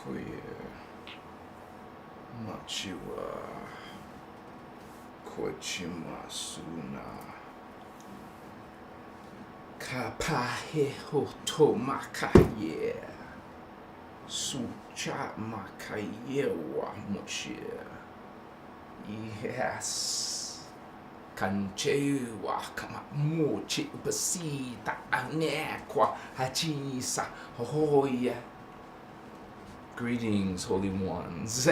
Koye Machiwa Kochimasuna Kapahe Hoto Makaye Sucha Makayewa Mochie. Yes. Kanchewa kama mochi basita anekwa hachisa hoya. Greetings, holy ones.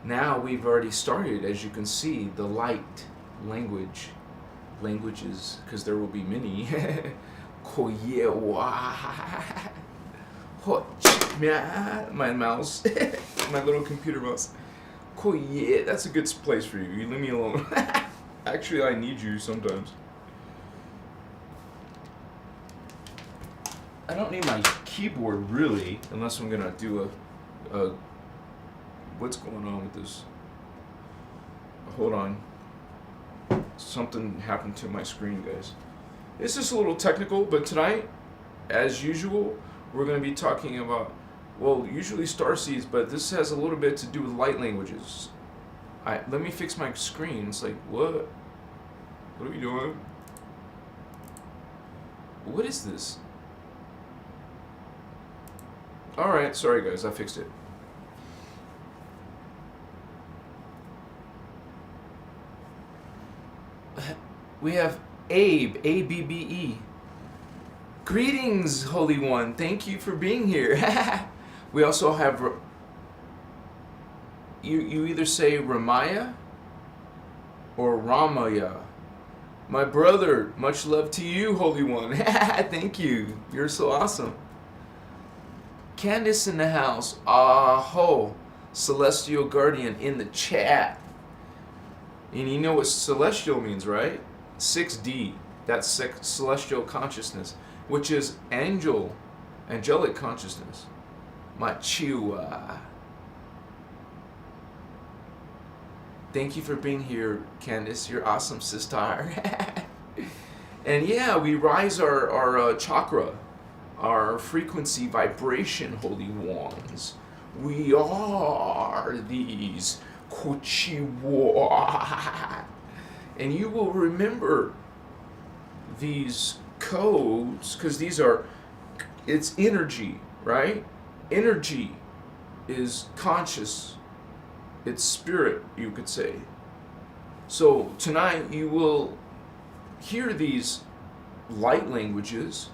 Now we've already started, as you can see, the light languages, because there will be many. Koyewa. My mouse, my little computer mouse. Koye, that's a good place for you. You leave me alone. Actually, I need you sometimes. I don't need my keyboard really, unless I'm gonna do a what's going on with this? Hold on. Something happened to my screen, guys. It's just a little technical, but tonight, as usual, we're gonna be talking about, well, usually starseeds, but this has a little bit to do with light languages. Let me fix my screen. It's like, what? What are we doing? What is this? Alright, sorry guys, I fixed it. We have Abe, A-B-B-E. Greetings, Holy One. Thank you for being here. We also have, you either say Ramaya or Ramaya. My brother, much love to you, Holy One. Thank you. You're so awesome. Candace in the house. Aho. Celestial Guardian in the chat. And you know what celestial means, right? 6D. That's celestial consciousness, which is angelic consciousness. Machiwa. Thank you for being here, Candice. You're awesome, sister. And yeah, we rise our chakra, our frequency, vibration, holy ones. We are these Kuchiwa. And you will remember these codes, because it's energy, right? Energy is conscious. It's spirit, you could say. So tonight you will hear these light languages.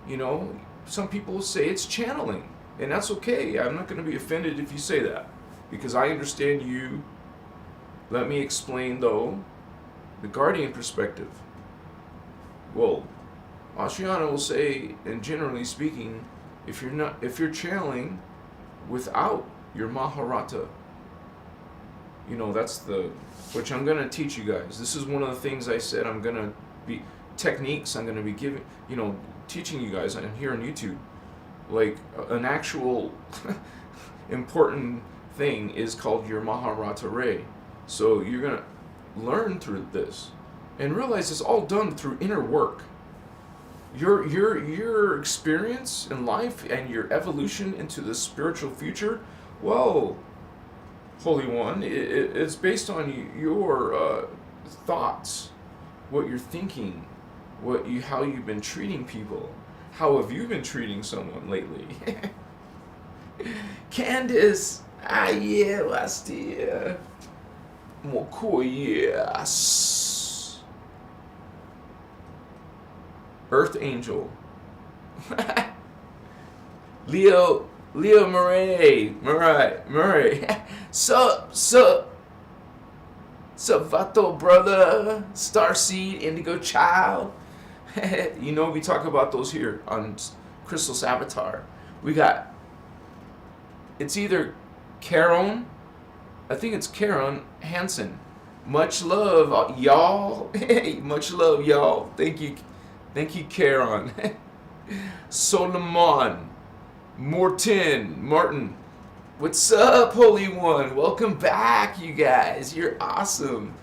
You know, some people say it's channeling, and that's okay. I'm not going to be offended if you say that, because I understand you. Let me explain, though, the guardian perspective. Well, Ashiana will say, and generally speaking, if you're channeling without your Maharata, you know, which I'm going to teach you guys. This is one of the things I said techniques I'm going to be giving, teaching you guys here on YouTube. Like, an actual important thing is called your Maharata Ray. So you're going to learn through this and realize it's all done through inner work. Your experience in life and your evolution into the spiritual future, well, Holy One, it's based on your thoughts, what you're thinking, how you've been treating people. How have you been treating someone lately? Candace, yeah, last year. Mokoyas. Earth Angel. Leo Murray. Sup, Vato brother, Starseed, Indigo Child. We talk about those here on Crystal's Avatar. It's either Karen, I think it's Karen Hansen. Much love, y'all. Much love, y'all. Thank you, Karen. Solomon, Martin. What's up, Holy One? Welcome back, you guys. You're awesome.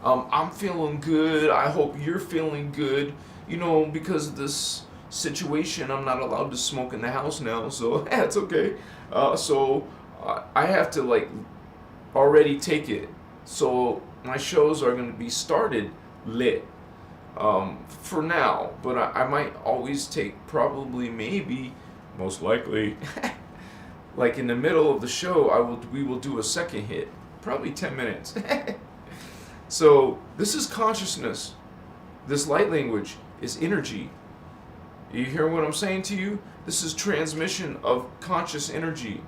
I'm feeling good. I hope you're feeling good. Because of this situation. I'm not allowed to smoke in the house now, so yeah, it's okay. So I have to like already take it. So my shows are going to be started lit for now, but I might always take, probably, maybe, most likely, like in the middle of the show, we will do a second hit, probably 10 minutes. So this is consciousness. This light language is energy. You hear what I'm saying to you? This is transmission of conscious energy.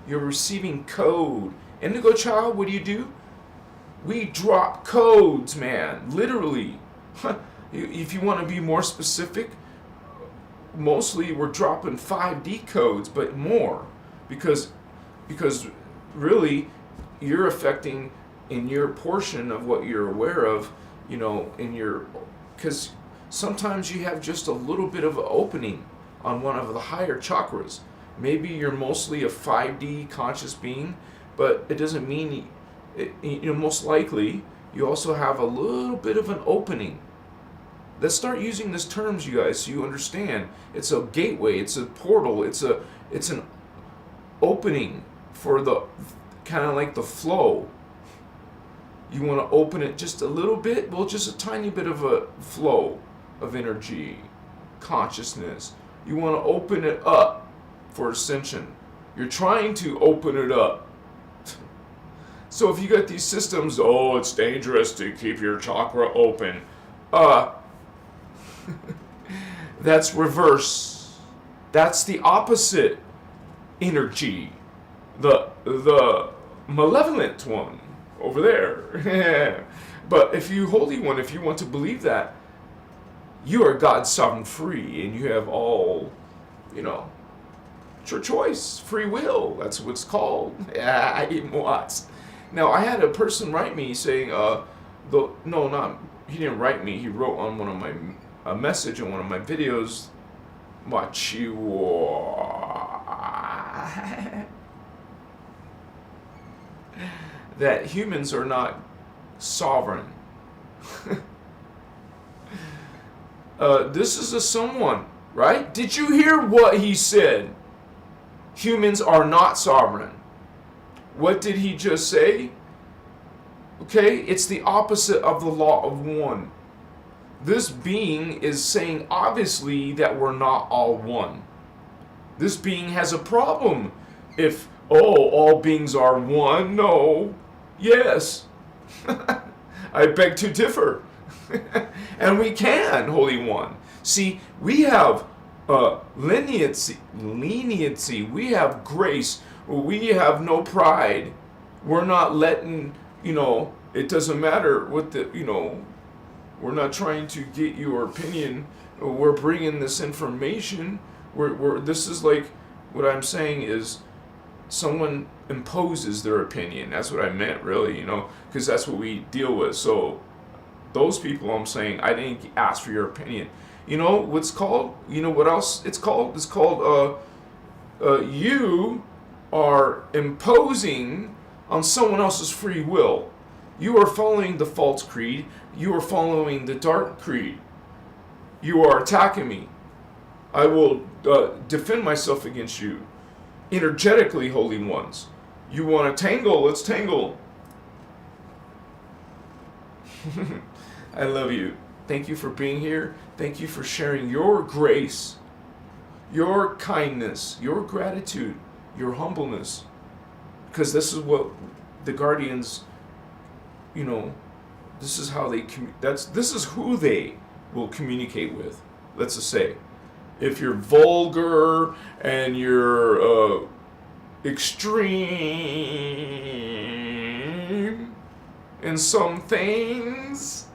You're receiving code. Indigo child, what do? We drop codes, man. Literally. If you want to be more specific, mostly we're dropping 5D codes, but more. Because really, you're affecting in your portion of what you're aware of, because sometimes you have just a little bit of an opening on one of the higher chakras. Maybe you're mostly a 5D conscious being, but it doesn't mean, most likely, you also have a little bit of an opening. Let's start using these terms, you guys, so you understand. It's a gateway, it's a portal, it's an opening for the, kind of like the flow. You want to open it just a little bit? Well, just a tiny bit of a flow of energy, consciousness. You want to open it up for ascension. You're trying to open it up. So if you got these systems, it's dangerous to keep your chakra open. That's reverse. That's the opposite energy. The malevolent one over there. But if you, Holy One, if you want to believe that, you are God's sovereign free, and you have all, it's your choice, free will. That's what it's called. Now, I had a person write me saying, he didn't write me. He wrote on one of a message on one of my videos, that humans are not sovereign. This is a someone, right? Did you hear what he said? Humans are not sovereign. What did he just say? Okay, it's the opposite of the law of one. This being is saying obviously that we're not all one. This being has a problem. If, all beings are one, no, yes. I beg to differ. And we can, Holy One. See, we have leniency, we have grace, we have no pride. We're not letting, it doesn't matter what we're not trying to get your opinion. We're bringing this information. This is like, what I'm saying is, someone imposes their opinion. That's what I meant, really, because that's what we deal with. So those people, I'm saying, I didn't ask for your opinion. What's called? What else it's called? It's called you are imposing on someone else's free will. You are following the false creed. You are following the dark creed. You are attacking me. I will defend myself against you. Energetically, Holy Ones. You want to tangle? Let's tangle. I love you. Thank you for being here. Thank you for sharing your grace, your kindness, your gratitude, your humbleness. Because this is what the guardians, this is how they this is who they will communicate with. Let's just say, if you're vulgar and you're extreme in some things,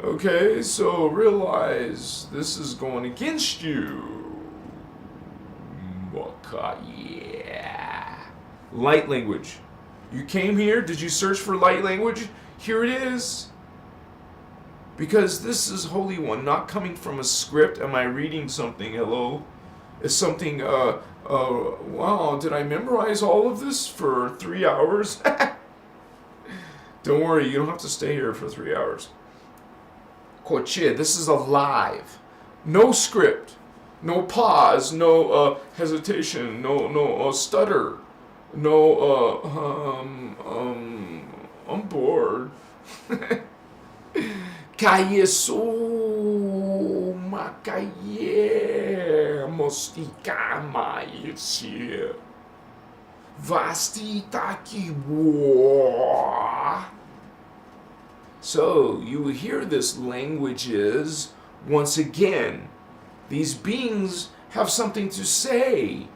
okay, so realize this is going against you. Yeah. Light language. You came here, did you search for light language? Here it is. Because this is Holy One, not coming from a script. Am I reading something? Hello? It's something, wow, did I memorize all of this for 3 hours? Don't worry, you don't have to stay here for 3 hours. Koche, this is alive. No script, no pause, no hesitation, no stutter, no I'm bored. Kayeso makaye mostika maitsi vasti taki war. So you hear this languages once again. These beings have something to say.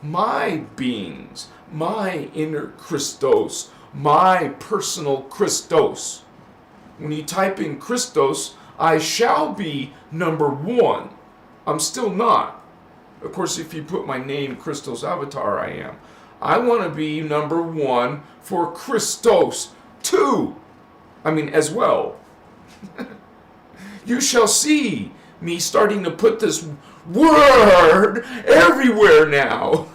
My beings, my inner Christos, my personal Christos. When you type in Christos, I shall be number one. I'm still not. Of course, if you put my name, Christos Avatar, I am. I want to be number one for Christos too. I mean, as well. You shall see me starting to put this word everywhere now.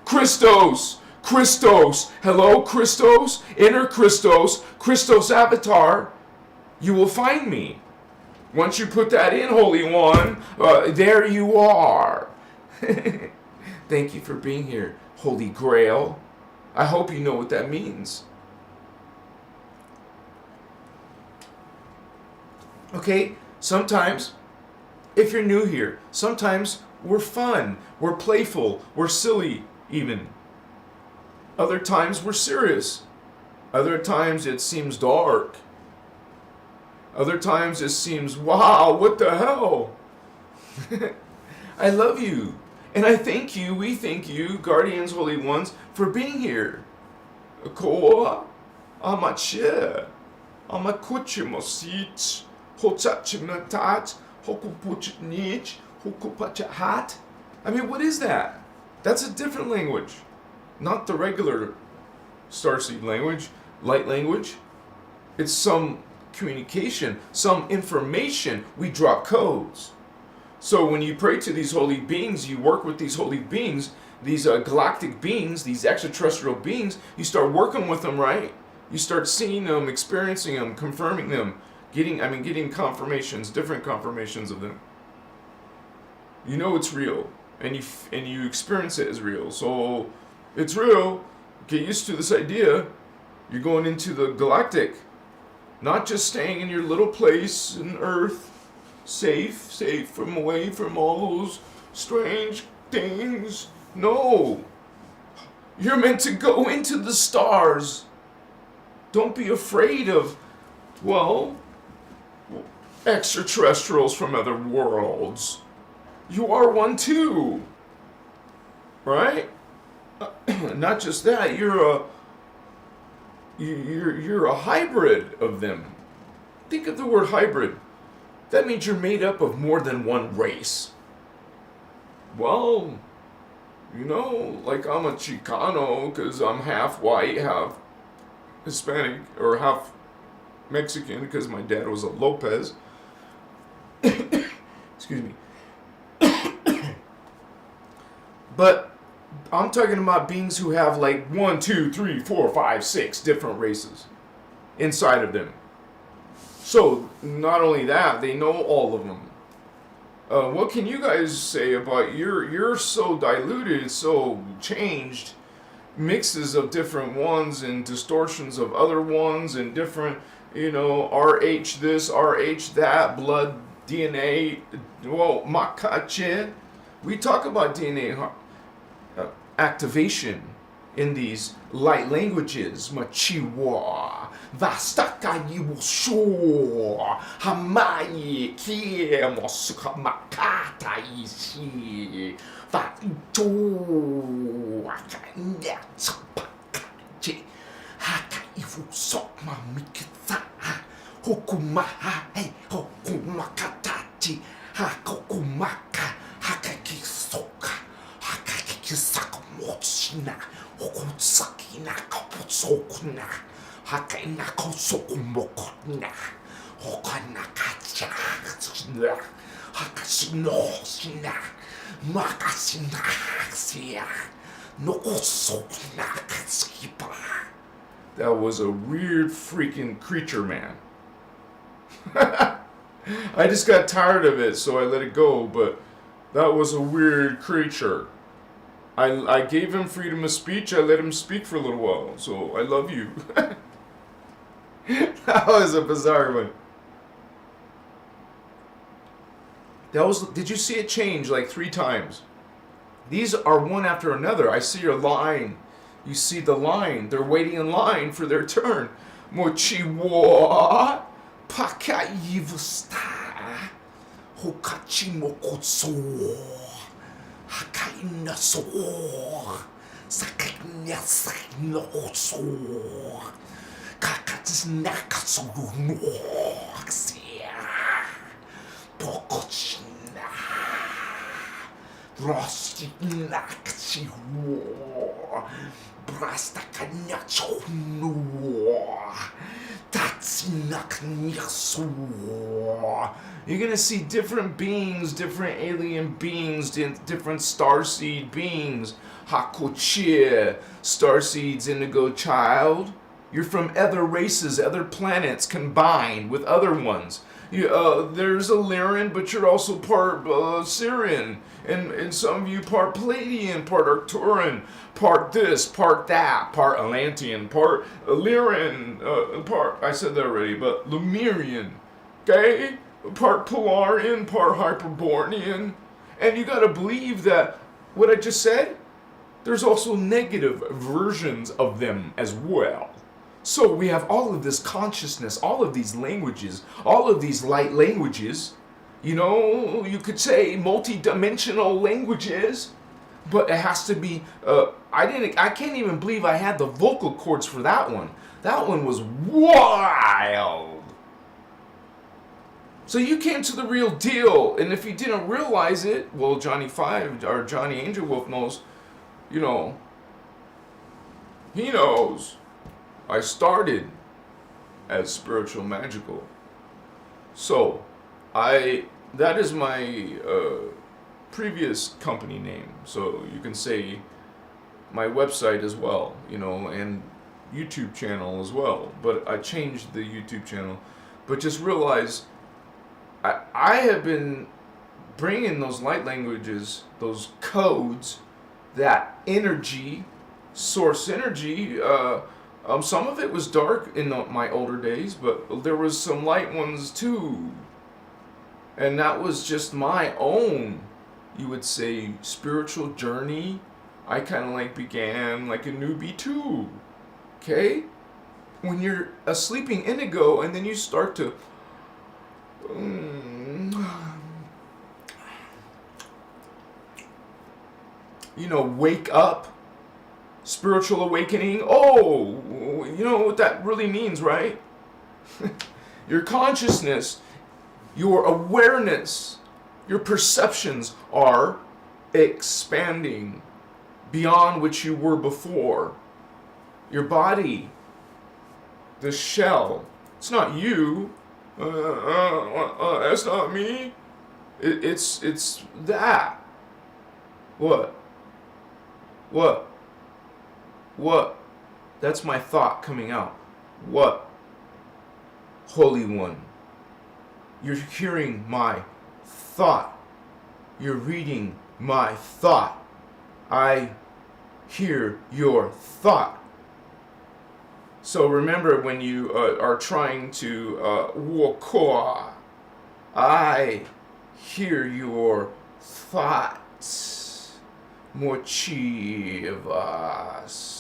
Christos. Christos. Hello, Christos. Inner Christos. Christos Avatar. You will find me. Once you put that in, Holy One, there you are. Thank you for being here, Holy Grail. I hope you know what that means. Okay, sometimes, if you're new here, sometimes we're fun, we're playful, we're silly even. Other times we're serious. Other times it seems dark. Other times it seems, wow, what the hell? I love you. And I thank you, we thank you, Guardians, Holy Ones, for being here. Koa, amache, amakuchimosit, hochachimatat, hokupuchnich, hokupachahat. I mean, what is that? That's a different language. Not the regular Starseed language, light language. It's some communication, some information. We drop codes. So when you pray to these holy beings, you work with these holy beings, these galactic beings, these extraterrestrial beings, you start working with them, right? You start seeing them, experiencing them, confirming them, getting confirmations, different confirmations of them. You know it's real, and you experience it as real. So it's real. Get used to this idea. You're going into the galactic, not just staying in your little place in Earth, safe from away from all those strange things. No. You're meant to go into the stars. Don't be afraid of, well, extraterrestrials from other worlds. You are one too. Right? Not just that, you're a hybrid of them. Think of the word hybrid. That means you're made up of more than one race. Well, you know, like I'm a Chicano because I'm half white, half Hispanic, or half Mexican because my dad was a Lopez. Excuse me. But I'm talking about beings who have like 1, 2, 3, 4, 5, 6 different races inside of them. So, not only that, they know all of them. What can you guys say about you're so diluted, so changed, mixes of different ones and distortions of other ones and different, RH this, RH that, blood, DNA, well, makache. We talk about DNA activation in these light languages. Machiwa, Vastaka Yusho, Hamayi, Kiemosuka Makata Ishi, Vato, Wakanyatapakachi, Haka Ifu Sokma Mikita, Hokumaha, Hokumakatachi, Hakokumaka, Hakaki Soka, Hakaki Sakamochina, Hokutsakina Kaputsokuna. Hakaina kosokumokona, hokanakacha, hakasinohina, makasinaxia, nokosoknakaskipa. That was a weird freaking creature, man. I just got tired of it, so I let it go. But that was a weird creature. I gave him freedom of speech. I let him speak for a little while. So I love you. That was a bizarre one. That was. Did you see it change like 3 times? These are one after another. I see your line. You see the line. They're waiting in line for their turn. Mochiwa pakaivusta hokachimokotso hakainaso sakainyasakinoso kakatsnakatso noxia pokochina rostinakchiwo brastakanyachno tatsinaknyaso. You're going to see different beings, different alien beings, different starseed beings. Hakochie, starseeds, indigo child. You're from other races, other planets combined with other ones. There's a Lyran, but you're also part Syrian, and some of you part Palladian, part Arcturan, part this, part that, part Atlantean, part Lyran, part, I said that already, but Lemurian, okay? Part Polarian, part Hyperborean. And you gotta believe that what I just said, there's also negative versions of them as well. So we have all of this consciousness, all of these languages, all of these light languages. You know, you could say multi-dimensional languages, but it has to be. I can't even believe I had the vocal cords for that one. That one was wild. So you came to the real deal, and if you didn't realize it, well, Johnny Five or Johnny Angel Wolf knows. You know, he knows. I started as spiritual magical. So, that is my previous company name. So you can say my website as well, you know, and YouTube channel as well. But I changed the YouTube channel. But just realize I have been bringing those light languages, those codes, that energy, source energy, some of it was dark in my older days, but there was some light ones too. And that was just my own, you would say, spiritual journey. I kind of like began like a newbie too. Okay? When you're a sleeping indigo and then you start to wake up, spiritual awakening. Oh, you know what that really means, right? Your consciousness, your awareness, your perceptions are expanding beyond what you were before. Your body, the shell, it's not you. That's not me. It's that. What? That's my thought coming out. What? Holy One. You're hearing my thought. You're reading my thought. I hear your thought. So remember, when you are trying to wakoa, I hear your thoughts. Mochivas.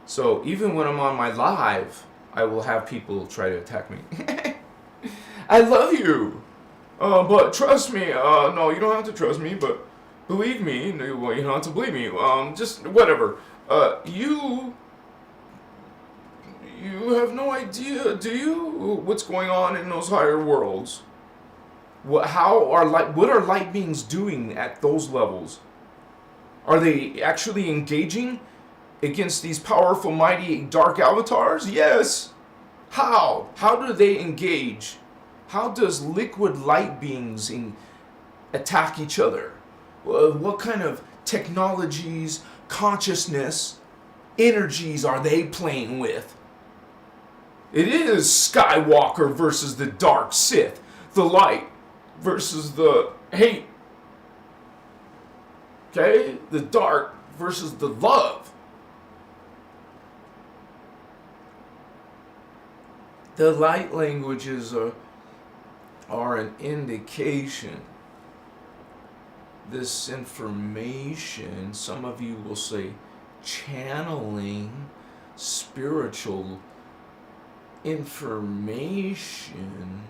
So even when I'm on my live, I will have people try to attack me. I love you, but trust me. No, you don't have to trust me, but believe me. Well, you don't have to believe me. Just whatever. You have no idea, do you, what's going on in those higher worlds? What are light beings doing at those levels? Are they actually engaging against these powerful, mighty, dark avatars? Yes. How? How do they engage? How does liquid light beings attack each other? What kind of technologies, consciousness, energies are they playing with? It is Skywalker versus the dark Sith, the light versus the hate. Okay? The dark versus the love. The light languages are an indication. This information, some of you will say channeling spiritual information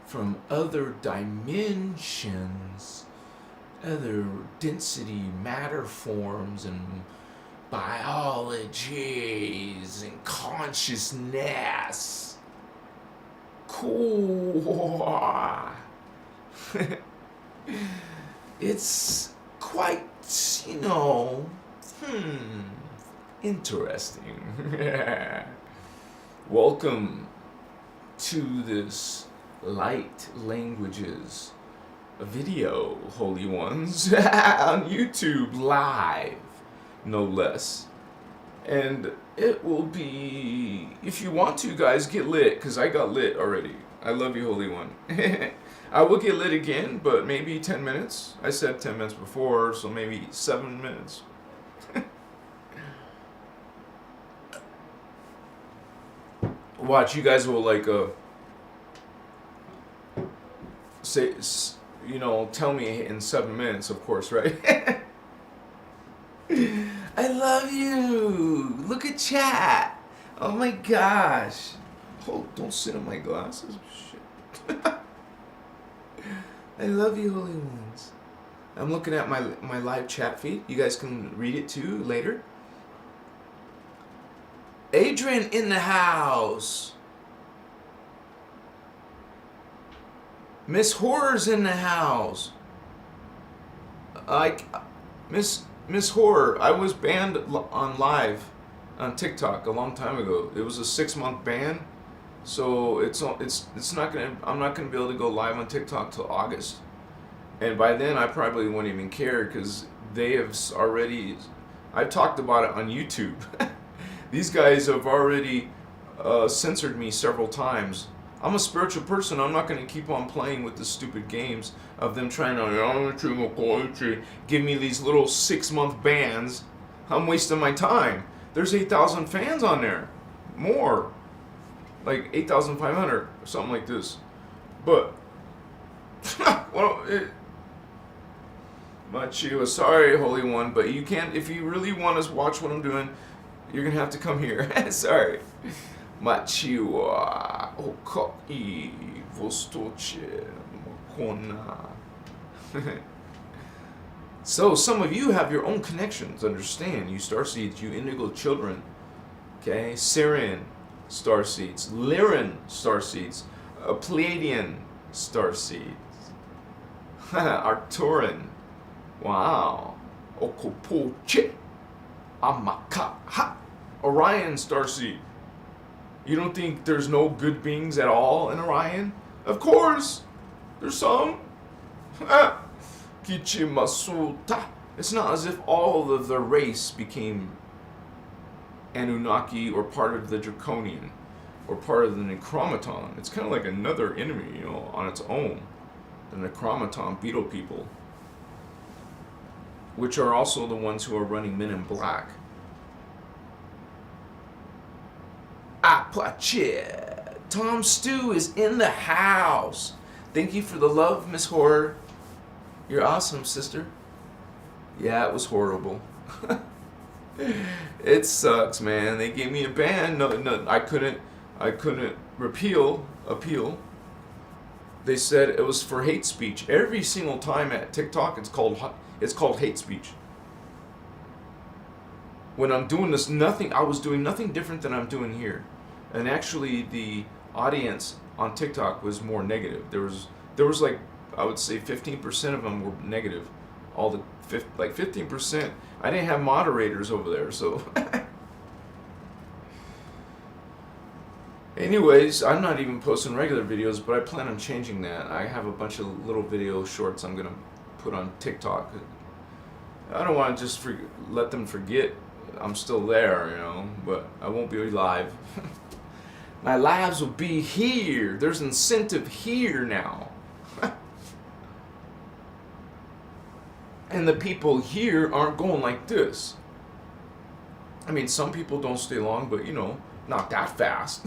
from other dimensions, other density matter forms and biologies and consciousness. Cool. It's quite, interesting. Welcome to this Light Languages video, Holy Ones, on YouTube Live, no less. And it will be, if you want to, guys, get lit, because I got lit already. I love you, Holy One. I will get lit again, but maybe 10 minutes. I said 10 minutes before, so maybe 7 minutes. Watch, you guys will say, tell me in 7 minutes, of course, right? I love you. Look at chat. Oh my gosh. Oh, don't sit on my glasses. Shit. I love you, Holy Ones. I'm looking at my live chat feed. You guys can read it too later. Adrian in the house. Miss Horror's in the house. Miss Horror, I was banned on live on TikTok a long time ago. It was a 6-month ban. So it's not gonna, I'm not gonna be able to go live on TikTok till August, and by then I probably won't even care because they have already. I've talked about it on YouTube. These guys have already censored me several times. I'm a spiritual person. I'm not gonna keep on playing with the stupid games of them trying to give me these little 6-month bans. I'm wasting my time. There's 8,000 fans on there, more. Like 8,500 or something like this. But Machio, sorry, Holy One, but you can't. If you really want to watch what I'm doing, you're gonna have to come here. Sorry, Machio, okai vostoche mokona. So some of you have your own connections. Understand, you Starseeds, you indigo children. Okay, Syrian Starseeds, Lyran Starseeds, Pleiadian Starseeds, Arcturan, wow, Okopoche, Amaka, ha, Orion Starseed. You don't think there's no good beings at all in Orion? Of course, there's some. Kichimasuta. It's not as if all of the race became Anunnaki or part of the Draconian or part of the Necromaton. It's kind of like another enemy, on its own. The Necromaton beetle people, which are also the ones who are running Men in Black. Apache! Tom Stew is in the house. Thank you for the love, Miss Horror. You're awesome, sister. Yeah, it was horrible. It sucks, man. They gave me a ban. No, I couldn't appeal. They said it was for hate speech. Every single time at TikTok, it's called hate speech. When I'm doing this, I was doing nothing different than I'm doing here, and actually the audience on TikTok was more negative. There was like, I would say 15% of them were negative. All the 15%. I didn't have moderators over there, so. Anyways, I'm not even posting regular videos, but I plan on changing that. I have a bunch of little video shorts I'm gonna put on TikTok. I don't want to just let them forget I'm still there, but I won't be live. My lives will be here. There's incentive here now. And the people here aren't going like this. I mean, some people don't stay long, but not that fast.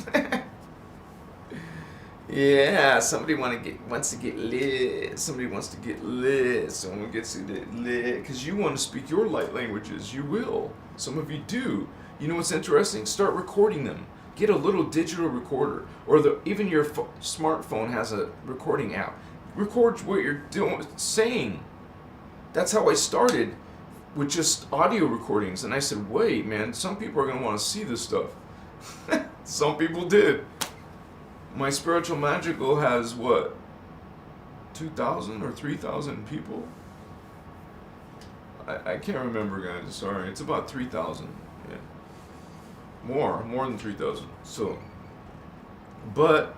Yeah, somebody wants to get lit. Somebody wants to get lit. Someone gets to get lit because you want to speak your light languages. You will. Some of you do. You know what's interesting? Start recording them. Get a little digital recorder, or even your smartphone has a recording app. Record what you're saying. That's how I started, with just audio recordings. And I said, wait, man, some people are going to want to see this stuff. Some people did. My Spiritual Magical has, 2,000 or 3,000 people? I can't remember, guys. Sorry. It's about 3,000. Yeah. More than 3,000. So, but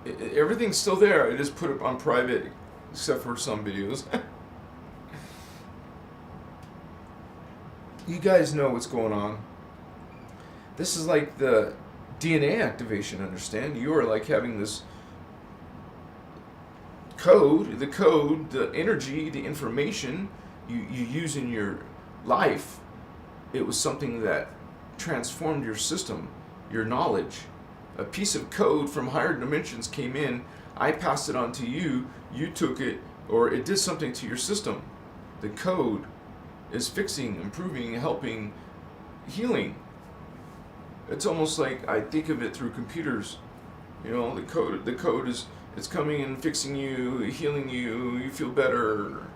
everything's still there. I just put it on private, except for some videos. You guys know what's going on. This is like the DNA activation, understand? You are like having this code, the energy, the information you use in your life. It was something that transformed your system, your knowledge. A piece of code from higher dimensions came in, I passed it on to you, you took it, or it did something to your system. The code is fixing, improving, helping, healing. It's almost like I think of it through computers. The code is, it's coming and fixing you, healing you, you feel better.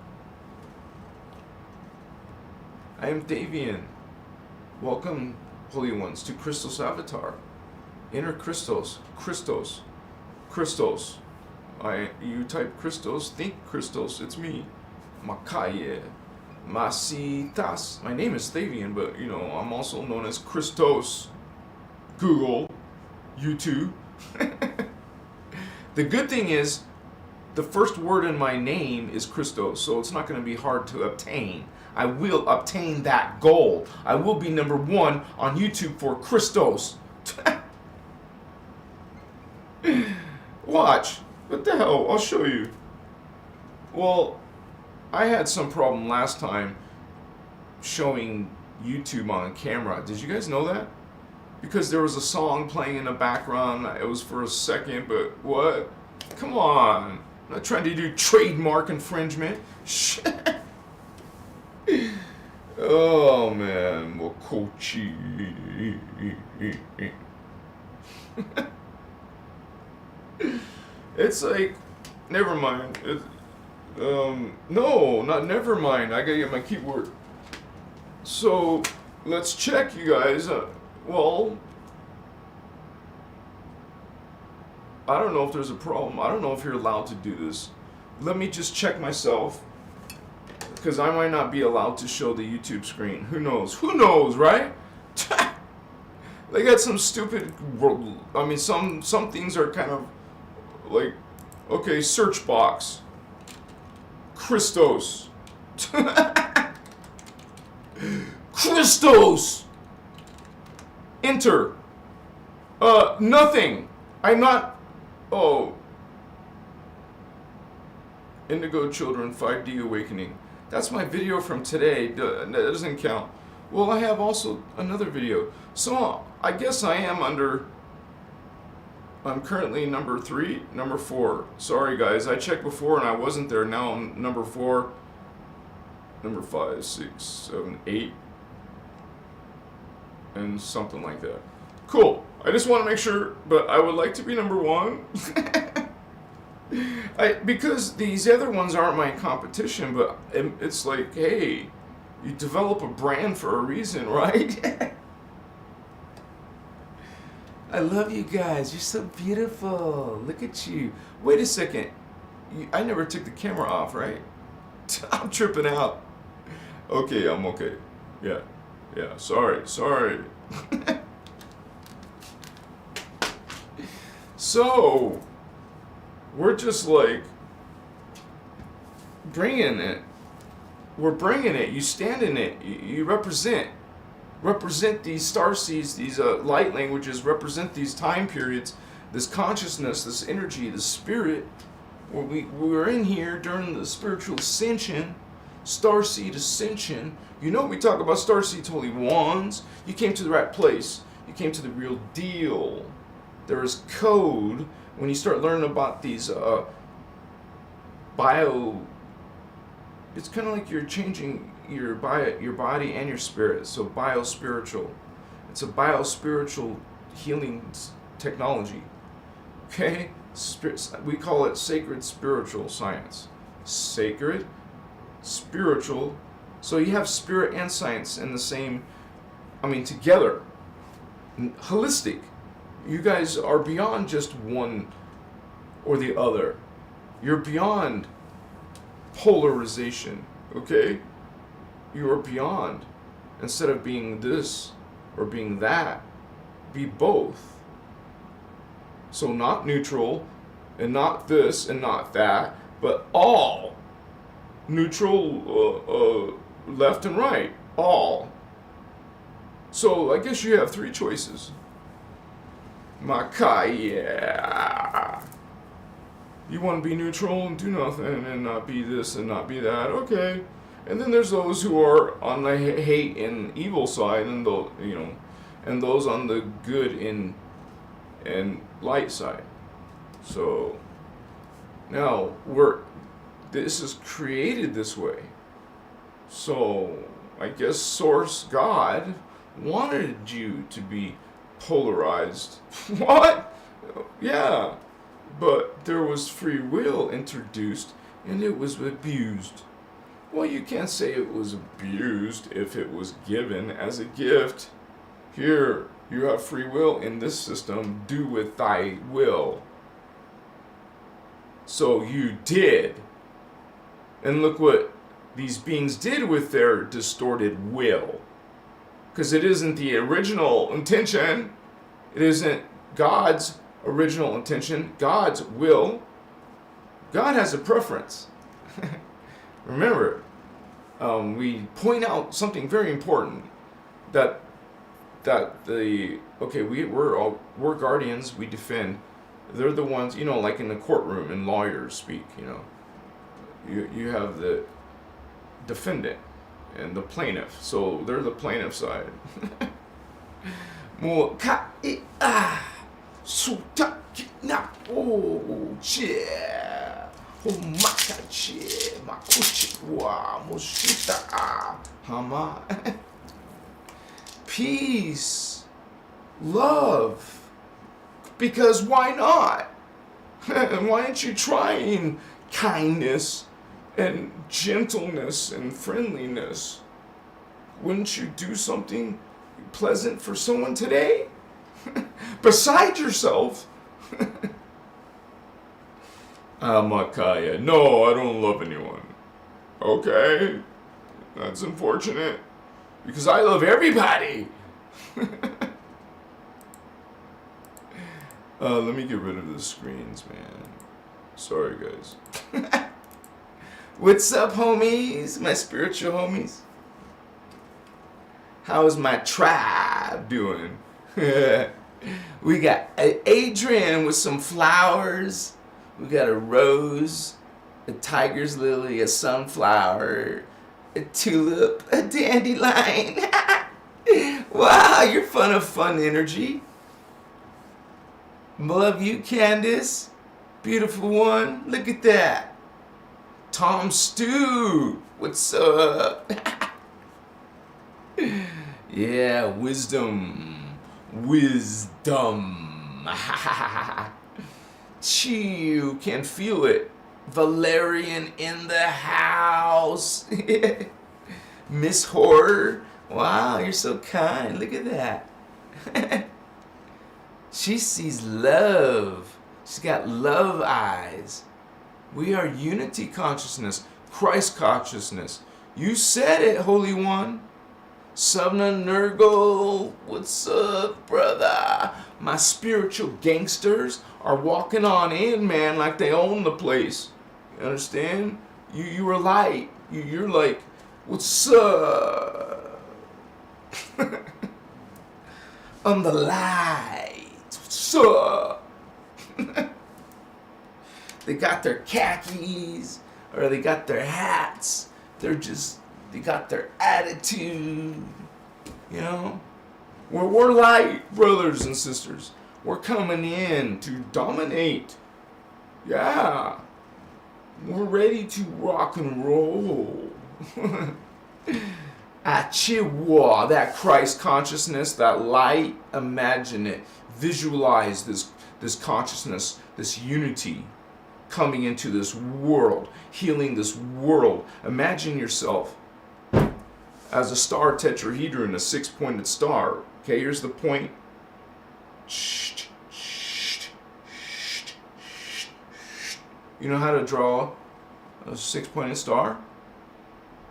I am Davian. Welcome, Holy Ones, to Christos Avatar. Inner Christos. Christos. Christos. You type Christos, think Christos, it's me. Makaye. Masitas. My name is Thavian, but I'm also known as Christos. Google, YouTube. The good thing is, the first word in my name is Christos, so it's not going to be hard to obtain. I will obtain that goal. I will be number 1 on YouTube for Christos. Watch. What the hell? I'll show you. Well, I had some problem last time showing YouTube on camera. Did you guys know that? Because there was a song playing in the background. It was for a second, but what? Come on. I'm not trying to do trademark infringement. Oh, man. Mokochi. It's like, never mind. No, not never mind. I gotta get my keyboard. So, let's check, you guys. Well, I don't know if there's a problem. I don't know if you're allowed to do this. Let me just check myself, because I might not be allowed to show the YouTube screen. Who knows? Who knows, right? They got some stupid, I mean, some things are kind of like, okay, search box. Christos. Christos. Enter. Nothing. I'm not. Oh. Indigo Children 5D Awakening. That's my video from today. That doesn't count. Well, I have also another video. So I guess I am under. I'm currently number 3, number 4. Sorry guys, I checked before and I wasn't there. Now I'm number 4, number 5, 6, 7, 8, and something like that. Cool. I just want to make sure, but I would like to be number 1. Because these other ones aren't my competition, but it's like, hey, you develop a brand for a reason, right? I love you guys. You're so beautiful. Look at you. Wait a second. I never took the camera off, right? I'm tripping out. Okay, I'm okay. Yeah. Sorry. So, we're just like bringing it. We're bringing it. You stand in it. You represent. represent these star seeds, these light languages, represent these time periods, this consciousness, this energy, this spirit. Where we were in here during the spiritual ascension, starseed ascension. You know, we talk about starseeds, holy wands. You came to the right place. You came to the real deal. There is code when you start learning about these bio. It's kind of like you're changing your body and your spirit. So bio-spiritual. It's a bio-spiritual healing technology. Okay? We call it sacred spiritual science. Sacred, spiritual. So you have spirit and science in the same, together. Holistic. You guys are beyond just one or the other. You're beyond polarization, okay? You are beyond. Instead of being this or being that, be both. So not neutral, and not this, and not that, but all. Neutral, left and right. All. So I guess you have three choices. Makaya. You want to be neutral and do nothing, and not be this and not be that. Okay. And then there's those who are on the hate and evil side, and and those on the good and light side. So now this is created this way. So I guess Source God wanted you to be polarized. What? Yeah. But there was free will introduced and it was abused. Well, you can't say it was abused if it was given as a gift. Here, you have free will in this system. Do with thy will. So you did. And look what these beings did with their distorted will. Because it isn't the original intention. It isn't God's original intention. God's will. God has a preference. Remember, we point out something very important. We're guardians, we defend. They're the ones, like in the courtroom and lawyers speak, you have the defendant and the plaintiff. So they're the plaintiff side. Peace, love, because why not? Why aren't you trying kindness and gentleness and friendliness? Wouldn't you do something pleasant for someone today? Besides yourself? Makaya, no, I don't love anyone. Okay, that's unfortunate. Because I love everybody. Let me get rid of the screens, man. Sorry, guys. What's up, homies? My spiritual homies. How's my tribe doing? We got Adrian with some flowers. We got a rose, a tiger's lily, a sunflower, a tulip, a dandelion. Wow, you're fun energy. Love you, Candace. Beautiful one. Look at that. Tom Stew. What's up? Yeah, wisdom. You can feel it. Valerian in the house. Miss Horror. Wow, you're so kind. Look at that. She sees love. She's got love eyes. We are unity consciousness, Christ consciousness. You said it, Holy One. Subna Nurgle, what's up, brother? My spiritual gangsters are walking on in, man, like they own the place. You understand? You were light. You're like, what's up? I'm the light. What's up? They got their khakis, or they got their hats. They got their attitude. You know? We're light, brothers and sisters. We're coming in to dominate. Yeah. We're ready to rock and roll. Achiwa, that Christ consciousness, that light, imagine it. Visualize this consciousness, this unity coming into this world, healing this world. Imagine yourself as a star tetrahedron, a six-pointed star. Okay, here's the point. You know how to draw a six-pointed star?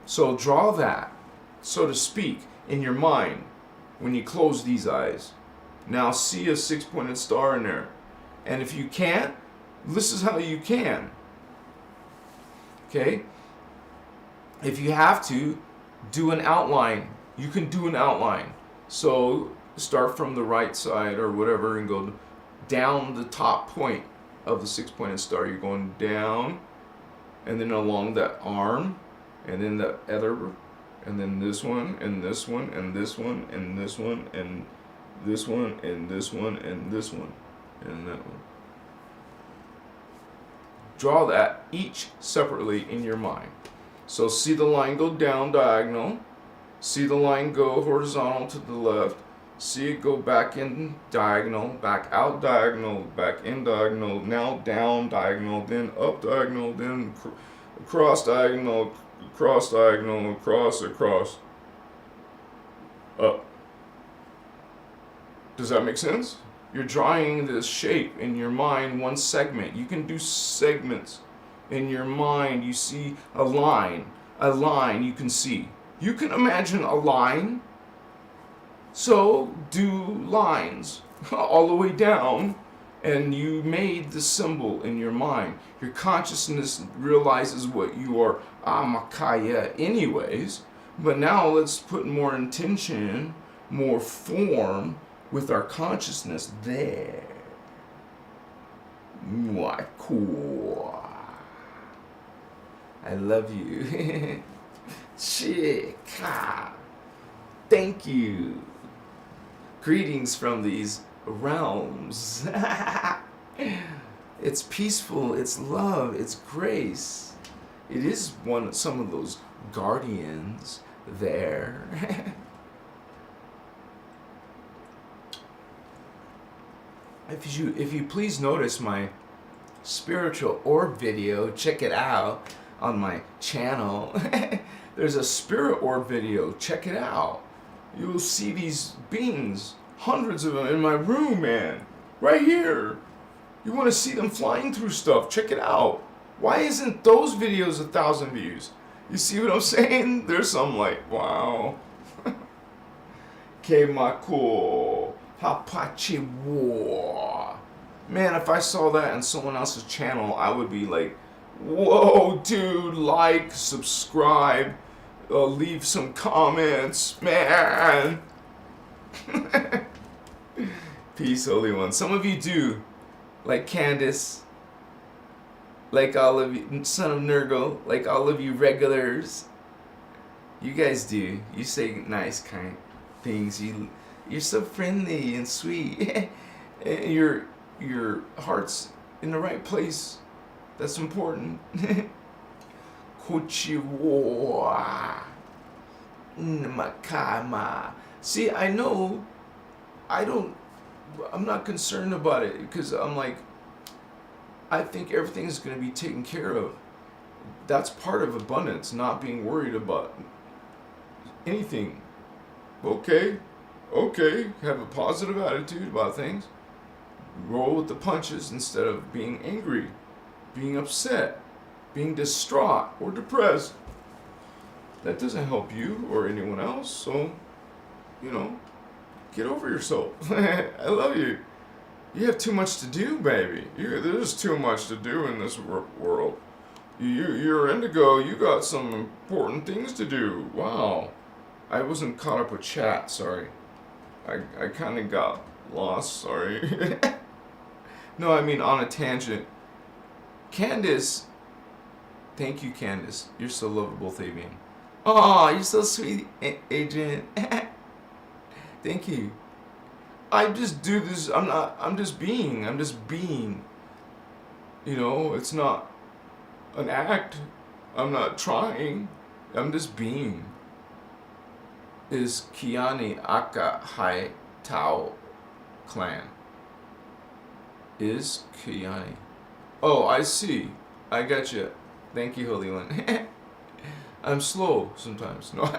So draw that, so to speak, in your mind when you close these eyes. Now see a six-pointed star in there. And if you can't, this is how you can. Okay? If you have to, do an outline. You can do an outline. So start from the right side or whatever and go down the top point of the six-pointed star. You're going down and then along that arm and then the other and then this one and this one and this one and this one and this one and this one and this one and that one. Draw that each separately in your mind. So see the line go down diagonal. See the line go horizontal to the left. See it go back in diagonal, back out diagonal, back in diagonal, now down diagonal, then up diagonal, then across diagonal, across diagonal, across, up. Does that make sense? You're drawing this shape in your mind, one segment. You can do segments in your mind. You see a line you can see. You can imagine a line. So do lines all the way down, and you made the symbol in your mind. Your consciousness realizes what you are, Amakaya, anyways. But now let's put more intention, more form with our consciousness there. Mwah, cool. I love you. Chika. Thank you. Greetings from these realms. It's peaceful, it's love, it's grace. It is some of those guardians there. If you please notice my spiritual orb video, check it out on my channel. There's a spirit orb video, check it out. You'll see these beings, hundreds of them in my room, man. Right here. You want to see them flying through stuff, check it out. Why isn't those videos 1,000 views? You see what I'm saying? There's some like, wow. Kemako. Hapachi War. Man, if I saw that on someone else's channel, I would be like, whoa, dude, like, subscribe, leave some comments, man. Peace, Holy One. Some of you do, like Candace, like all of you, Son of Nurgle, like all of you regulars. You guys do. You say nice, kind things. You're so friendly and sweet. Your heart's in the right place. That's important. Kochiwa. Makama. See, I'm not concerned about it because I'm like, I think everything's going to be taken care of. That's part of abundance, not being worried about anything. Okay, have a positive attitude about things. Roll with the punches instead of being angry, being upset, being distraught or depressed. That doesn't help you or anyone else, so, get over yourself. I love you. You have too much to do, baby. There's too much to do in this world. You're indigo, you got some important things to do. Wow. I wasn't caught up with chat, sorry. I kind of got lost, sorry. No, I mean on a tangent. Candace, thank you, Candace. You're so lovable, Fabian. Oh, you're so sweet, Adrian. Thank you. I just do this. I'm just being. I'm just being. You know, it's not an act. I'm not trying. I'm just being. Is Kiani Aka Hai Tao clan? Is Kiani? Oh, I see. I got you. Thank you, Holy One. I'm slow sometimes. No.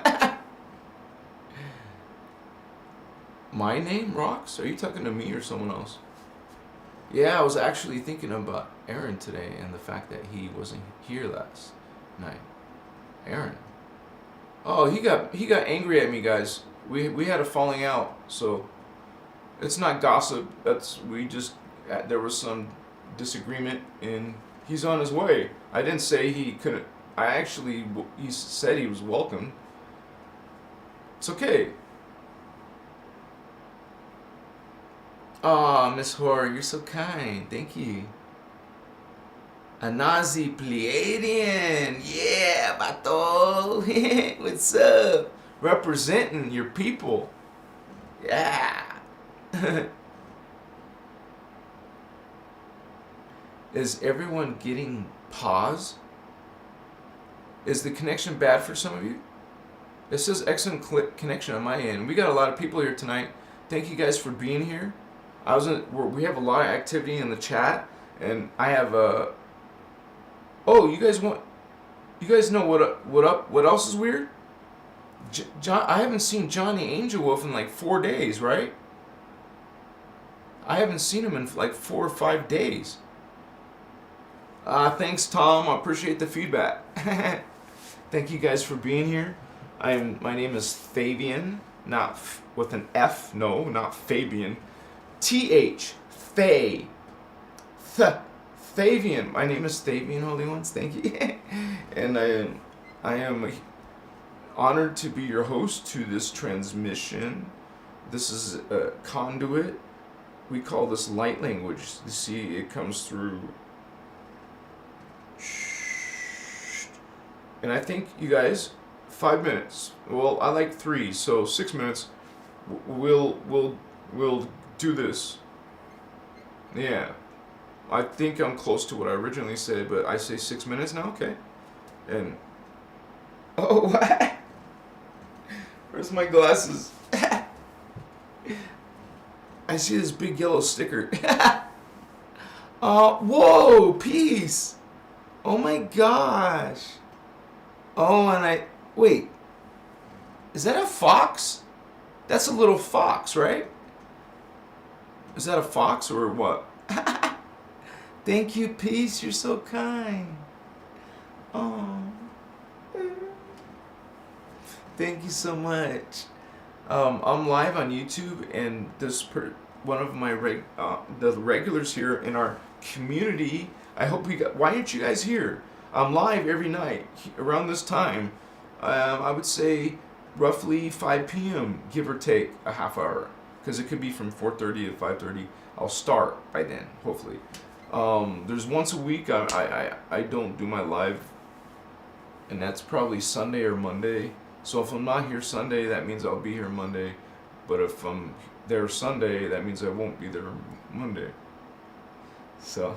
My name rocks? Are you talking to me or someone else? Yeah, I was actually thinking about Aaron today and the fact that he wasn't here last night. Aaron. Oh, he got angry at me, guys. We had a falling out, so it's not gossip. There was some disagreement and he's on his way. I didn't say he couldn't. He said he was welcome. It's okay. Aw, Miss Horror, you're so kind. Thank you. Anazi Pleiadian. Yeah, Bato. What's up? Representing your people. Yeah. Is everyone getting pause? Is the connection bad for some of you? It says excellent connection on my end. We got a lot of people here tonight. Thank you guys for being here. We have a lot of activity in the chat, and I have a. Oh, you guys know what else is weird? I haven't seen Johnny Angel Wolf in like 4 days, right? I haven't seen him in like 4 or 5 days. Thanks, Tom. I appreciate the feedback. Thank you guys for being here. My name is Fabian, not with an F. No, not Fabian. T-H, Fabian. My name is Fabian, Holy Ones. Thank you. And I am honored to be your host to this transmission. This is a conduit. We call this light language. You see, it comes through. And I think you guys, 5 minutes. Well, I like 3, so 6 minutes. We'll do this. Yeah. I think I'm close to what I originally said, but I say 6 minutes now? Okay. And... Oh, what? Where's my glasses? I see this big yellow sticker. Whoa, peace. Oh my gosh. Oh, and wait. Is that a fox? That's a little fox, right? Is that a fox or what? Thank you, peace. You're so kind. Oh. Thank you so much. I'm live on YouTube, and one of my the regulars here in our community. I hope why aren't you guys here? I'm live every night around this time. I would say roughly 5 p.m. give or take a half hour, because it could be from 4:30 to 5:30. I'll start by then, hopefully. There's once a week I don't do my live, and that's probably Sunday or Monday. So if I'm not here Sunday, that means I'll be here Monday. But if I'm there Sunday, that means I won't be there Monday. So,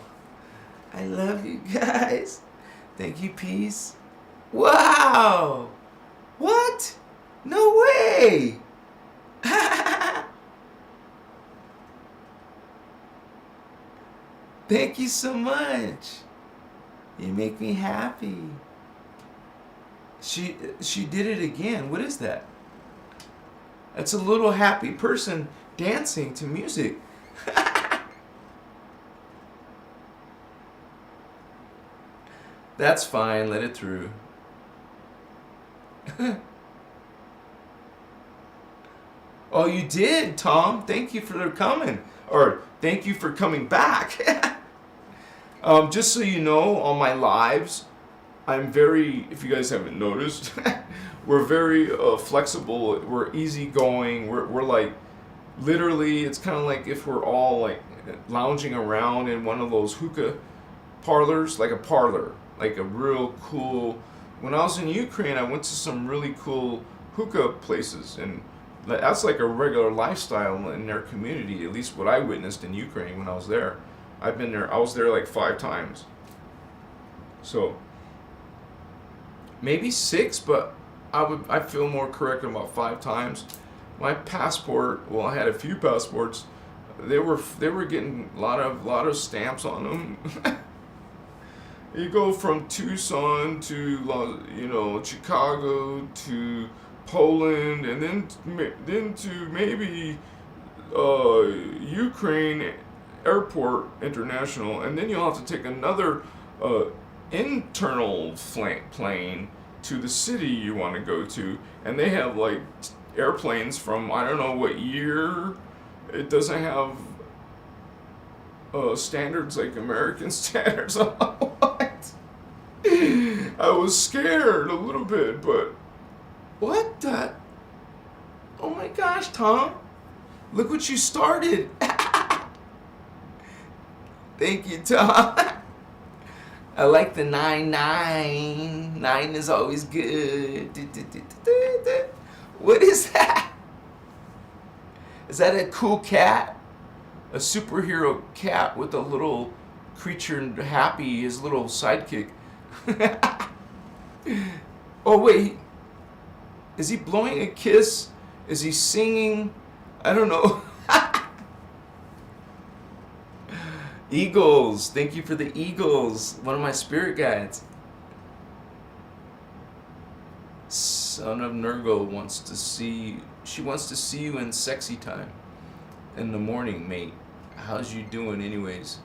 I love you guys. Thank you, peace. Wow! What? No way! Thank you so much. You make me happy. She did it again. What is that? That's a little happy person dancing to music. That's fine. Let it through. Oh, you did, Tom. Thank you for coming. Or thank you for coming back. Just so you know, on my lives, I'm very, if you guys haven't noticed, we're very flexible. We're easygoing. We're like, literally, it's kind of like if we're all like lounging around in one of those hookah parlors, like a parlor, like a real cool. When I was in Ukraine, I went to some really cool hookah places, and that's like a regular lifestyle in their community. At least what I witnessed in Ukraine when I was there. I've been there. I was there like 5 times. So maybe 6, but I feel more correct about 5 times. My passport, well, I had a few passports. They were getting a lot of stamps on them. You go from Tucson to Chicago to Poland, and then to maybe Ukraine airport international, and then you'll have to take another internal plane to the city you want to go to, and they have like airplanes from I don't know what year. It doesn't have standards like American standards. What? I was scared a little bit, but what the? Oh my gosh, Tom! Look what you started. Thank you, Tom. I like the 9-9. 9 is always good. What is that? Is that a cool cat? A superhero cat with a little creature happy, his little sidekick. Oh wait, is he blowing a kiss? Is he singing? I don't know. Eagles, thank you for the eagles. One of my spirit guides. Son of Nurgle wants to see you in sexy time. In the morning, mate. How's you doing anyways?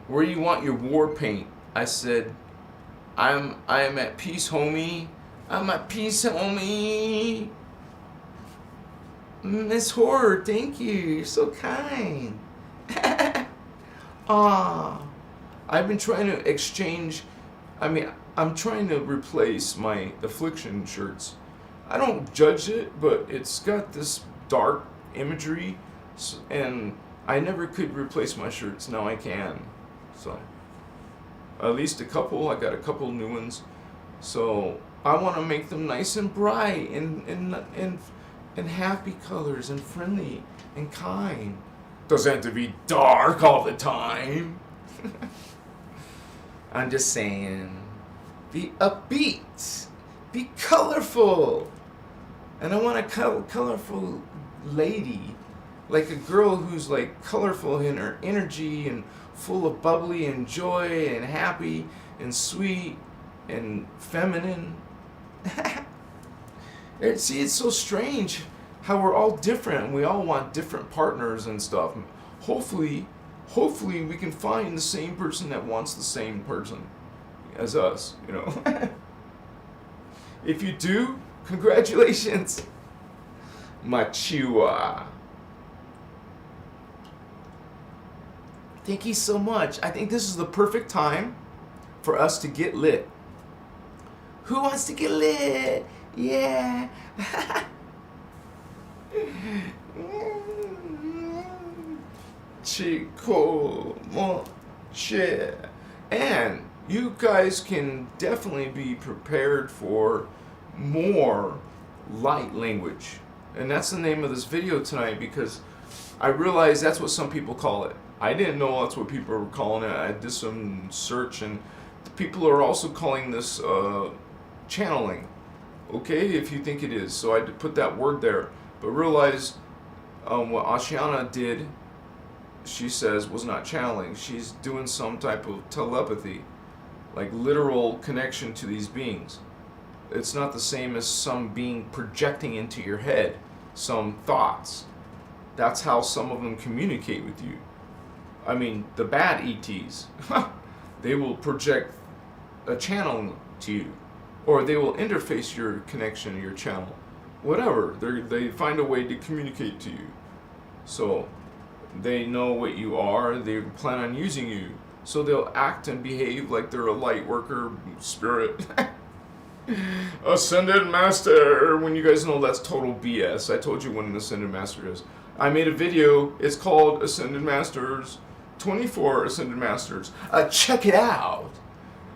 Where do you want your war paint? I said, I am at peace, homie. I'm at peace, homie. Miss Horror, thank you. You're so kind. Aw. I've been trying to exchange. I'm trying to replace my Affliction shirts. I don't judge it, but it's got this dark imagery, and I never could replace my shirts. Now I can. So, at least a couple. I got a couple new ones. So, I want to make them nice and bright and happy colors and friendly and kind. Doesn't have to be dark all the time. I'm just saying, be upbeat, be colorful. And I want a colorful lady, like a girl who's like colorful in her energy and full of bubbly and joy and happy and sweet and feminine. See, it's so strange how we're all different and we all want different partners and stuff. Hopefully we can find the same person that wants the same person as us, you know. If you do, congratulations. Machua. Thank you so much. I think this is the perfect time for us to get lit. Who wants to get lit? Yeah. Chico Moche. And you guys can definitely be prepared for more light language. And that's the name of this video tonight, because I realized that's what some people call it. I didn't know that's what people were calling it. I did some search, and people are also calling this channeling. Okay, if you think it is. So I put that word there. But realize what Ashiana did, she says, was not channeling. She's doing some type of telepathy, like literal connection to these beings. It's not the same as some being projecting into your head some thoughts. That's how some of them communicate with you. I mean, the bad ETs, they will project a channel to you, or they will interface your connection, your channel, whatever. They find a way to communicate to you. So they know what you are. They plan on using you. So they'll act and behave like they're a light worker spirit. Ascended Master. When you guys know that's total BS. I told you what an Ascended Master is. I made a video. It's called Ascended Masters. 24 Ascended Masters. Check it out.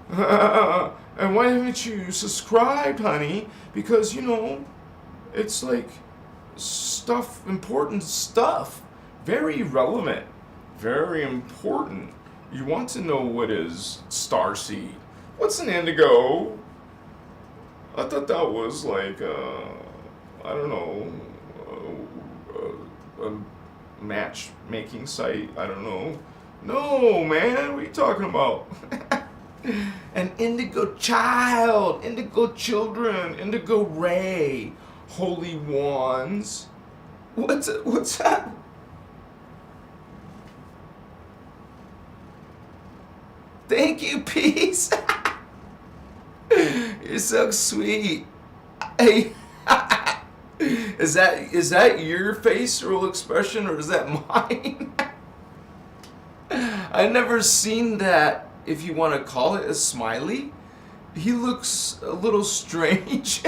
And why haven't you subscribed, honey? Because, you know, it's like stuff, important stuff. Very relevant. Very important. You want to know what is Starseed. What's an indigo? I thought that was like, I don't know, a matchmaking site. I don't know. No, man, what are you talking about? An indigo child, indigo children, indigo ray, holy wands. What's that? Thank you, peace. You're so sweet. Hey, is that your facial expression or is that mine? I never seen that. If you want to call it a smiley, he looks a little strange.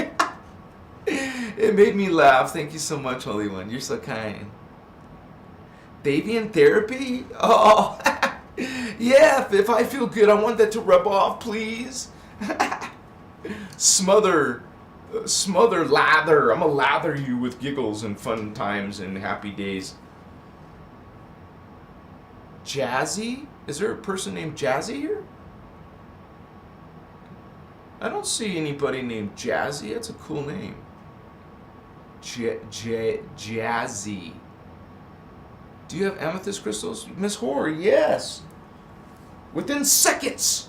It made me laugh. Thank you so much, Holy One. You're so kind. Baby in therapy? Oh, yeah. If I feel good, I want that to rub off, please. Smother, lather. I'm gonna lather you with giggles and fun times and happy days. Jazzy? Is there a person named Jazzy here? I don't see anybody named Jazzy. That's a cool name. Jazzy. Do you have amethyst crystals? Miss Horror, yes. Within seconds.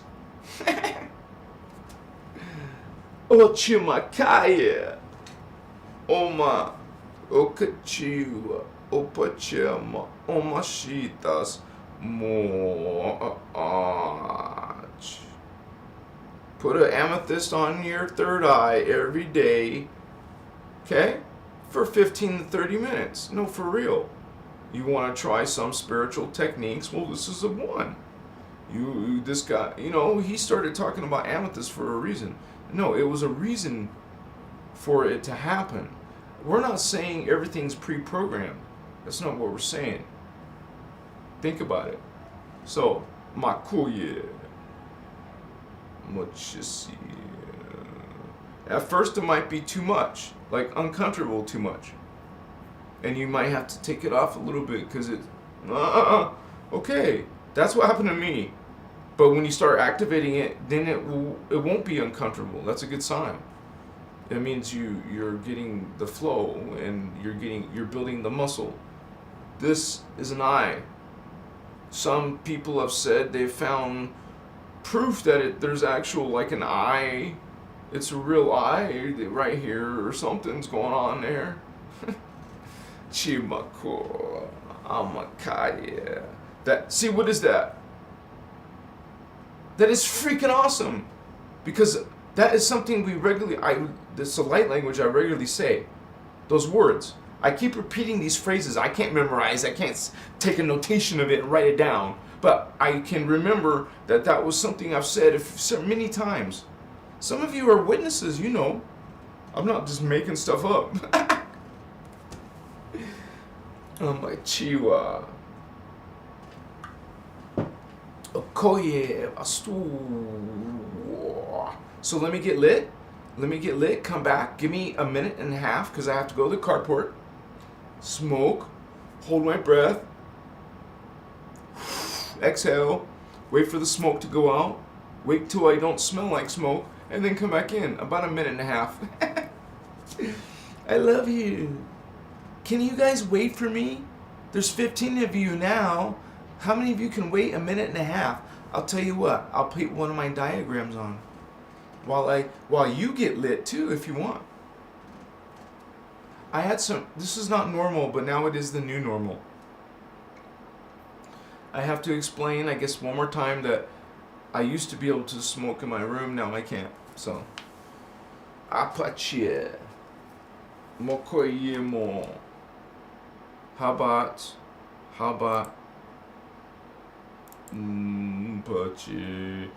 Ochimakaya. Oma. Okachiwa. Opachema. Omashitas. More. Put an amethyst on your third eye every day. Okay? For 15 to 30 minutes. No, for real. You want to try some spiritual techniques? Well, this is the one. This guy, you know, he started talking about amethyst for a reason. No, it was a reason for it to happen. We're not saying everything's pre-programmed. That's not what we're saying. Think about it. So, makuye. At first, it might be too much, like uncomfortable too much. And you might have to take it off a little bit because it, okay, that's what happened to me. But when you start activating it, then it won't be uncomfortable. That's a good sign. It means you're getting the flow and you're building the muscle. This is an eye. Some people have said they've found proof that there's actual like an eye. It's a real eye right here or something's going on there. Chimako Amakaya. See, what is that? That is freaking awesome. Because that is something we regularly, it's a light language I regularly say. Those words. I keep repeating these phrases. I can't memorize. I can't take a notation of it and write it down. But I can remember that was something I've said many times. Some of you are witnesses, you know. I'm not just making stuff up. Oh my chiwa. Okoye astu. So let me get lit. Come back. Give me a minute and a half because I have to go to the carport. Smoke. Hold my breath. Exhale. Wait for the smoke to go out. Wait till I don't smell like smoke. And then come back in. About a minute and a half. I love you. Can you guys wait for me? There's 15 of you now. How many of you can wait a minute and a half? I'll tell you what. I'll put one of my diagrams on. While you get lit too, if you want. I had some, this is not normal, but now it is the new normal. I have to explain, I guess, one more time that I used to be able to smoke in my room, now I can't. So, Apache, Mokoyemo, Habat, Pache,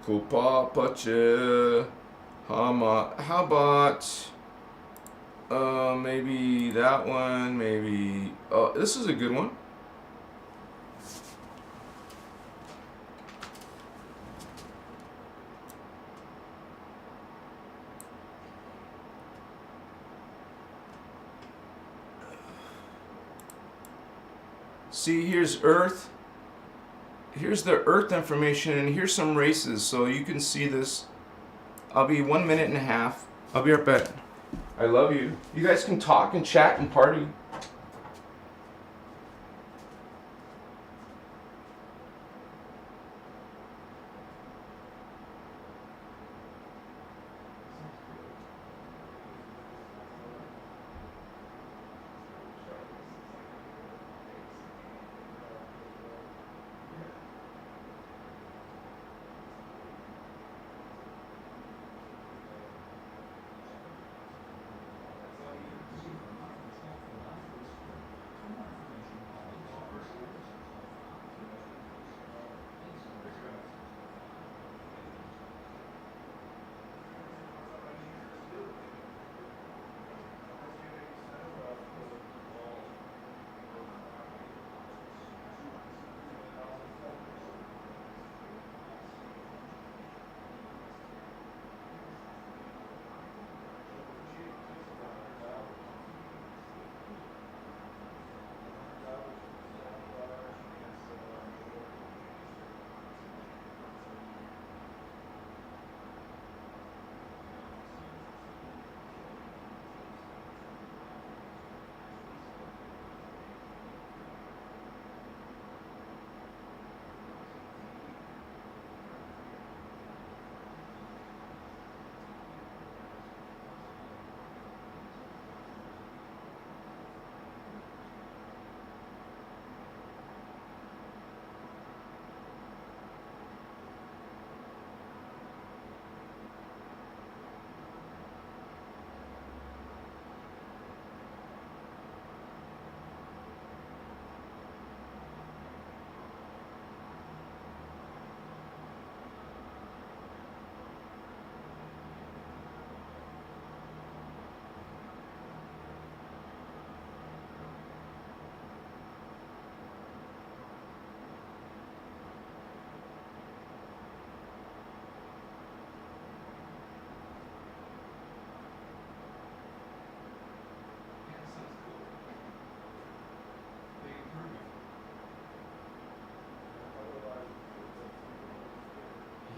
Kupa Pache, How about maybe that one? Maybe. Oh, this is a good one. See, here's Earth. Here's the Earth information, and here's some races, so you can see this. I'll be 1 minute and a half. I'll be right back. I love you. You guys can talk and chat and party.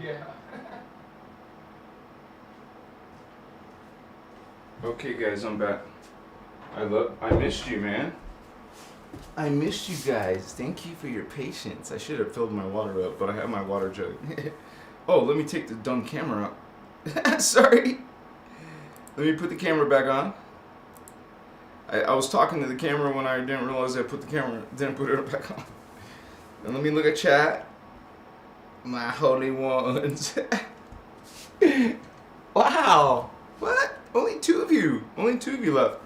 Yeah. Okay, guys, I'm back. I missed you, man. I missed you guys. Thank you for your patience. I should have filled my water up, but I have my water jug. Oh, let me take the dumb camera out. Sorry. Let me put the camera back on. I was talking to the camera when I didn't realize didn't put it back on. And let me look at chat. My holy ones. Wow. What? Only two of you left.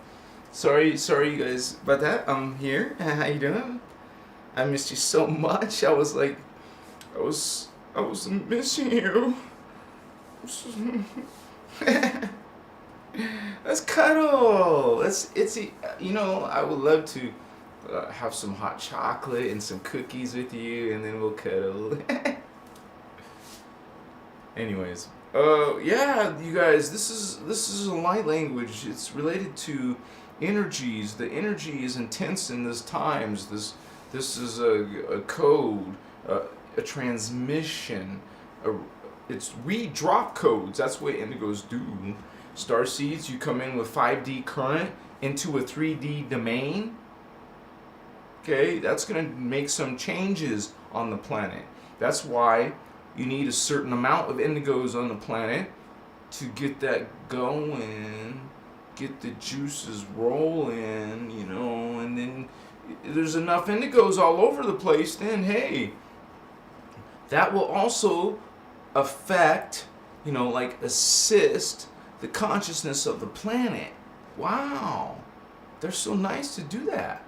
Sorry you guys about that. I'm here. How you doing? I missed you so much. I was missing you. Let's cuddle. I would love to have some hot chocolate and some cookies with you, and then we'll cuddle. Anyways, yeah, you guys, this is a light language. It's related to energies. The energy is intense in this times. This is a code, a transmission. We drop codes. That's what indigos do. Starseeds, you come in with 5D current into a 3D domain. Okay, that's gonna make some changes on the planet. That's why you need a certain amount of indigos on the planet to get that going, get the juices rolling, and then there's enough indigos all over the place, then hey, that will also affect, assist the consciousness of the planet. Wow, they're so nice to do that.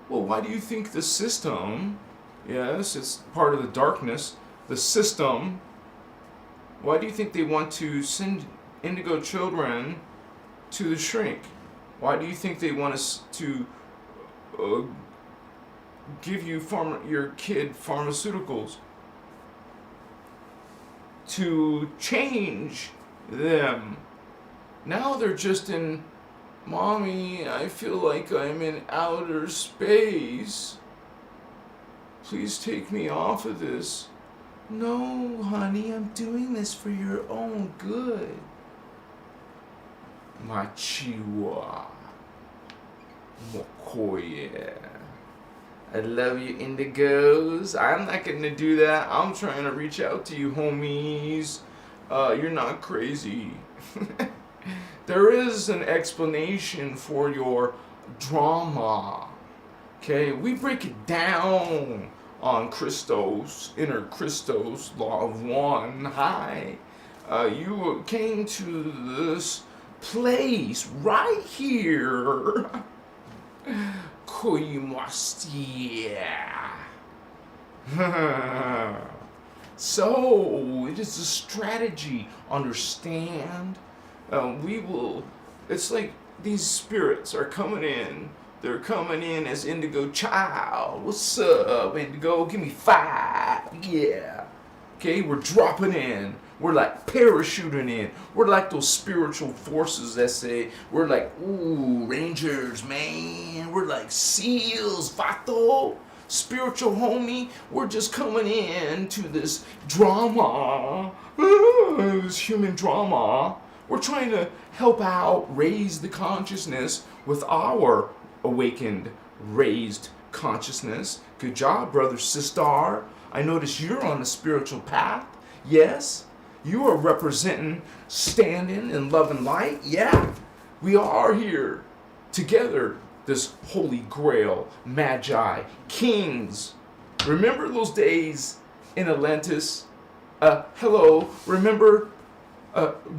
Well, why do you think the system, yes, it's part of the darkness, the system, why do you think they want to send indigo children to the shrink? Why do you think they want us to give you your kid pharmaceuticals? To change them. Now they're just in, Mommy, I feel like I'm in outer space. Please take me off of this. No, honey, I'm doing this for your own good. Machiwa. Mokoye. I love you, indigos. I'm not going to do that. I'm trying to reach out to you, homies. You're not crazy. There is an explanation for your drama. Okay, we break it down on Christos, Inner Christos, Law of One. Hi. You came to this place right here. So, it is a strategy. Understand? It's like these spirits are coming in. They're coming in as Indigo Child. What's up, Indigo? Give me 5. Yeah. Okay, we're dropping in. We're like parachuting in. We're like those spiritual forces that say, we're like, ooh, Rangers, man. We're like SEALs, Vato. Spiritual homie. We're just coming in to this drama. This human drama. We're trying to help out, raise the consciousness with our awakened, raised consciousness. Good job, brother, sister. I notice you're on the spiritual path. Yes, you are representing, standing in love and light. Yeah, we are here together. This holy grail, magi, kings. Remember those days in Atlantis? Hello, remember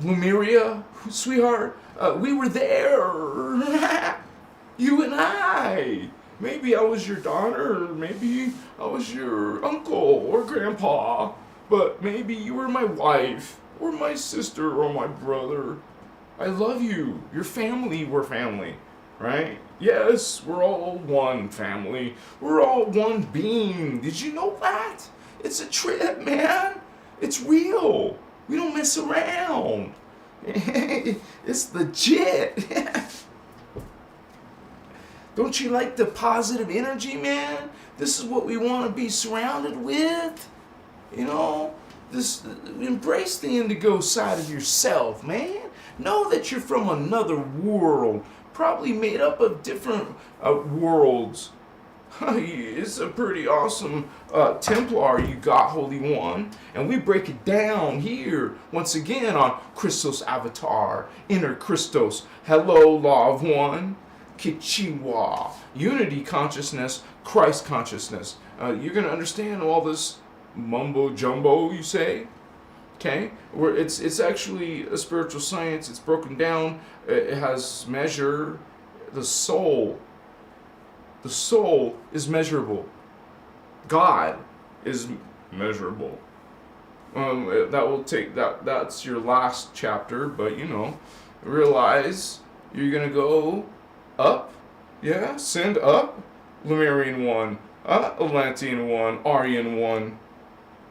Lemuria, sweetheart? We were there. You and I. Maybe I was your daughter, maybe I was your uncle or grandpa, but maybe you were my wife, or my sister, or my brother. I love you. Your family, we're family, right? Yes, we're all one family. We're all one being. Did you know that? It's a trip, man. It's real. We don't mess around. It's legit. Don't you like the positive energy, man? This is what we want to be surrounded with. You know, embrace the indigo side of yourself, man. Know that you're from another world, probably made up of different worlds. It's a pretty awesome Templar you got, Holy One. And we break it down here, once again, on Christos Avatar, Inner Christos, Hello, Law of One, Kichiwa, Unity Consciousness, Christ Consciousness. You're going to understand all this mumbo jumbo, you say? Okay? Where it's actually a spiritual science. It's broken down. It has measure. The soul. The soul is measurable. God is measurable. That will take that's your last chapter, but realize you're gonna go up, yeah, send up, Lemurian 1, Atlantean 1, Aryan 1.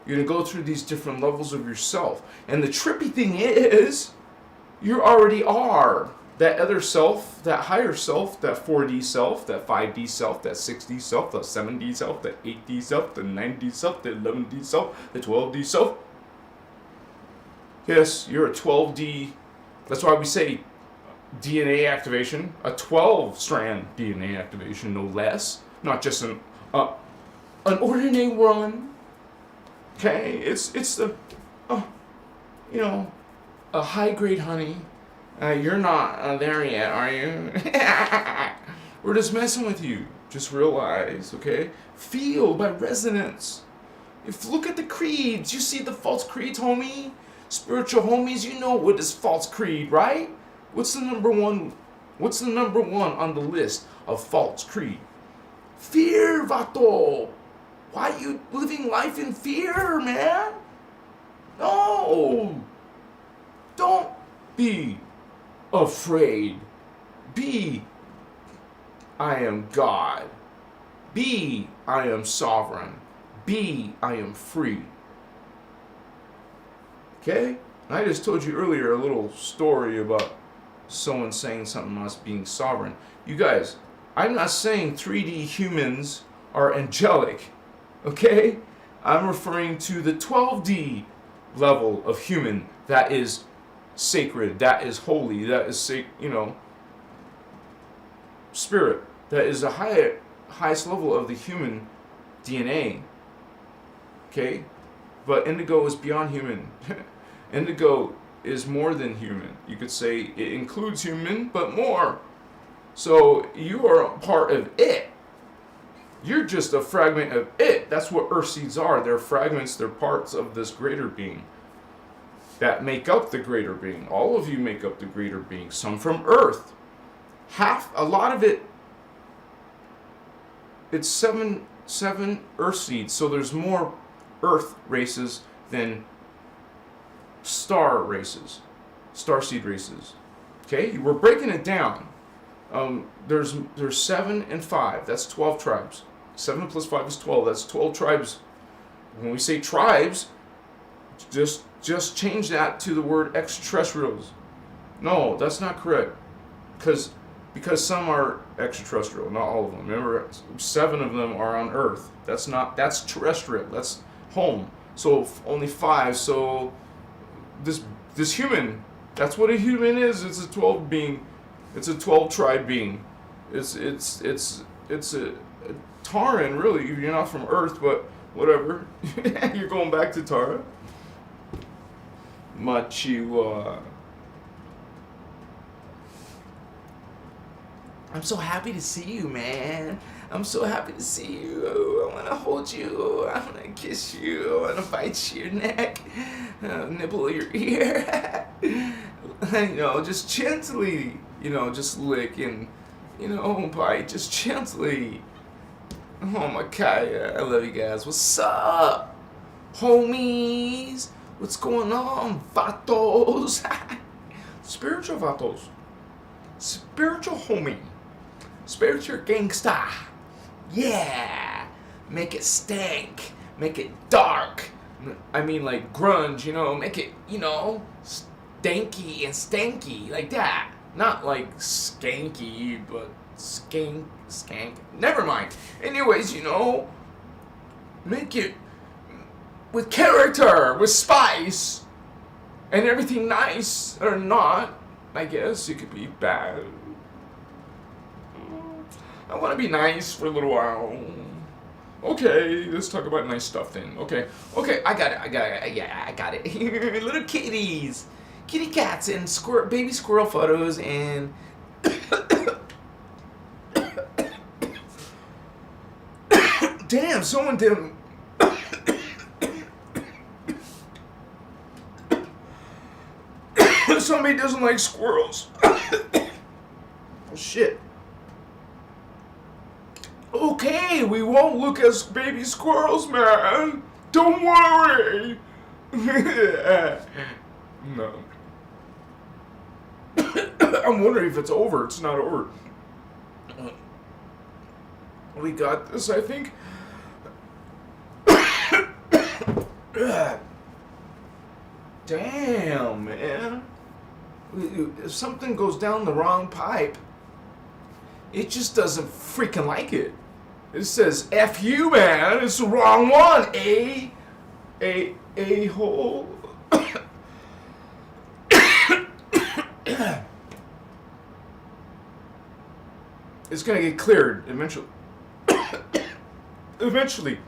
You're gonna go through these different levels of yourself. And the trippy thing is, you already are that other self, that higher self, that 4D self, that 5D self, that 6D self, that 7D self, that 8D self, the 9D self, the 11D self, the 12D self. Yes, you're a 12D. That's why we say DNA activation, a 12-strand DNA activation, no less. Not just an ordinary one. Okay, it's the, a high-grade honey. You're not there yet, are you? We're just messing with you. Just realize, okay? Feel by resonance. Look at the creeds. You see the false creeds, homie? Spiritual homies, you know what is false creed, right? What's the number one on the list of false creed? Fear, Vato. Why are you living life in fear, man? No. Don't Be afraid. Be, I am God. Be, I am sovereign. Be, I am free. Okay? I just told you earlier a little story about someone saying something about us being sovereign. You guys, I'm not saying 3D humans are angelic. Okay? I'm referring to the 12D level of human that is sacred, that is holy, that is, spirit, that is the highest level of the human DNA. Okay? But indigo is beyond human. Indigo is more than human. You could say it includes human, but more. So you are a part of it. You're just a fragment of it. That's what earth seeds are. They're fragments, they're parts of this greater being that make up the greater being. All of you make up the greater being. Some from earth. A lot of it, it's seven earth seeds. So there's more earth races than starseed races. Okay, we're breaking it down. There's 7 and 5. That's 12 tribes. 7 plus 5 is 12. That's 12 tribes. When we say tribes, just change that to the word extraterrestrials. No, that's not correct. Because some are extraterrestrial, not all of them. Remember, 7 of them are on Earth. That's terrestrial. That's home. So only 5. So this human, that's what a human is. It's a 12 being. It's a 12 tribe being. It's a Taran, really. You're not from Earth, but whatever. You're going back to Tara. Machiwa. I'm so happy to see you, man. I'm so happy to see you. I want to hold you. I want to kiss you. I want to bite your neck. Nibble your ear. Just gently, just lick and, bite just gently. Oh my God, I love you guys. What's up, homies? What's going on, vatos? Spiritual vatos. Spiritual homie. Spiritual gangsta. Yeah. Make it stank. Make it dark. I mean, like grunge, make it, stanky and stanky, like that. Not like skanky, but skank. Never mind. Anyways, make it with character, with spice, and everything nice, or not. I guess it could be bad. I want to be nice for a little while. Okay, let's talk about nice stuff then. Okay, I got it. Yeah, I got it. Little kitties, kitty cats, and baby squirrel photos, and damn, someone didn't. Somebody doesn't like squirrels. Oh shit. Okay, we won't look as baby squirrels, man. Don't worry. No. I'm wondering if it's over. It's not over. We got this, I think. Damn, man. If something goes down the wrong pipe, it just doesn't freaking like it. It says, F you, man. It's the wrong one. A hole. It's gonna get cleared eventually. Eventually.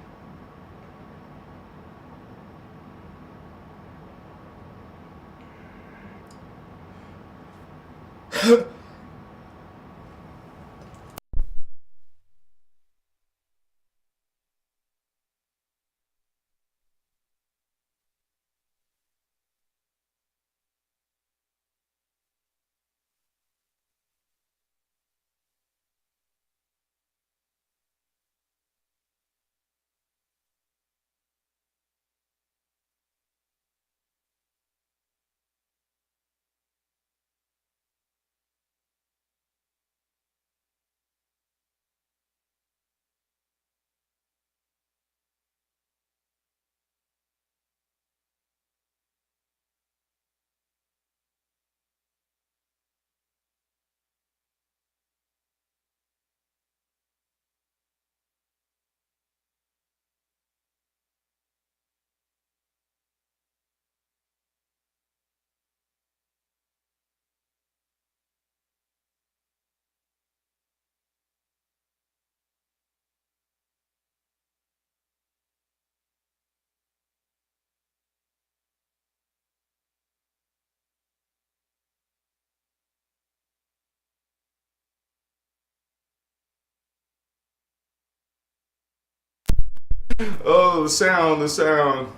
Oh, the sound.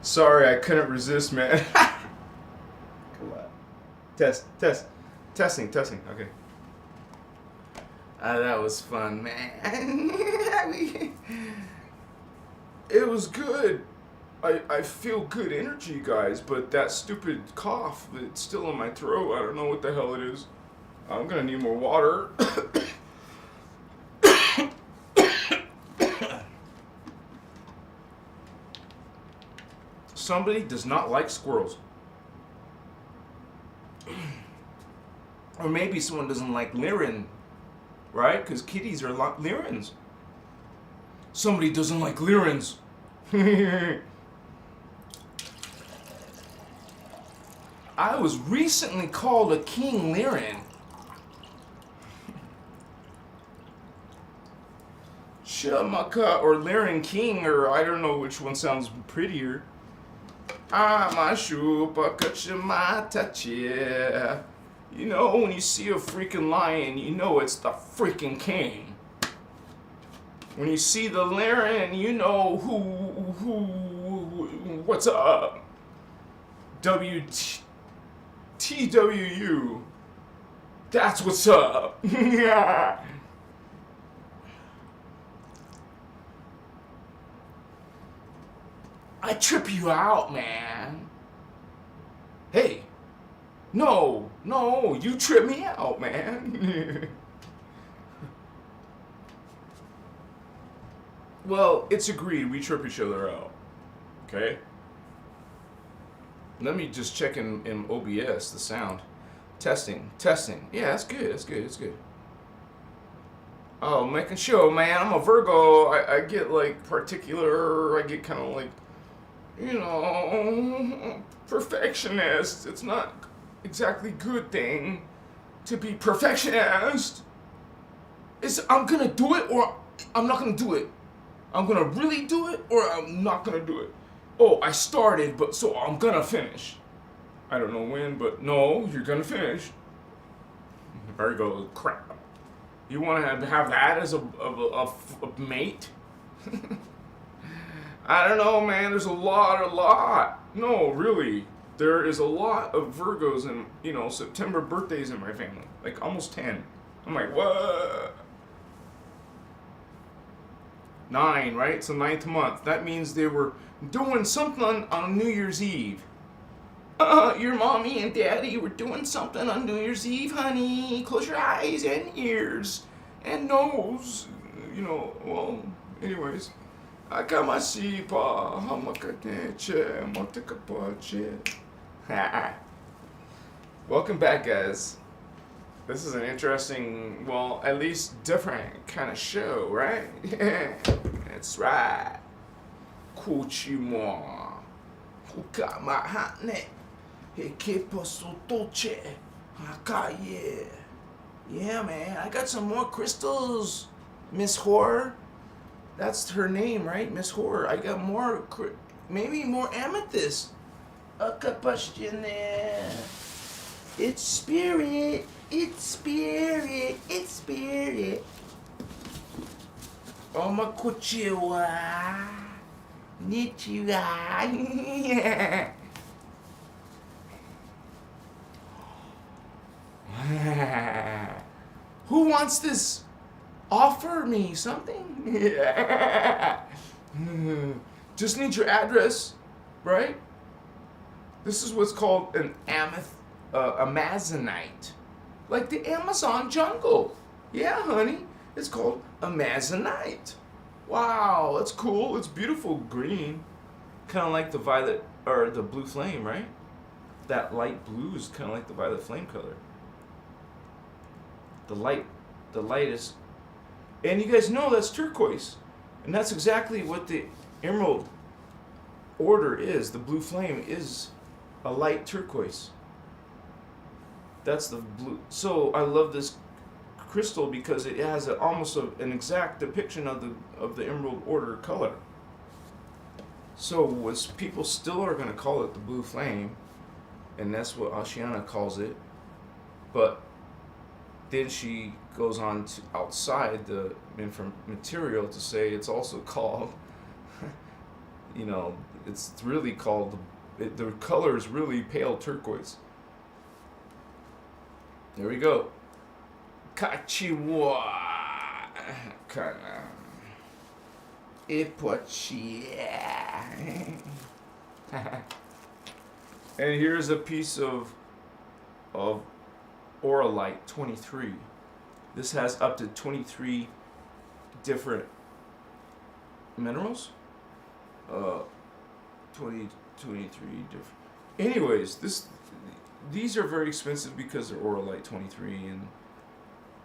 Sorry, I couldn't resist, man. Come on. Testing. Okay. That was fun, man. It was good. I feel good energy, guys, but that stupid cough that's still in my throat, I don't know what the hell it is. I'm gonna need more water. Somebody does not like squirrels. Or maybe someone doesn't like Lyran, right? Because kitties are Lyrans. Somebody doesn't like Lyrans. I was recently called a King Lyran. Shamaka or Lyran King, or I don't know which one sounds prettier. You know, when you see a freaking lion, you know it's the freaking king. When you see the Lyran, you know what's up. TWU. That's what's up. Yeah. I trip you out, man. Hey. No, you trip me out, man. Well, it's agreed we trip each other out. Okay? Let me just check in OBS the sound. Testing. Yeah, that's good. Oh, making sure, man. I'm a Virgo. I get like particular. I get kind of like, you know, perfectionist. It's not exactly good thing to be perfectionist. I'm gonna do it or I'm not gonna do it. I'm gonna really do it or I'm not gonna do it. Oh, I started, but so I'm gonna finish. I don't know when, but no, you're gonna finish. Virgo, crap. You want to have that as a mate? I don't know, man. There's a lot. No, really. There is a lot of Virgos and, September birthdays in my family. Like almost 10. I'm like, what? 9, right? It's the 9th month. That means they were doing something on New Year's Eve. Your mommy and daddy were doing something on New Year's Eve, honey. Close your eyes and ears and nose. Well, anyways. Akamasipa, hamakateche, motikapache. Welcome back, guys. This is an interesting, well, at least different kind of show, right? That's right. Kuchimo. Kukamahane. Hekeposotoche. Hakaye. Yeah, man. I got some more crystals, Miss Horror. That's her name, right? Miss Horror. I got more, maybe more amethyst. It's spirit. Omakuchiwa. Nichiwa. Who wants this? Offer me something? Just need your address, right? This is what's called an amazonite. Like the Amazon jungle. Yeah, honey. It's called amazonite. Wow, that's cool. It's beautiful green. Kind of like the violet, or the blue flame, right? That light blue is kind of like the violet flame color. The light is... And you guys know that's turquoise. And that's exactly what the emerald order is. The blue flame is a light turquoise. That's the blue. So I love this crystal because it has almost an exact depiction of the emerald order color. So people still are going to call it the blue flame, and that's what Ashiana calls it. But then she goes on to outside the material to say it's also called, it's really called, the color is really pale turquoise. There we go. Kachiwa. Kana. Ipochia. And here's a piece of Auralite 23. This has up to 23 different minerals. 23 different. Anyways, these are very expensive because they're Auralite 23, and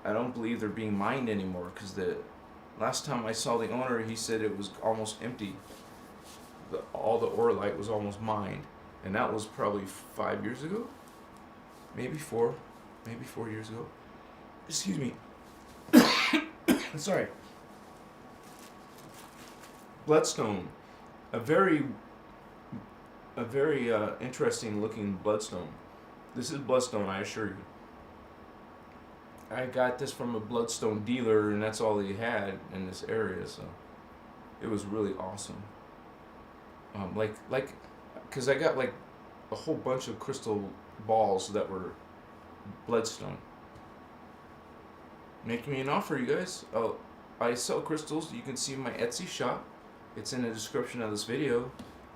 I don't believe they're being mined anymore, because the last time I saw the owner, he said it was almost empty. All the Auralite was almost mined, and that was probably 5 years ago, maybe 4 years ago. Excuse me. Sorry. Bloodstone, a very interesting looking bloodstone. This is bloodstone, I assure you. I got this from a bloodstone dealer, and that's all he had in this area, so it was really awesome. Because I got like a whole bunch of crystal balls that were bloodstone. Make me an offer, you guys. I sell crystals. You can see my Etsy shop. It's in the description of this video.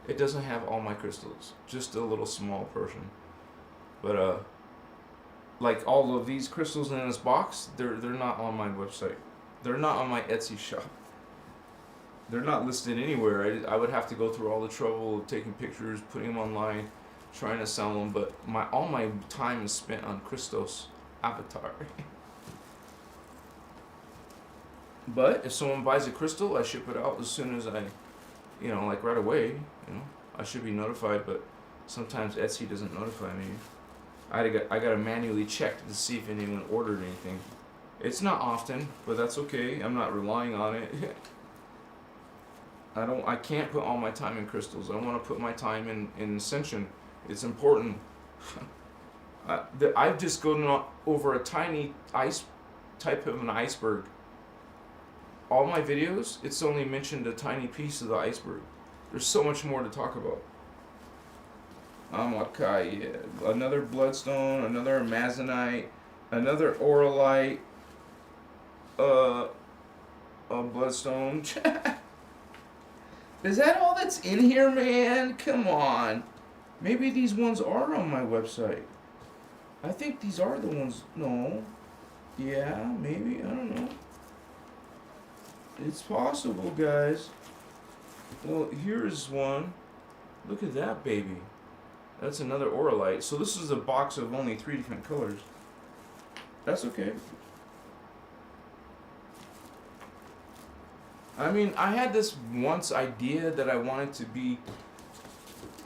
It doesn't have all my crystals, just a little small portion. But like all of these crystals in this box, they're not on my website. They're not on my Etsy shop. They're not listed anywhere. I would have to go through all the trouble of taking pictures, putting them online, trying to sell them. But all my time is spent on Christos avatar. But if someone buys a crystal, I ship it out as soon as I, like right away. I should be notified, but sometimes Etsy doesn't notify me. I gotta manually check to see if anyone ordered anything. It's not often, but that's okay. I'm not relying on it. I can't put all my time in crystals. I want to put my time in ascension. It's important. I've just gone over a tiny type of an iceberg. All my videos, it's only mentioned a tiny piece of the iceberg. There's so much more to talk about. Okay, yeah. Another bloodstone, another amazonite, another Auralite, a bloodstone. Is that all that's in here, man? Come on. Maybe these ones are on my website. I think these are the ones. No. Yeah, maybe. I don't know. It's possible, guys. Well, here's one. Look at that baby. That's another Auralite. So this is a box of only 3 different colors. That's okay. I mean, I had this once idea that I wanted to be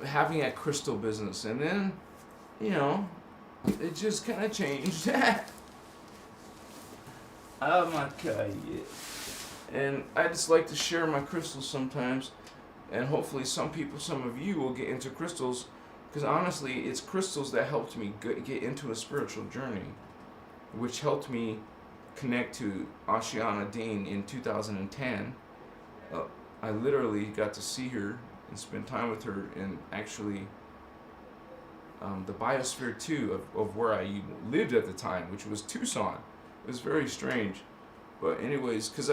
having a crystal business, and then, it just kind of changed. Oh my God, yeah. And I just like to share my crystals sometimes, and hopefully some of you will get into crystals, because honestly, it's crystals that helped me get into a spiritual journey, which helped me connect to Ashiana Dean in 2010. I literally got to see her and spend time with her in actually the Biosphere 2 of where I lived at the time, which was Tucson. It was very strange. But anyways, because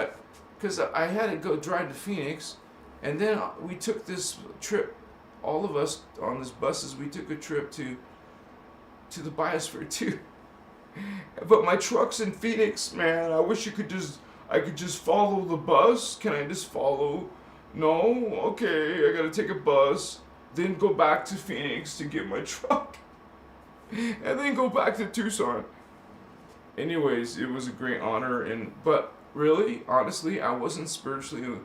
I had to go drive to Phoenix, and then we took this trip, all of us on these buses, we took a trip to the Biosphere 2. But my truck's in Phoenix, man. I wish I could just follow the bus. Can I just follow? No? Okay, I gotta take a bus, then go back to Phoenix to get my truck, and then go back to Tucson. Anyways, it was a great honor, but really, honestly, I wasn't spiritually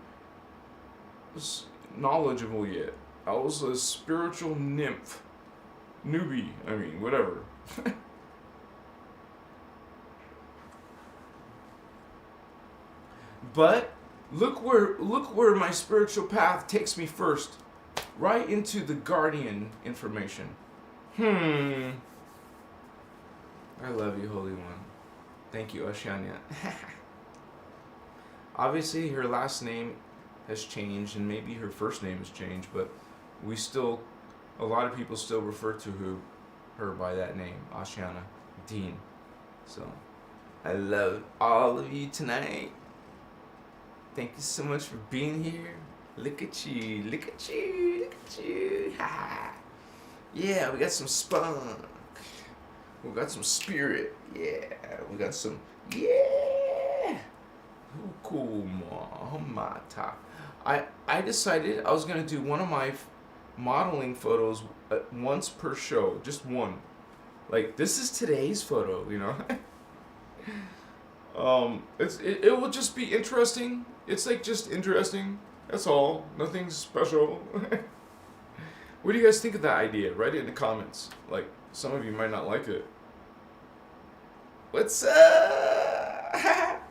knowledgeable yet. I was a spiritual nymph. Newbie, whatever. But look where my spiritual path takes me first. Right into the Guardian information. I love you, Holy One. Thank you, Oceania. Obviously, her last name has changed, and maybe her first name has changed, but we still, a lot of people still refer to her by that name, Oceania Dean. So, I love all of you tonight. Thank you so much for being here. Look at you, look at you, look at you. Ha. Yeah, we got some spunk. We got some spirit. Yeah, we got some. Yeah. Cool, mata. I decided I was gonna do one of my modeling photos once per show, just one. Like this is today's photo, you know. It will just be interesting. It's like just interesting. That's all. Nothing special. What do you guys think of that idea? Write it in the comments. Like some of you might not like it. What's up?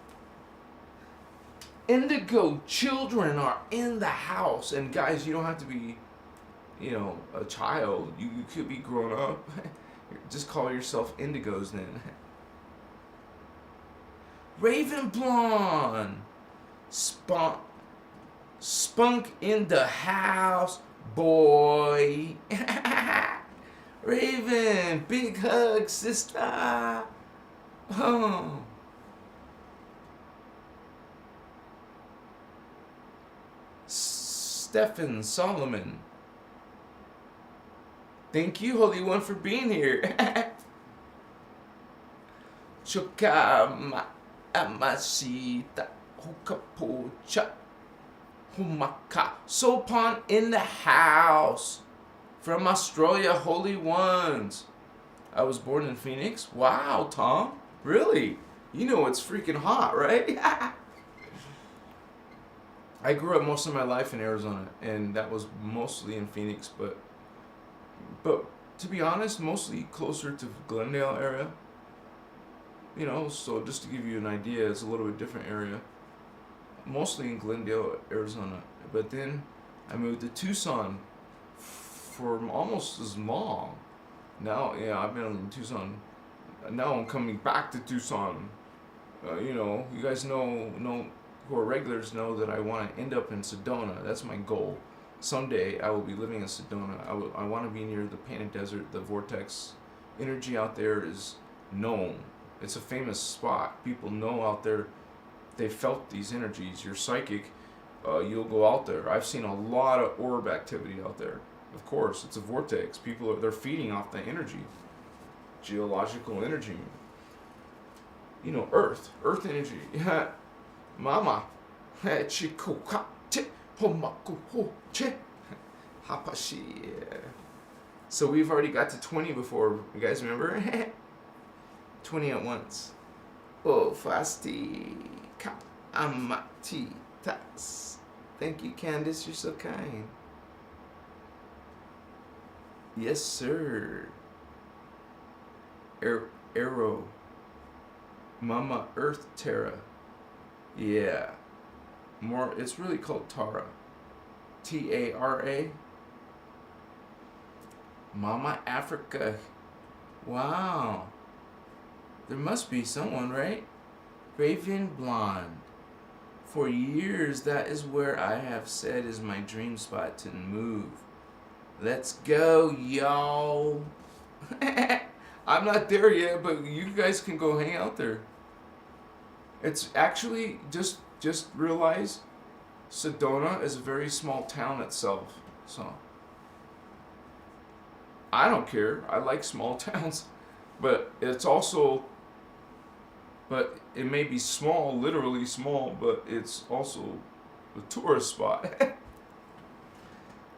Indigo children are in the house, and guys, you don't have to be, you know, a child. You could be grown up. Just call yourself indigos then. Raven Blonde. Spunk in the house, boy. Raven, big hug, sister. Oh. Stephen Solomon. Thank you, Holy One, for being here. Chokama Amashita Hukapucha Humaka Sopan in the house. From Australia, Holy Ones. I was born in Phoenix. Wow, Tom. Really? You know it's freaking hot, right? I grew up most of my life in Arizona, and that was mostly in Phoenix, but to be honest, mostly closer to Glendale area. You know, so just to give you an idea, it's a little bit different area. Mostly in Glendale, Arizona, but then I moved to Tucson for almost as long. Now, yeah, I've been in Tucson. Now I'm coming back to Tucson. You know, you guys know who are regulars know that I want to end up in Sedona. That's my goal. Someday I will be living in Sedona. I want to be near the Painted Desert. The vortex energy out there is known. It's a famous spot. People know out there. They felt these energies. You're psychic. You'll go out there. I've seen a lot of orb activity out there. Of course, it's a vortex. They're feeding off the energy, geological energy. You know, Earth energy. Mama, chikuka che homaku che hapashi. So we've already got to 20 before. You guys remember? 20 at once. Oh, fasti ka amati tas. Thank you, Candace. You're so kind. Yes, sir. Arrow. Mama Earth Terra. Yeah. More. It's really called Tara. Tara. Mama Africa. Wow. There must be someone, right? Raven Blonde. For years, that is where I have said is my dream spot to move. Let's go, y'all. I'm not there yet, but you guys can go hang out there. It's actually, just realize, Sedona is a very small town itself. So, I don't care. I like small towns. But it's also, but it may be small, literally small, but it's also a tourist spot.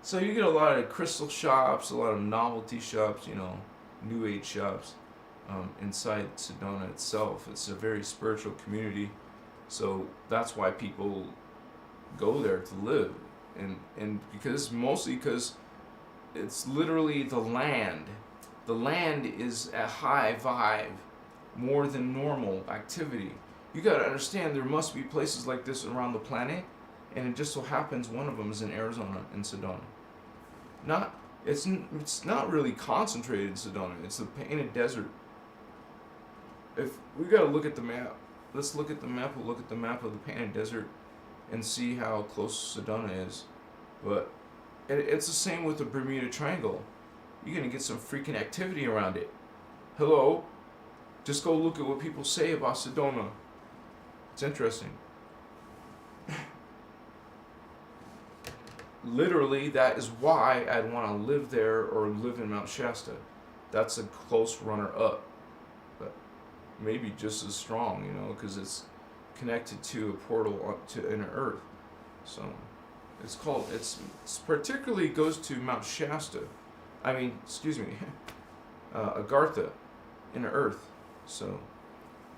So you get a lot of crystal shops, a lot of novelty shops, you know, new age shops inside Sedona itself. It's a very spiritual community, so that's why people go there to live, and mostly because it's literally the land. The land is a high vibe, more than normal activity. You gotta understand there must be places like this around the planet, and it just so happens one of them is in Arizona, in Sedona. It's not really concentrated in Sedona. It's the Painted Desert. if we gotta look at the map, let's look at the map. We'll look at the map of the Pana Desert and see how close Sedona is. But it's the same with the Bermuda Triangle. You're gonna get some freaking activity around it. Hello, just go look at what people say about Sedona. It's interesting. Literally, that is why I'd want to live there or live in Mount Shasta. That's a close runner-up, but maybe just as strong, because it's connected to a portal to inner Earth. So it's particularly goes to Mount Shasta. Agartha, inner Earth. So,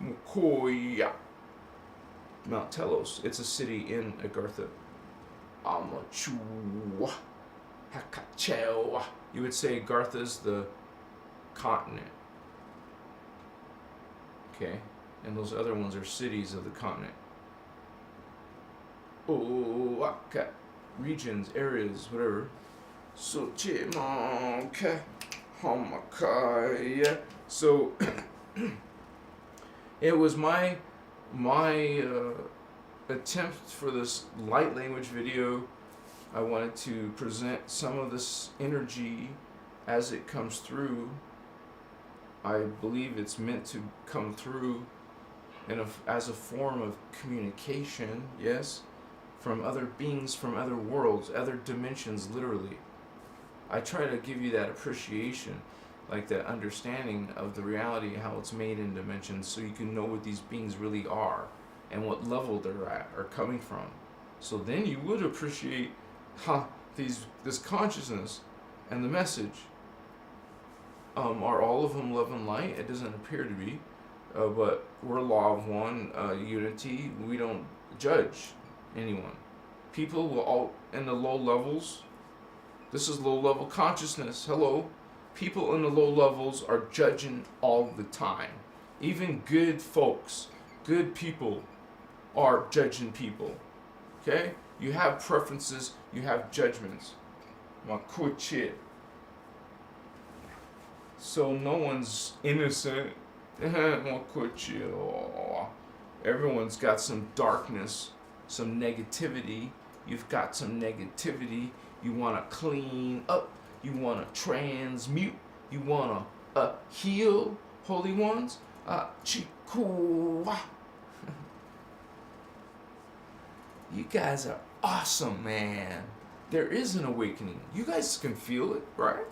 Mukoya, Mount Telos. It's a city in Agartha. Amachua, Hakachewa. You would say Agartha's the continent. Okay? And those other ones are cities of the continent. Oaka. Regions, areas, whatever. Sochimanka. Hamakaya. So, it was my attempt for this light language video. I wanted to present some of this energy as it comes through. I believe it's meant to come through as a form of communication, yes, from other beings, from other worlds, other dimensions, literally. I try to give you that appreciation, like that understanding of the reality, how it's made in dimensions, so you can know what these beings really are and what level they're at or coming from. So then you would appreciate this consciousness and the message. Are all of them love and light? It doesn't appear to be, but we're law of one, unity. We don't judge anyone. People will all in the low levels. This is low level consciousness. Hello. People in the low levels are judging all the time. Even good folks, good people are judging people. Okay? You have preferences, you have judgments. Makuchit. So no one's innocent. Everyone's got some darkness, some negativity. You've got some negativity. You want to clean up. You want to transmute. You want to heal, holy ones. Chikuwa. You guys are awesome, man. There is an awakening. You guys can feel it, right?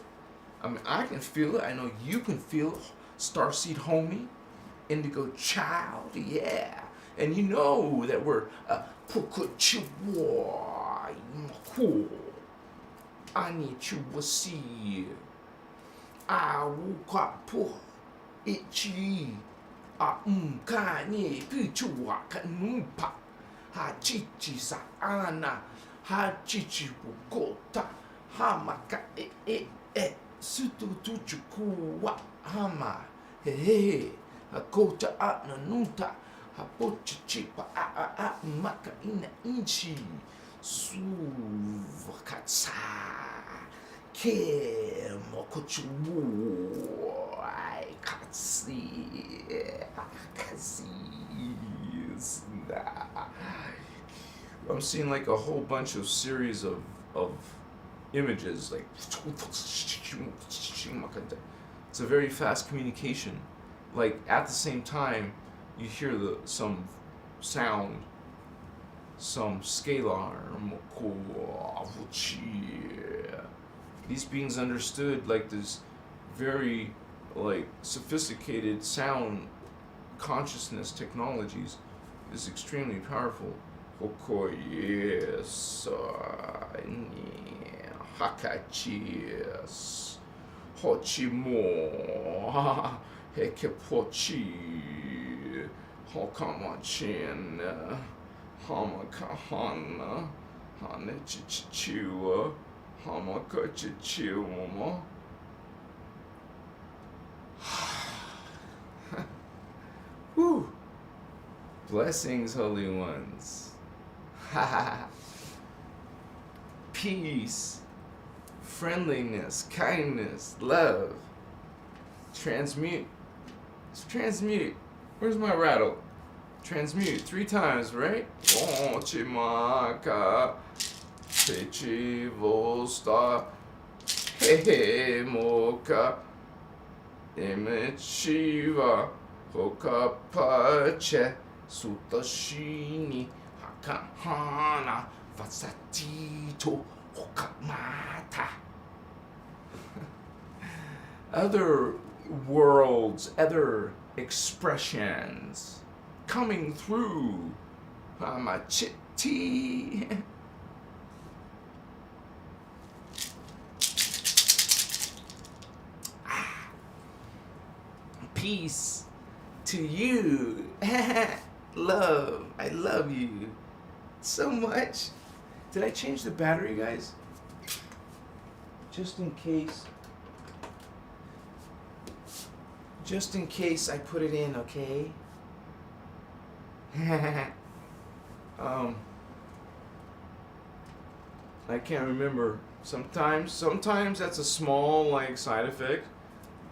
I mean, I can feel it. I know you can feel it. Starseed homie. Indigo child. Yeah. And you know that we're Pukuchiwa. Cool. I need you to see. I woke up. Ichi. Kanye. Pichua. Kanupa. Hachichi Saana. Hachichi Wugota. Hamaka. Sututuchukuwa hama he akota nanuta hapochichipa maka ina inchi suvakatsa ke mokochu ai kasi I'm seeing like a whole bunch of series of images, like it's a very fast communication. Like at the same time, you hear some sound, some scalar. These beings understood like this very sophisticated sound consciousness technologies is extremely powerful. Yes. Hakachias Hochimo Hekepochi Hokamachin Hamakahana Hanechichua Hamakachichuma. Whew. Blessings, holy ones. Peace, friendliness, kindness, love. Transmute. Where's my rattle? Transmute 3 times, right? Chimaka, Pechi, Vosta, Hehe, Moka, Imechiva, Hoka Pache, Sutashini, Hakamana, Vasatito, Hokamata. Other worlds, other expressions coming through my chitty. Peace to you. Love. I love you so much. Did I change the battery, guys? Just in case. Just in case I put it in, okay? I can't remember. Sometimes that's a small like side effect.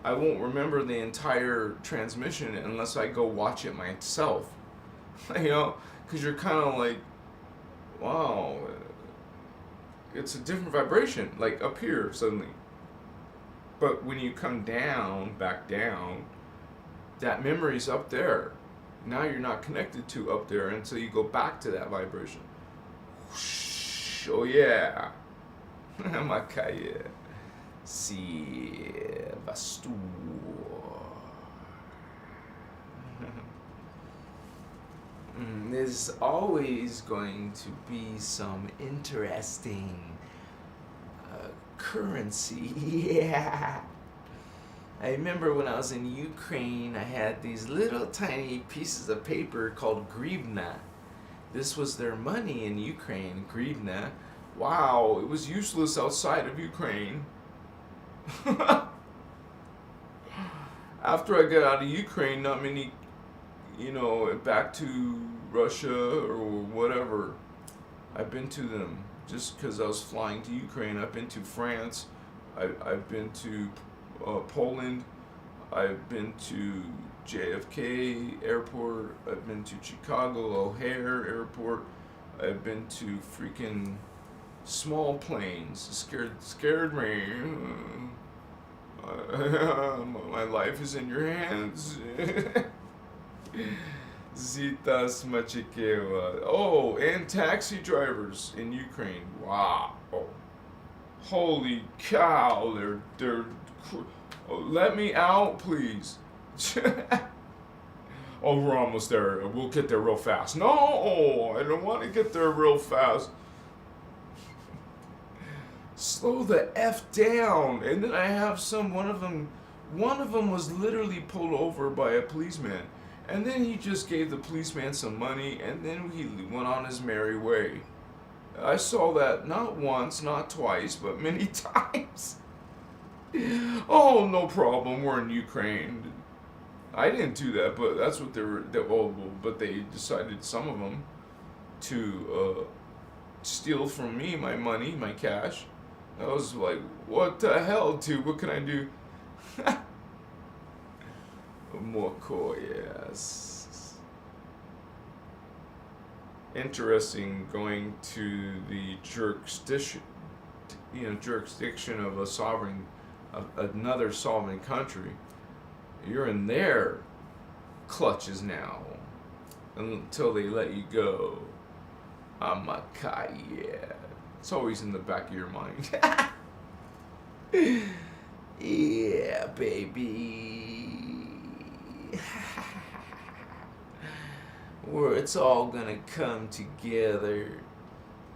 I won't remember the entire transmission unless I go watch it myself. You know, because you're kind of like, wow, it's a different vibration, like up here suddenly. But when you come down, back down, that memory's up there. Now you're not connected to up there until you go back to that vibration. Whoosh, oh yeah. Makaya. Si vastu. There's always going to be some interesting currency. Yeah. I remember when I was in Ukraine, I had these little tiny pieces of paper called grivna. This was their money in Ukraine, grivna. Wow, it was useless outside of Ukraine. After I got out of Ukraine, not many, back to Russia or whatever, I've been to them. Just because I was flying to Ukraine, I've been to France, I've been to Poland, I've been to JFK Airport, I've been to Chicago O'Hare Airport, I've been to freaking small planes. Scared me. My life is in your hands. Zitas Machikewa. Oh, and taxi drivers in Ukraine. Wow. Oh. Holy cow. They're oh, let me out, please. Oh, we're almost there. We'll get there real fast. No, I don't want to get there real fast. Slow the F down. And then I have one of them was literally pulled over by a policeman. And then he just gave the policeman some money, and then he went on his merry way. I saw that not once, not twice, but many times. Oh, no problem, we're in Ukraine. I didn't do that, but that's what but they decided, some of them, to steal from me my money, my cash. I was like, what the hell, dude? What can I do? Moko, yes. Interesting going to the jurisdiction of another sovereign country. You're in their clutches now until they let you go. Amakai, yeah. It's always in the back of your mind. Yeah, baby. It's all gonna come together.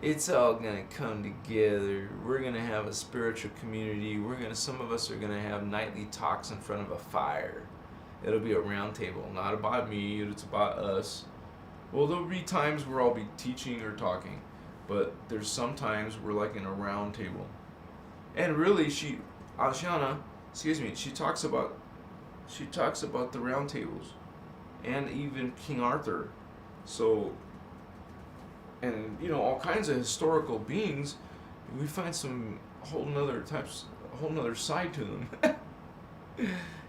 It's all gonna come together. We're gonna have a spiritual community. Some of us are gonna have nightly talks in front of a fire. It'll be a round table, not about me, it's about us. Well, there'll be times where I'll be teaching or talking, but there's sometimes we're like in a round table. And really, Ashana, she talks about the round tables, and even King Arthur. So, and all kinds of historical beings, we find some whole nother side to them.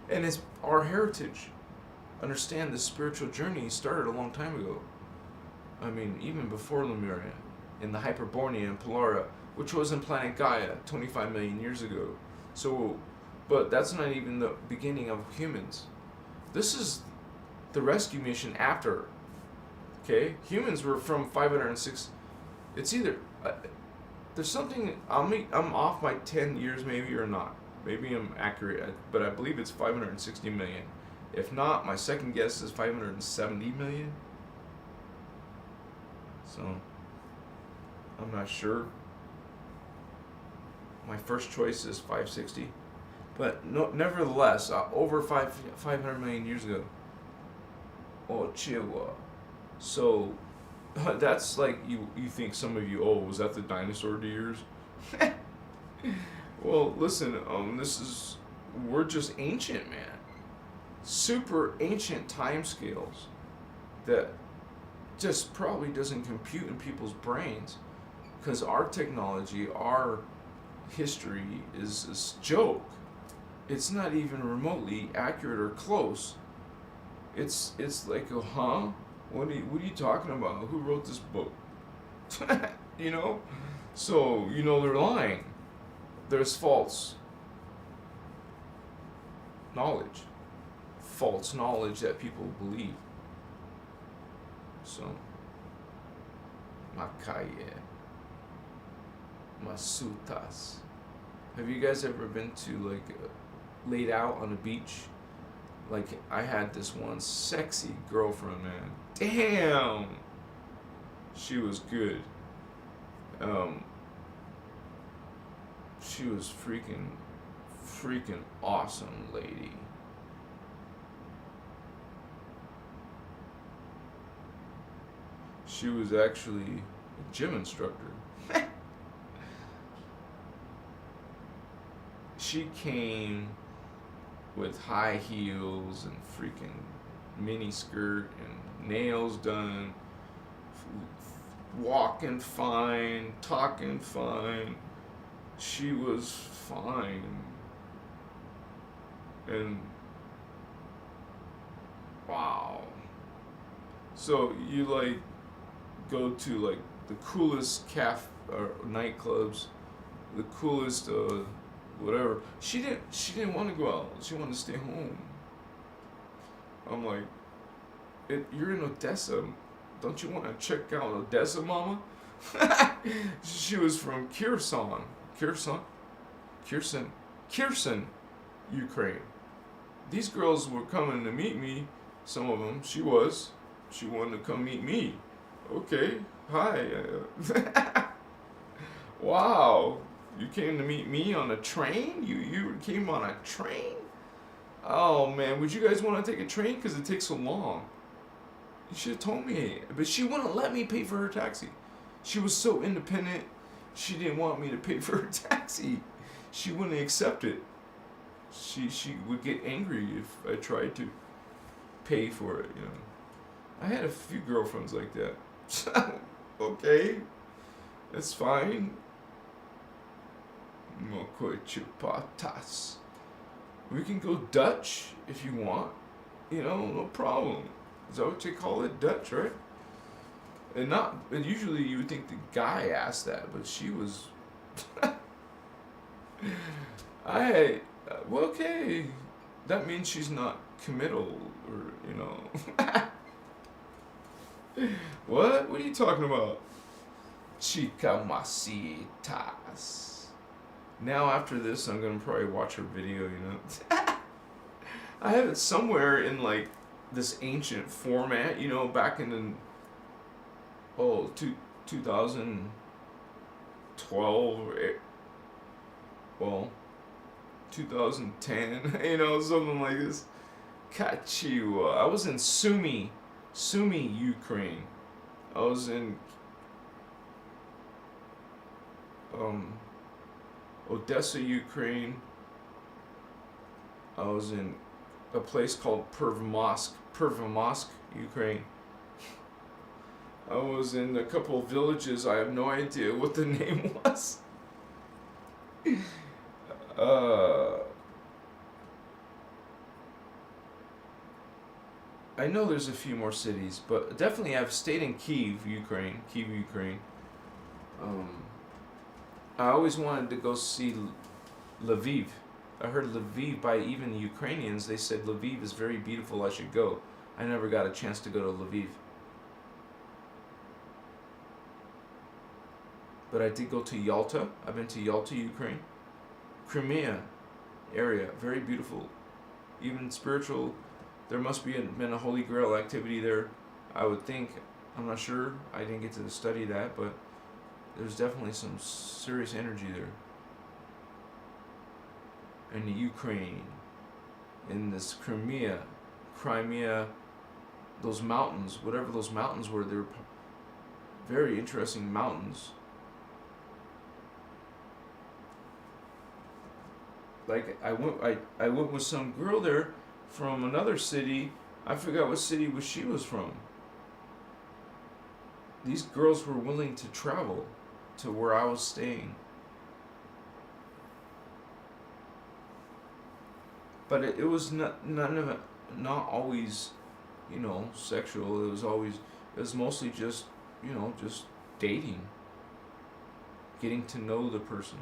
And it's our heritage. understand the spiritual journey started a long time ago. I mean, even before Lemuria, in the Hyperborea and Polaria, which was in planet Gaia 25 million years ago. So, but that's not even the beginning of humans. This is the rescue mission after. Okay, humans were from 506. It's either there's something I'm off by 10 years maybe or not. Maybe I'm accurate, but I believe it's 560 million. If not, my second guess is 570 million. So, I'm not sure. My first choice is 560. But no, nevertheless, over 500 million years ago. Oh, Chihuahua. So, that's like, you think some of you, oh, was that the dinosaur years? Well, listen, we're just ancient, man. Super ancient time scales that just probably doesn't compute in people's brains, because our technology, our history is a joke. It's not even remotely accurate or close. It's like, huh? What are you talking about? Who wrote this book? You know? So, they're lying. There's false knowledge. False knowledge that people believe. So, Makaye, Masutas. Have you guys ever been to laid out on a beach? Like, I had this one sexy girlfriend, man. Damn, she was good. She was freaking awesome lady. She was actually a gym instructor. She came with high heels and freaking mini skirt and nails done, walking fine, talking fine. She was fine. And wow. So you go to the coolest or nightclubs, the coolest whatever. She didn't want to go out. She wanted to stay home. I'm like, you're in Odessa. Don't you want to check out Odessa, mama? She was from Kherson, Ukraine. These girls were coming to meet me. Some of them. She wanted to come meet me. Okay, hi. Wow, you came to meet me on a train? You came on a train? Oh man, would you guys want to take a train? Because it takes so long. You should have told me. But she wouldn't let me pay for her taxi. She was so independent, she didn't want me to pay for her taxi. She wouldn't accept it. She would get angry if I tried to pay for it, I had a few girlfriends like that. Okay, that's fine. We can go Dutch if you want. No problem. Is that what they call it? Dutch, right? And usually you would think the guy asked that, but she was. Well, okay. That means she's not committal, or, What? What are you talking about? Chica masitas. Now after this, I'm gonna probably watch her video, I have it somewhere in this ancient format, back in the 2012, well, 2010, something like this. Kachiwa. I was in Sumy, Ukraine. I was in Odessa, Ukraine. I was in a place called Pervomosk, Ukraine. I was in a couple of villages. I have no idea what the name was. I know there's a few more cities, but definitely I've stayed in Kyiv, Ukraine. Um, I always wanted to go see Lviv. I heard Lviv by even the Ukrainians. They said Lviv is very beautiful. I should go. I never got a chance to go to Lviv. But I did go to Yalta. I've been to Yalta, Ukraine. Crimea area, very beautiful. Even spiritual. There must be been a Holy Grail activity there. I would think. I'm not sure. I didn't get to study that, but there's definitely some serious energy there. In the Ukraine, in this Crimea, those mountains, whatever those mountains were, they're very interesting mountains. Like I went with some girl there from another city. I forgot what city she was from. These girls were willing to travel to where I was staying. But it was not always, sexual. It was mostly just, just dating, getting to know the person.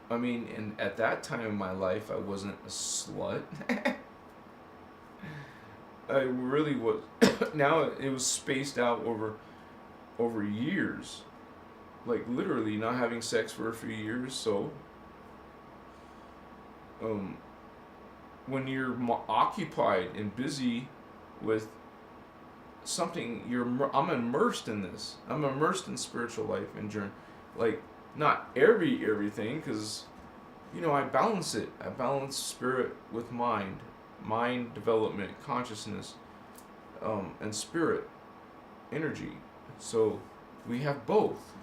I mean, and at that time in my life, I wasn't a slut. I really was. Now it was spaced out over years, like literally not having sex for a few years. So, when you're occupied and busy with something, I'm immersed in this. I'm immersed in spiritual life and journey, like. Not everything, because, I balance it. I balance spirit with mind development, consciousness, and spirit, energy. So we have both.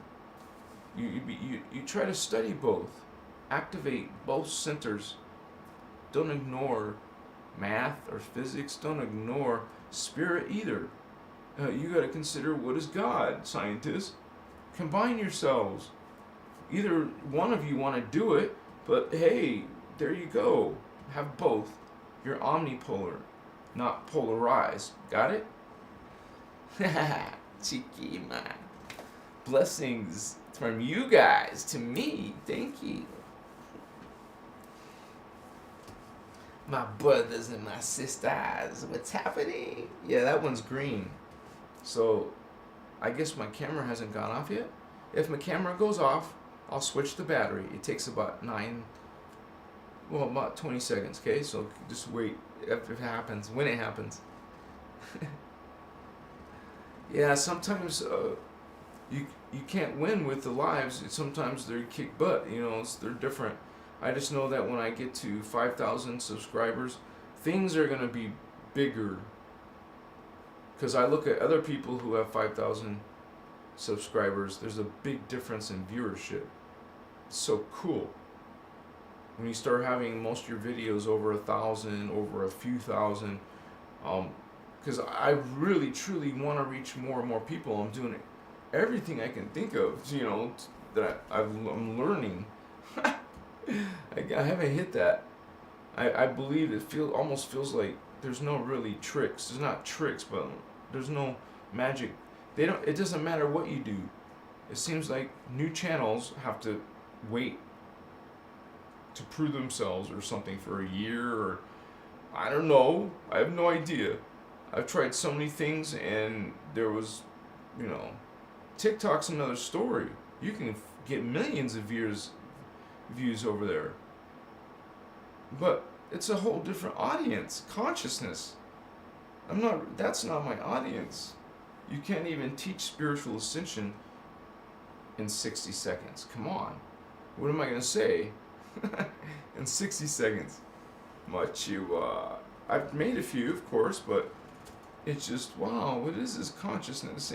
You try to study both, activate both centers. Don't ignore math or physics. Don't ignore spirit either. You got to consider, what is God, scientists? Combine yourselves. Either one of you want to do it, but hey, there you go. Have both. You're omnipolar, not polarized. Got it? Chiquima. Blessings from you guys to me. Thank you. My brothers and my sisters. What's happening? Yeah, that one's green. So, I guess my camera hasn't gone off yet. If my camera goes off, I'll switch the battery. It takes about 20 seconds, okay? So just wait if it happens, when it happens. Yeah, sometimes you can't win with the lives. Sometimes they kick butt, they're different. I just know that when I get to 5,000 subscribers, things are going to be bigger. Because I look at other people who have 5,000 subscribers, there's a big difference in viewership. So cool when you start having most of your videos over 1,000, over a few thousand, because I really truly want to reach more and more people. I'm doing everything I can think of, that I'm learning. I haven't hit that. I believe it almost feels like there's no really tricks. There's not tricks, but there's no magic. It doesn't matter what you do. It seems like new channels have to wait to prove themselves or something for a year, or I don't know. I have no idea. I've tried so many things, and there was, TikTok's another story. You can get millions of views over there. But it's a whole different audience, consciousness. That's not my audience. You can't even teach spiritual ascension in 60 seconds. Come on. What am I going to say in 60 seconds? I've made a few, of course, but it's just, wow, what is this consciousness?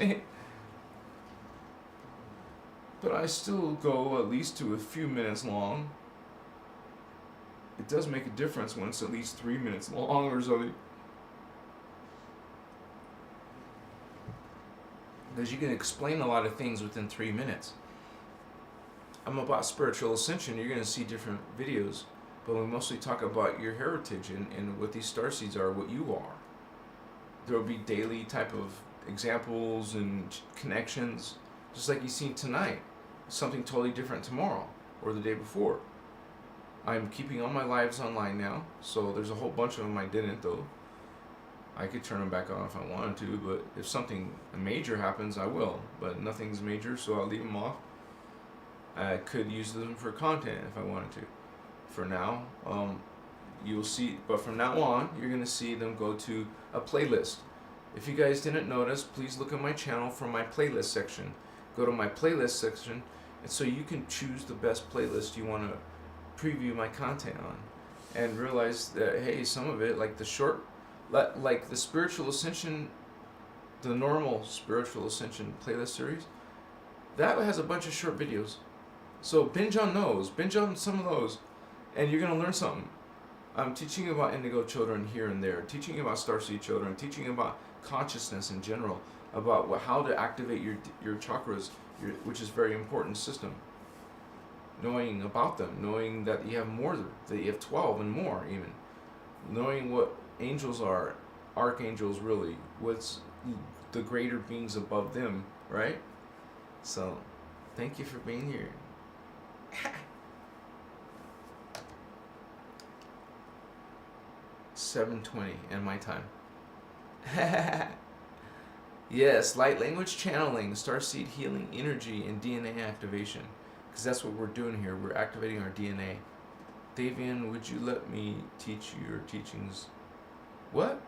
But I still go at least to a few minutes long. It does make a difference when it's at least 3 minutes long or something. Because you can explain a lot of things within 3 minutes. I'm about spiritual ascension, you're going to see different videos, but we mostly talk about your heritage and what these star seeds are, what you are. There will be daily type of examples and connections, just like you've seen tonight. Something totally different tomorrow or the day before. I'm keeping all my lives online now, so there's a whole bunch of them I didn't though. I could turn them back on if I wanted to, but if something major happens, I will. But nothing's major, so I'll leave them off. I could use them for content if I wanted to. For now, you'll see, but from now on, you're going to see them go to a playlist. If you guys didn't notice, please look at my channel for my playlist section. Go to my playlist section, and so you can choose the best playlist you want to preview my content on. And realize that, hey, some of it, like the short, like the spiritual ascension, the normal spiritual ascension playlist series, that has a bunch of short videos. So binge on those, binge on some of those, and you're going to learn something. I'm teaching about indigo children here and there, teaching about starseed children, teaching about consciousness in general, about how to activate your chakras, which is a very important system. Knowing about them, knowing that you have more, that you have 12 and more even. Knowing what angels are, archangels really, what's the greater beings above them, right? So, thank you for being here. 7:20 and my time. Yes, light language channeling, starseed healing energy, and DNA activation. Because that's what we're doing here. We're activating our DNA. Davian, would you let me teach you your teachings? What?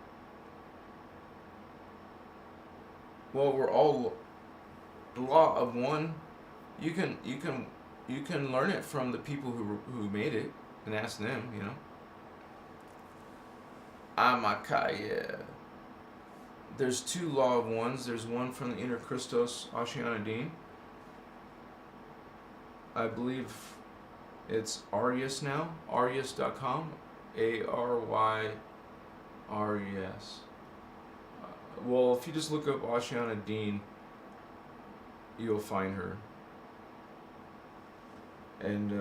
Well, we're all the law of one. You can learn it from the people who made it and ask them, you know. Amakaya. There's two law of ones. There's one from the Inner Christos, Oceana Dean. I believe it's Arius now, Arius.com, Aryres. Well, if you just look up Oceana Dean, you'll find her. And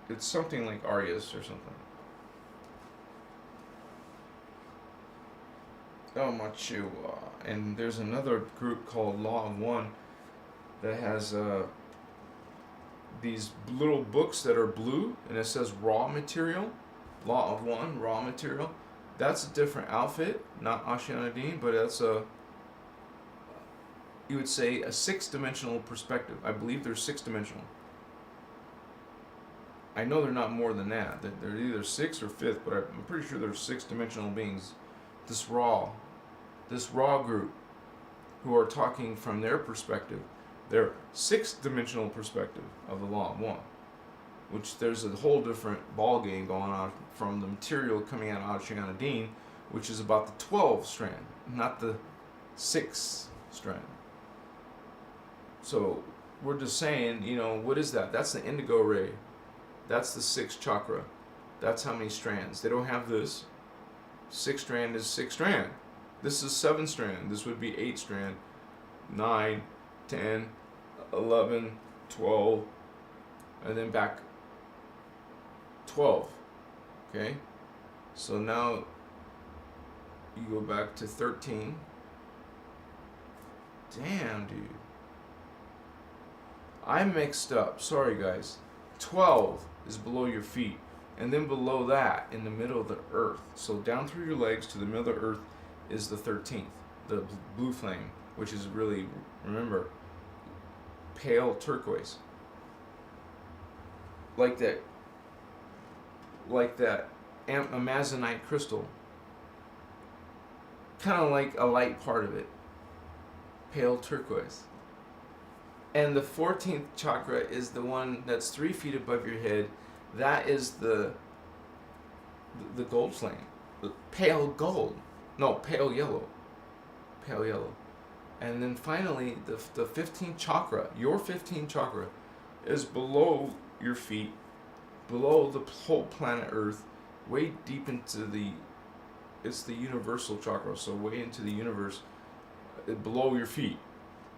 it's something like Arius or something. Oh, Machu. And there's another group called Law of One that has these little books that are blue, and it says raw material. Law of One, raw material. That's a different outfit, not Oceana Dean, but that's you would say a 6-dimensional perspective. I believe they're 6-dimensional. I know they're not more than that. They're either 6 or 5th, but I'm pretty sure they're 6-dimensional beings. This raw group who are talking from their perspective, their 6th-dimensional perspective of the Law of One, which there's a whole different ball game going on from the material coming out of Oceana Dean, which is about the 12 strand, not the 6 strand. So we're just saying, you know, what is that? That's the indigo ray. That's the 6th chakra. That's how many strands. They don't have this. 6 strand is 6 strand. This is 7 strand. This would be 8 strand. 9, 10, 11, 12, and then back 12. Okay? So now you go back to 13. Damn, dude. I mixed up. Sorry, guys. 12 is below your feet. And then below that, in the middle of the earth. So down through your legs to the middle of the earth is the 13th. The blue flame, which is really, remember, pale turquoise. Like that amazonite crystal. Kind of like a light part of it. Pale turquoise. And the 14th chakra is the one that's 3 feet above your head. That is the gold flame. The pale gold. No, pale yellow. Pale yellow. And then finally, the 15th chakra, your 15th chakra, is below your feet, below the whole planet Earth, way deep into it's the universal chakra, so way into the universe, below your feet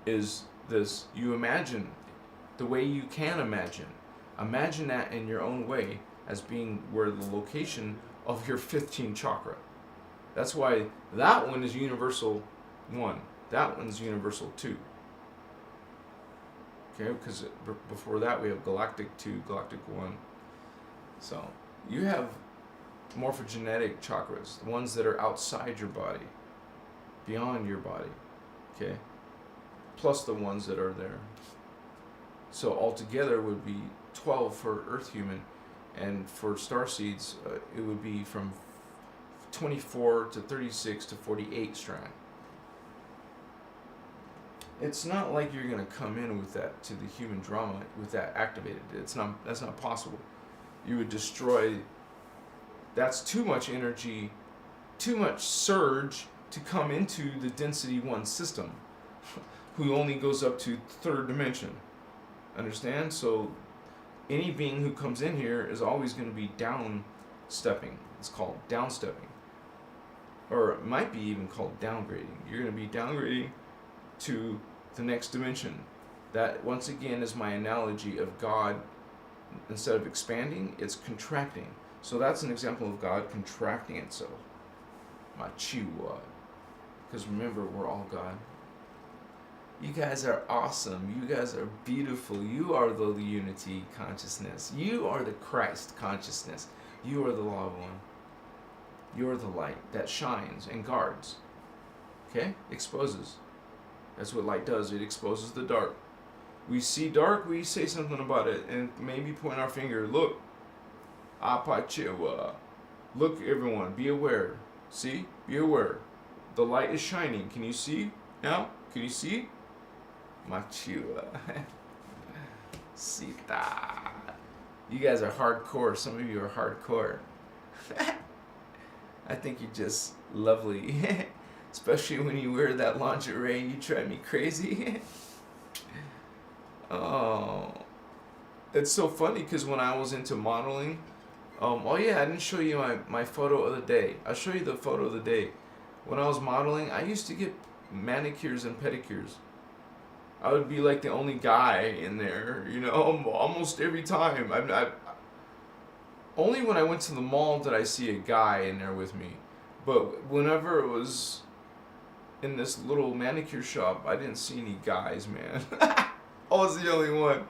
is this. You imagine the way you can imagine. Imagine that in your own way as being where the location of your 15th chakra. That's why that one is universal 1. That one's universal 2. Okay, because before that we have galactic 2, galactic 1. So you have morphogenetic chakras, the ones that are outside your body, beyond your body, okay? Plus the ones that are there. So altogether would be 12 for Earth human, and for starseeds, it would be from 24 to 36 to 48 strand. It's not like you're gonna come in with that to the human drama with that activated. That's not possible. You would destroy. That's too much energy, too much surge to come into the density 1 system, who only goes up to 3rd dimension. Understand? So any being who comes in here is always going to be down stepping. It's called down stepping, or it might be even called downgrading. You're going to be downgrading to the next dimension. That once again is my analogy of God. Instead of expanding, it's contracting. So that's an example of God contracting itself. Machiwa. Because remember, we're all God. You guys are awesome. You guys are beautiful. You are the unity consciousness. You are the Christ consciousness. You are the law of one. You are the light that shines and guards. Okay? Exposes. That's what light does. It exposes the dark. We see dark, we say something about it, and maybe point our finger. Look. Apachewa. Look, everyone. Be aware. See? Be aware. The light is shining. Can you see now? Can you see? Machiwa. Sita. You guys are hardcore. Some of you are hardcore. I think you're just lovely. Especially when you wear that lingerie. You drive me crazy. Oh. It's so funny because when I was into modeling, oh yeah, I didn't show you my photo of the day. I'll show you the photo of the day. When I was modeling, I used to get manicures and pedicures. I would be like the only guy in there, you know, almost every time. Only when I went to the mall did I see a guy in there with me. But whenever it was in this little manicure shop, I didn't see any guys, man. I was the only one.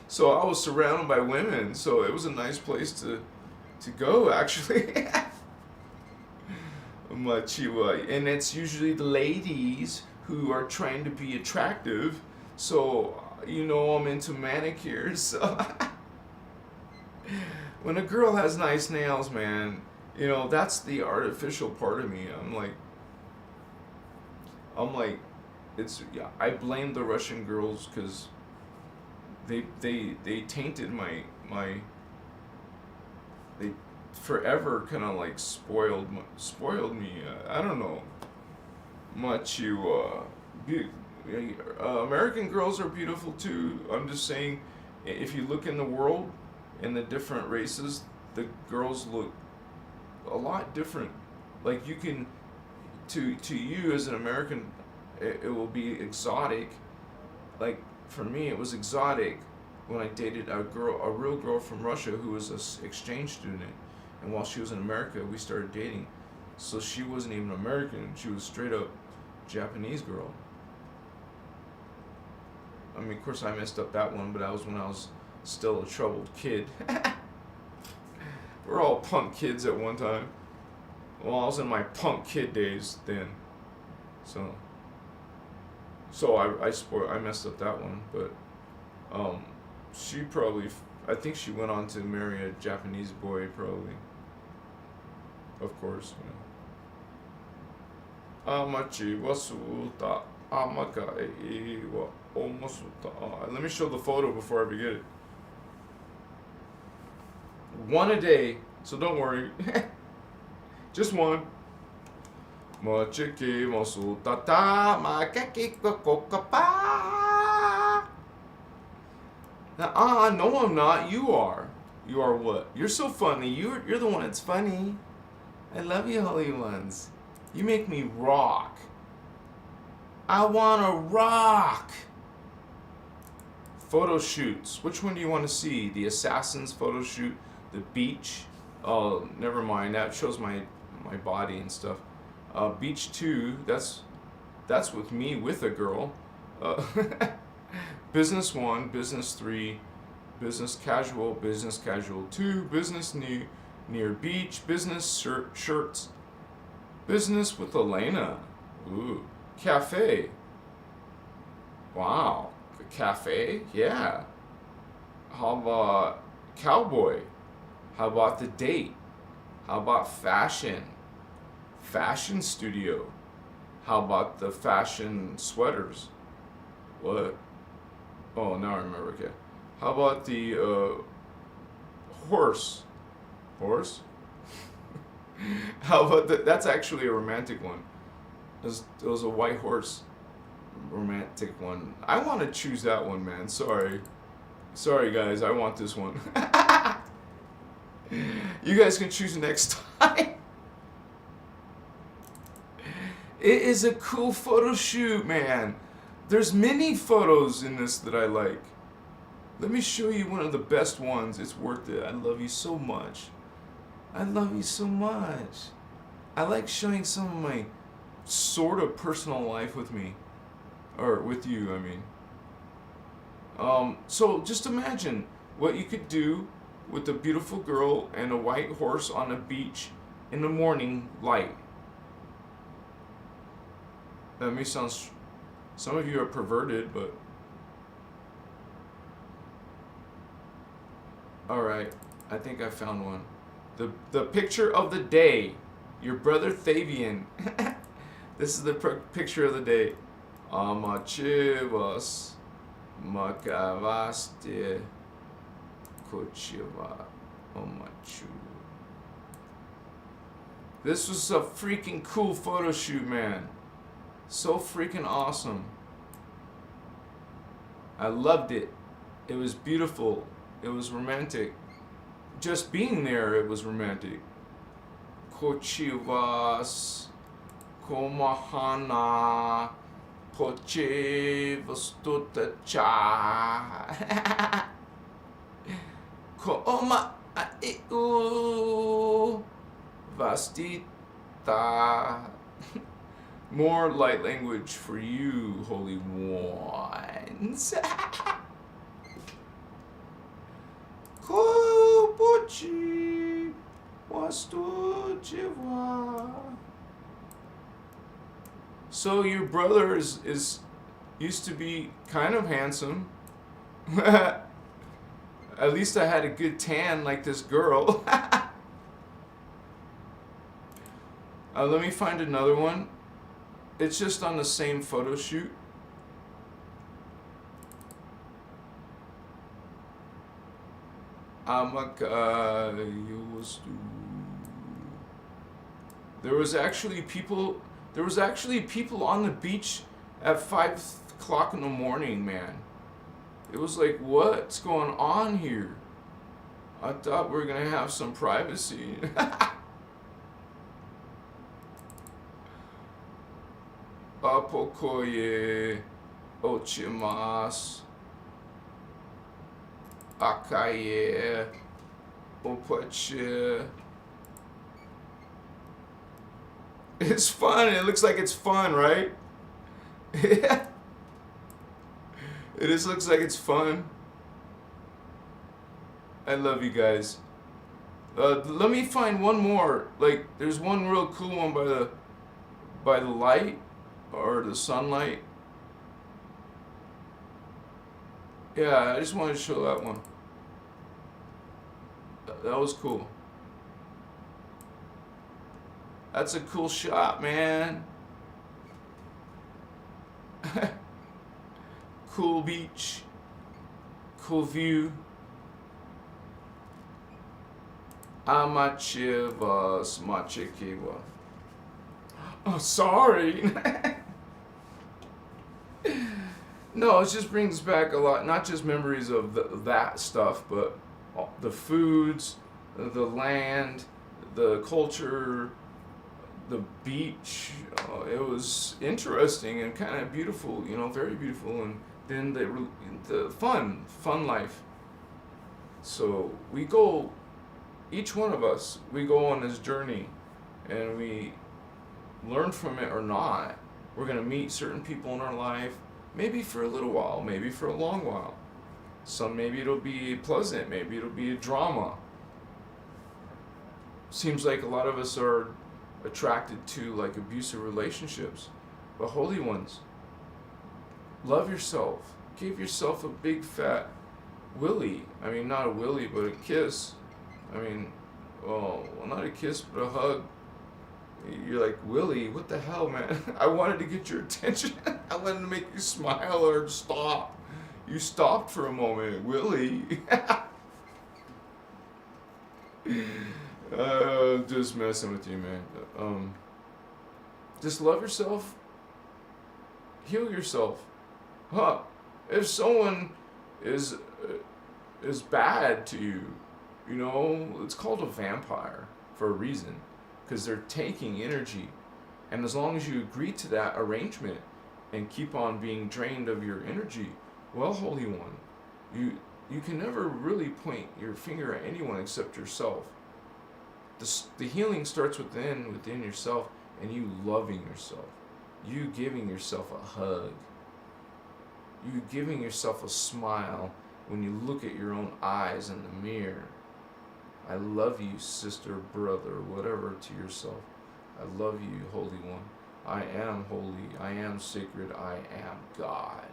So I was surrounded by women, so it was a nice place to go, actually. Machiwa. And it's usually the ladies who are trying to be attractive, so you know I'm into manicures. So when a girl has nice nails, man, you know, that's the artificial part of me. I'm like, I blame the Russian girls because they tainted my they forever kind of like spoiled me. I don't know. Much American girls are beautiful too. I'm just saying, if you look in the world, in the different races, the girls look a lot different. Like you can, to you as an American, it will be exotic. Like for me, it was exotic when I dated a real girl from Russia who was an exchange student, and while she was in America, we started dating. So she wasn't even American; she was straight up Japanese girl. I mean, of course, I messed up that one, but that was when I was still a troubled kid. We're all punk kids at one time. Well, I was in my punk kid days then. So I messed up that one, but she probably, I think she went on to marry a Japanese boy, probably. Of course, you know. Amachi wasuta amakai wa omasuta. Let me show the photo before I forget it. One a day, so don't worry. Just one. Machiki masutata makaki kokokapa. Now, no, I'm not. You are. You are what? You're so funny. You're the one that's funny. I love you, holy ones. You make me rock. I wanna rock. Photo shoots. Which one do you want to see? The assassin's photo shoot, the beach. Oh, never mind. That shows my body and stuff. Beach 2. That's with me with a girl. Uh, business 1, business 3, business casual 2, business near beach, business shirts, business with Elena. Ooh, cafe. Wow, a cafe. Yeah. How about cowboy? How about the date? How about fashion? Fashion studio. How about the fashion sweaters? What? Oh, now I remember. Okay. How about the horse? Horse? How about that's actually a romantic one. It was a white horse. Romantic one. I want to choose that one, man. Sorry. Sorry, guys. I want this one. You guys can choose next time. It is a cool photo shoot, man. There's many photos in this that I like. Let me show you one of the best ones. It's worth it. I love you so much. I love you so much. I like showing some of my sort of personal life with me. Or with you, I mean. So just imagine what you could do with a beautiful girl and a white horse on a beach in the morning light. That may sound... Some of you are perverted, but... Alright, I think I found one. The picture of the day. Your brother Thavian. This is the picture of the day. Amachivas makavaste kochiva omachu. This was a freaking cool photo shoot, man. So freaking awesome. I loved it. It was beautiful. It was romantic. Just being there, it was romantic. Kochivas komahana poche vastuta cha koma aiu vastita. More light language for you, holy ones. Kopochi wastujiva. So your brother is used to be kind of handsome. At least I had a good tan like this girl. Let me find another one. It's just on the same photo shoot. There was actually people on the beach at 5 o'clock in the morning, man. It was like, what's going on here? I thought we were gonna have some privacy. Apokoye ochimas akaye opache. It's fun. It looks like it's fun, right? It just looks like it's fun. I love you guys. Let me find one more. Like, there's one real cool one by the light or the sunlight. Yeah, I just wanted to show that one. That was cool. That's a cool shot, man. Cool beach. Cool view. Amachivas machikiwa. Oh, sorry. No, it just brings back a lot, not just memories of that stuff, but the foods, the land, the culture, the beach. It was interesting and kind of beautiful, very beautiful, and then the fun life. So we go, each one of us, we go on this journey, and we learn from it or not. We're going to meet certain people in our life, maybe for a little while, maybe for a long while. Some, maybe it'll be pleasant, maybe it'll be a drama. Seems like a lot of us are attracted to like abusive relationships. But holy ones, love yourself. Give yourself a big fat willy. I mean, not a willy, but a kiss. I mean, well, not a kiss, but a hug. You're like, Willie, what the hell, man? I wanted to get your attention. I wanted to make you smile or stop. You stopped for a moment, Willie. Just messing with you, man. Just love yourself. Heal yourself. Huh? If someone is bad to you, you know, it's called a vampire for a reason, because they're taking energy. And as long as you agree to that arrangement and keep on being drained of your energy, well, Holy One, you can never really point your finger at anyone except yourself. The healing starts within yourself, and you loving yourself. You giving yourself a hug. You giving yourself a smile when you look at your own eyes in the mirror. I love you, sister, brother, whatever, to yourself. I love you, Holy One. I am holy. I am sacred. I am God.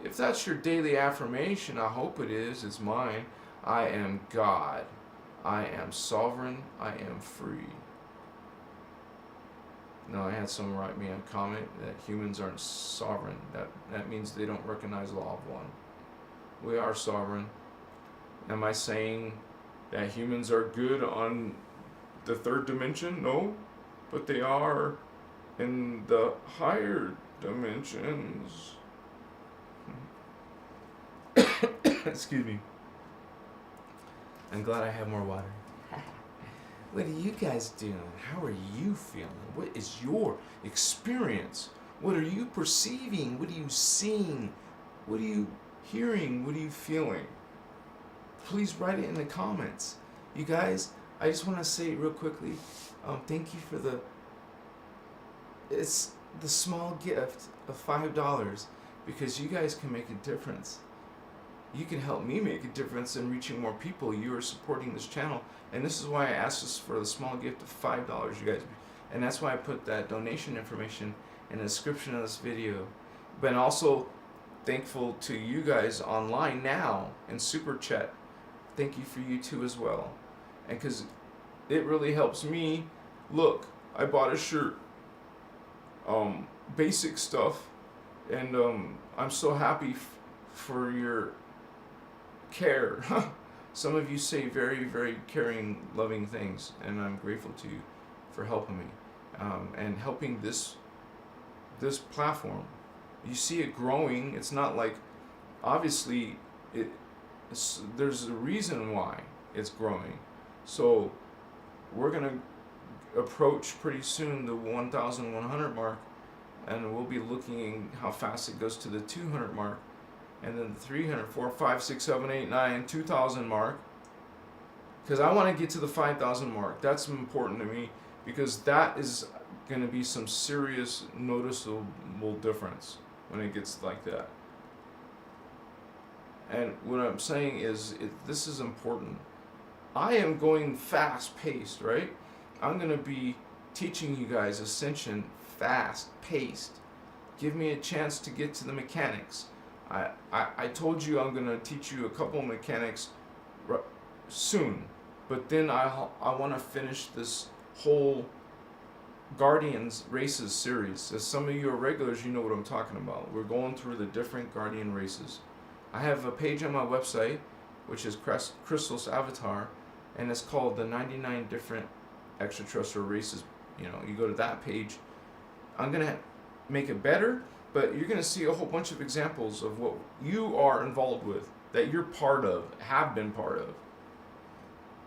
If that's your daily affirmation, I hope it is. It's mine. I am God. I am sovereign. I am free. No, I had someone write me a comment that humans aren't sovereign. That means they don't recognize law of one. We are sovereign. Am I saying that humans are good on the third dimension? No, but they are in the higher dimensions. Excuse me. I'm glad I have more water. What are you guys doing? How are you feeling? What is your experience? What are you perceiving? What are you seeing? What are you hearing? What are you feeling? Please write it in the comments. You guys, I just want to say real quickly, thank you for it's the small gift of $5, because you guys can make a difference. You can help me make a difference in reaching more people. You are supporting this channel, and this is why I asked us for the small gift of $5, you guys. And that's why I put that donation information in the description of this video. But also thankful to you guys online now in Super Chat. Thank you for you too as well. And because it really helps me. Look, I bought a shirt. Basic stuff. And I'm so happy for your care. Some of you say very, very caring, loving things, and I'm grateful to you for helping me and helping this platform. You see it growing. It's not like, obviously, there's a reason why it's growing. So we're gonna approach pretty soon the 1,100 mark, and we'll be looking how fast it goes to the 200 mark. And then the 300, 4, 5, 6, 7, 8, 9, 2,000 mark. Because I want to get to the 5,000 mark. That's important to me, because that is going to be some serious, noticeable difference when it gets like that. And what I'm saying is, this is important. I am going fast-paced, right? I'm going to be teaching you guys Ascension fast-paced. Give me a chance to get to the mechanics. I told you I'm going to teach you a couple of mechanics soon, but then I want to finish this whole Guardians Races series. As some of you are regulars, you know what I'm talking about. We're going through the different Guardian races. I have a page on my website, which is Christos Avatar, and it's called the 99 different extraterrestrial races. You know, you go to that page. I'm going to make it better, but you're going to see a whole bunch of examples of what you are involved with, that you're part of, have been part of.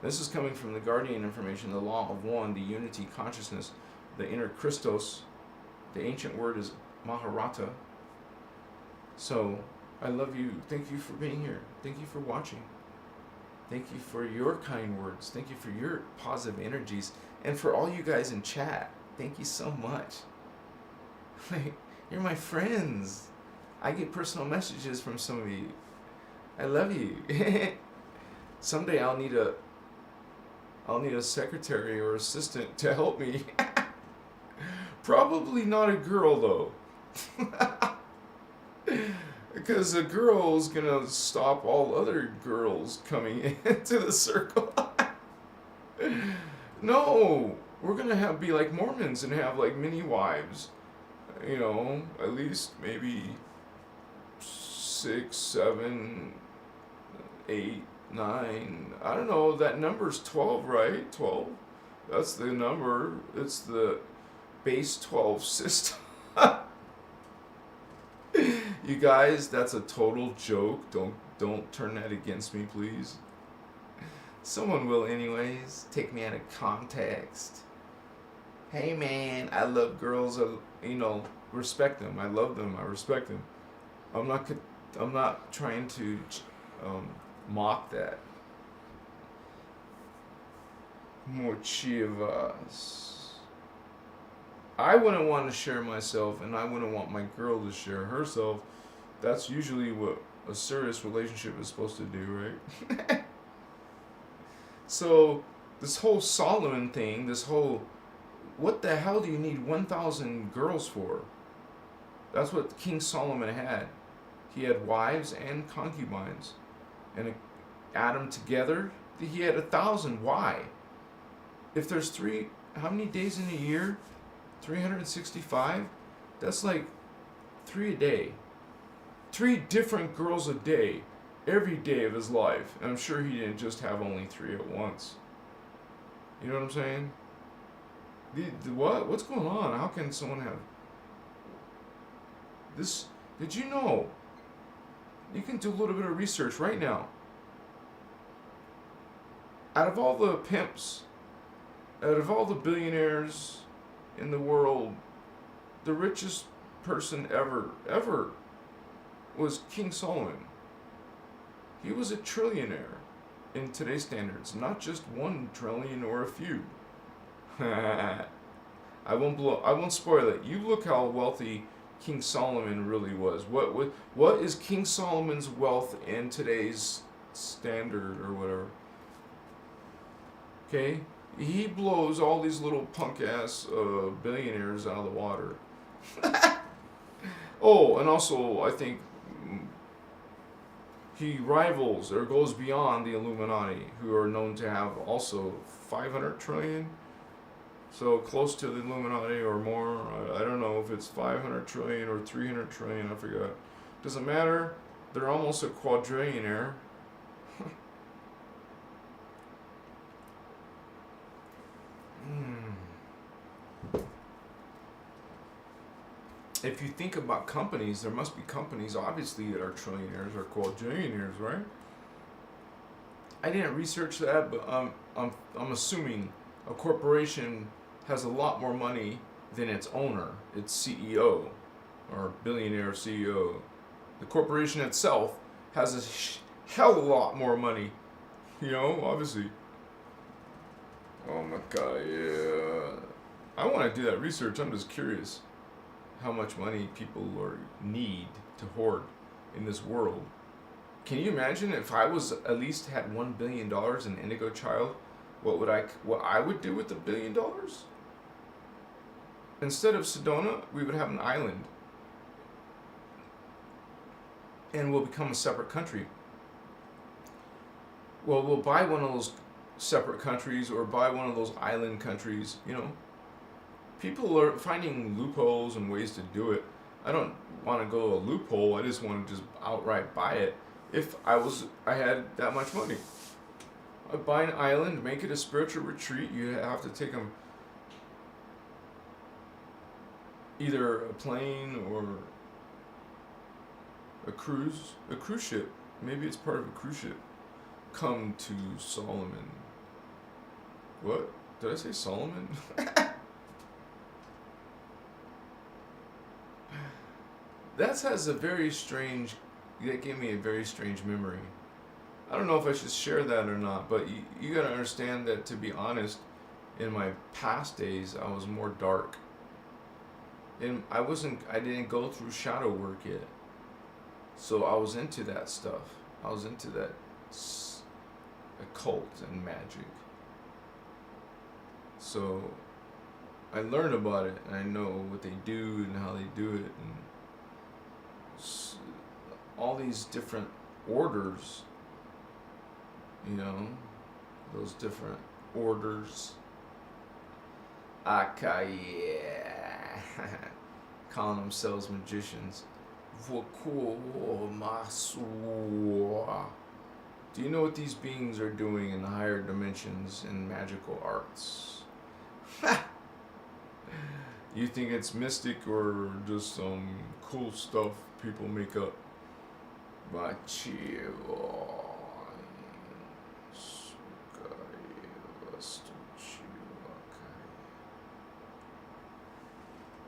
This is coming from the Guardian information, the law of one, the unity consciousness, the inner Christos. The ancient word is Maharata. So, I love you. Thank you for being here. Thank you for watching. Thank you for your kind words. Thank you for your positive energies. And for all you guys in chat, thank you so much. You're my friends. I get personal messages from some of you. I love you. Someday I'll need a secretary or assistant to help me. Probably not a girl though. Because a girl's gonna stop all other girls coming into the circle. No, we're gonna be like Mormons and have like mini wives. You know, at least maybe 6, 7, 8, 9. I don't know. That number's 12, right? 12. That's the number. It's the base 12 system. You guys, that's a total joke. Don't turn that against me, please. Someone will anyways. Take me out of context. Hey man, I love girls. Respect them. I love them. I respect them. I'm not trying to mock that. More chivas. I wouldn't want to share myself, and I wouldn't want my girl to share herself. That's usually what a serious relationship is supposed to do, right? So, this whole Solomon thing, what the hell do you need 1,000 girls for? That's what King Solomon had. He had wives and concubines. And add them together, he had 1,000. Why? If there's how many days in a year? 365? That's like 3 a day. 3 different girls a day, every day of his life. And I'm sure he didn't just have only 3 at once. You know what I'm saying? What? What's going on? How can someone have this? Did you know? You can do a little bit of research right now. Out of all the pimps, out of all the billionaires in the world, the richest person ever was King Solomon. He was a trillionaire in today's standards, not just 1 trillion or a few. I won't spoil it. You look how wealthy King Solomon really was. What is King Solomon's wealth in today's standard or whatever? Okay? He blows all these little punk ass billionaires out of the water. Oh, and also I think he rivals or goes beyond the Illuminati, who are known to have also 500 trillion. So close to the Illuminati or more. I don't know if it's 500 trillion or 300 trillion, I forgot. Doesn't matter. They're almost a quadrillionaire. If you think about companies, there must be companies obviously that are trillionaires or quadrillionaires, right? I didn't research that, but I'm assuming a corporation has a lot more money than its owner, its CEO, or billionaire CEO. The corporation itself has a hell of a lot more money, obviously. Oh my god, yeah. I want to do that research. I'm just curious how much money people need to hoard in this world. Can you imagine if I was at least had $1 billion in Indigo Child? What I would do with the $1 billion? Instead of Sedona, we would have an island, and we'll become a separate country. Well, we'll buy one of those separate countries or buy one of those island countries. People are finding loopholes and ways to do it. I don't want to go a loophole. I just want to just outright buy it. If I had that much money, I'd buy an island, make it a spiritual retreat. You have to take them either a plane or a cruise ship. Maybe it's part of a cruise ship. Come to Solomon. What? Did I say Solomon? that has a very strange. That gave me a very strange memory. I don't know if I should share that or not, but you gotta understand that, to be honest, in my past days, I was more dark. And I didn't go through shadow work yet. So I was into that stuff. I was into that occult and magic. So I learned about it, and I know what they do and how they do it, and all these different orders, those different orders. Yeah. Calling themselves magicians. Do you know what these beings are doing in the higher dimensions in magical arts? You think it's mystic or just some cool stuff people make up?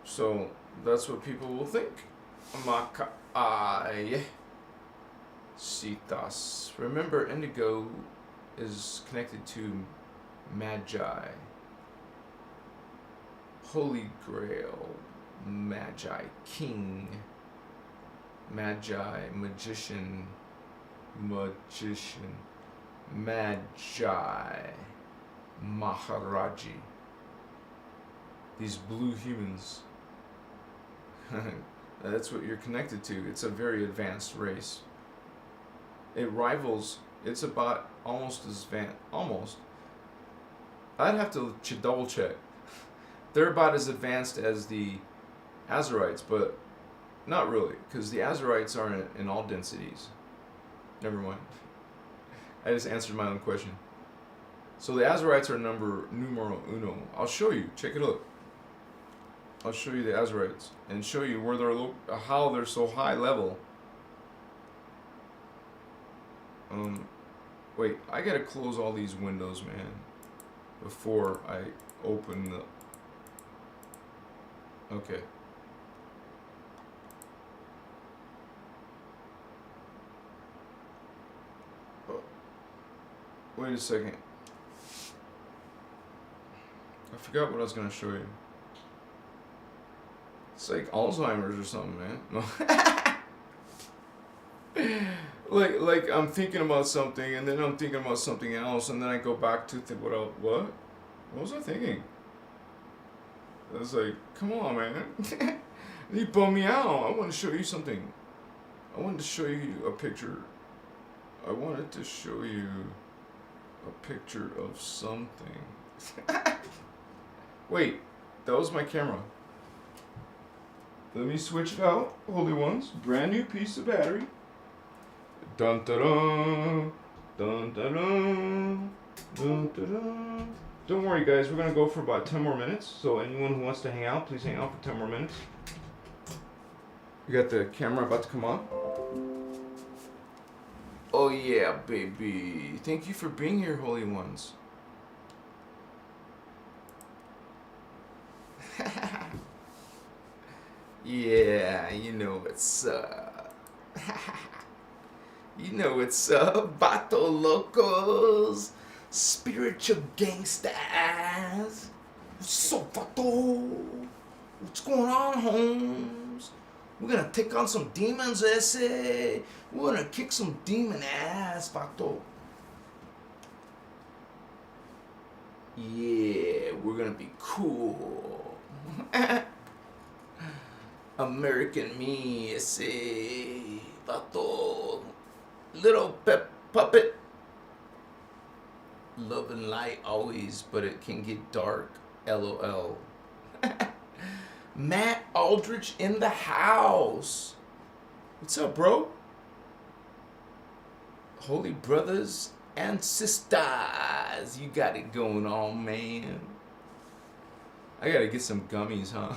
So that's what people will think. Sitas. Remember, indigo is connected to magi, Holy Grail, magi, king, magi, magician, magi, maharaji. These blue humans. That's what you're connected to. It's a very advanced race. It rivals. It's about almost as almost. I'd have to double check. They're about as advanced as the Azurites, but not really, because the Azurites are in all densities. Never mind. I just answered my own question. So the Azurites are numero uno. I'll show you. Check it out. I'll show you the Azurites and show you where how they're so high level. Wait, I gotta close all these windows, man, before I open the. Okay. Oh. Wait a second. I forgot what I was gonna show you. It's like Alzheimer's or something, man. No. like I'm thinking about something, and then I'm thinking about something else, and then I go back to what was I thinking? I was like, come on, man. You bum me out. I want to show you something. I wanted to show you a picture. I wanted to show you a picture of something. Wait, that was my camera. Let me switch it out, Holy Ones. Brand new piece of battery. Dun dun dun, dun dun dun, dun dun dun. Don't worry, guys. We're gonna go for about 10 more minutes. So anyone who wants to hang out, please hang out for 10 more minutes. You got the camera about to come on? Oh yeah, baby. Thank you for being here, Holy Ones. Yeah, you know what's up. You know what's up, Vato Locos, spiritual gangsters. What's up, Vato? What's going on, Holmes? We're gonna take on some demons, ese. We're gonna kick some demon ass, Vato. Yeah, we're gonna be cool. American me, ese vato, little puppet. Love and light always, but it can get dark. LOL. Matt Aldrich in the house. What's up, bro? Holy brothers and sisters, you got it going on, man. I gotta get some gummies, huh?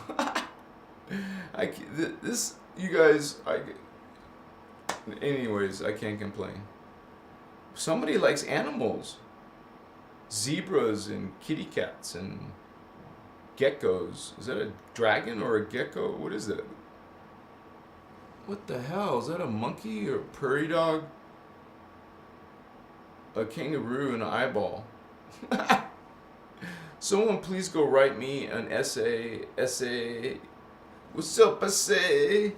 Anyways, I can't complain. Somebody likes animals. Zebras and kitty cats and geckos. Is that a dragon or a gecko? What is that? What the hell? Is that a monkey or a prairie dog? A kangaroo and an eyeball. Someone please go write me an essay. What's up, essay?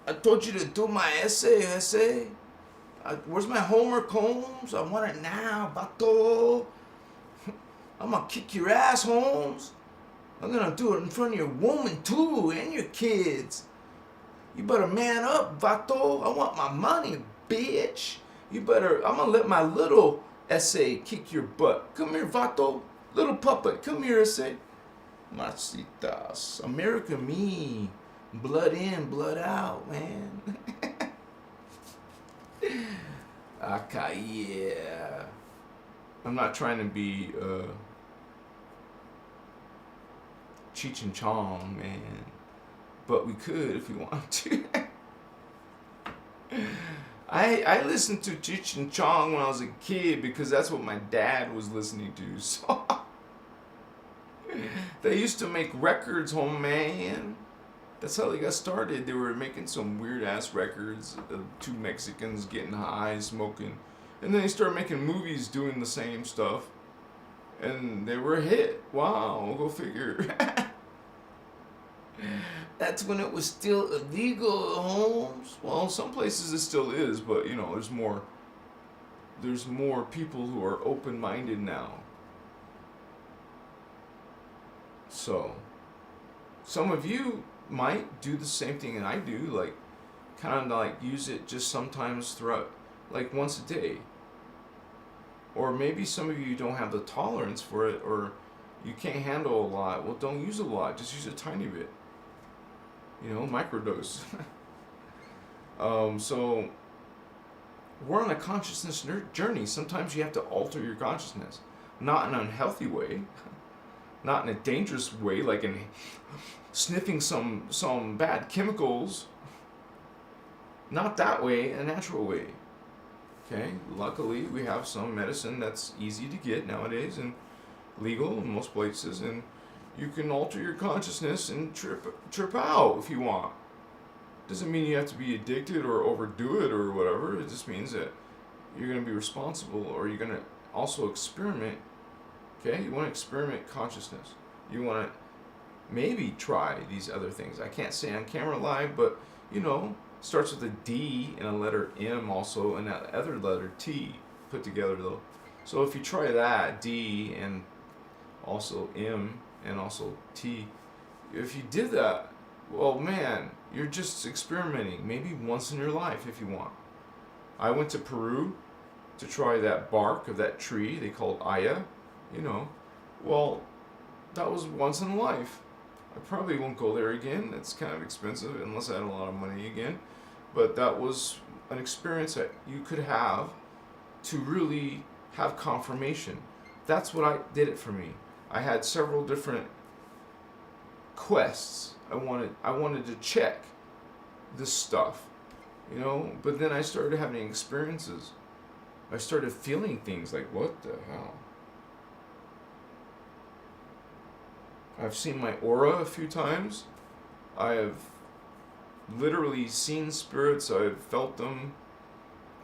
I told you to do my essay. Where's my homework, Holmes? I want it now, bato. I'm gonna kick your ass, Holmes. I'm gonna do it in front of your woman, too, and your kids. You better man up, vato. I want my money, bitch. I'm gonna let my little essay kick your butt. Come here, vato. Little puppet, come here, essay. Macitas. America me. Blood in, blood out, man. Okay, yeah. I'm not trying to be Cheech and Chong, man. But we could if we want to. I listened to Cheech and Chong when I was a kid because that's what my dad was listening to. So they used to make records, home man. That's how they got started. They were making some weird ass records of two Mexicans getting high, smoking. And then they started making movies doing the same stuff. And they were a hit. Wow, go figure. That's when it was still illegal, Holmes. Well, some places it still is, but you know, there's more people who are open-minded now. So, some of you might do the same thing that I do, like kind of like use it just sometimes throughout, like once a day. Or maybe some of you don't have the tolerance for it, or you can't handle a lot. Well, don't use a lot. Just use a tiny bit. You know, microdose. So we're on a consciousness journey. Sometimes you have to alter your consciousness, not in an unhealthy way, not in a dangerous way, like in sniffing some bad chemicals. Not that way, a natural way. Okay, luckily we have some medicine that's easy to get nowadays and legal in most places, and you can alter your consciousness and trip out if you want. Doesn't mean you have to be addicted or overdo it or whatever. It just means that you're going to be responsible, or you're going to also experiment. Okay, you want to experiment consciousness. You want to maybe try these other things. I can't say on camera live, but you know, starts with a D and a letter M also, and that other letter T put together though. So if you try that, D and also M and also T, if you did that, well man, you're just experimenting, maybe once in your life if you want. I went to Peru to try that bark of that tree they called Aya, you know. Well, that was once in a life. I probably won't go there again. It's kind of expensive unless I had a lot of money again. But that was an experience that you could have to really have confirmation. That's what did it for me. I had several different quests. I wanted to check this stuff, you know, but then I started having experiences. I started feeling things like, what the hell? I've seen my aura a few times. I have literally seen spirits. I've felt them.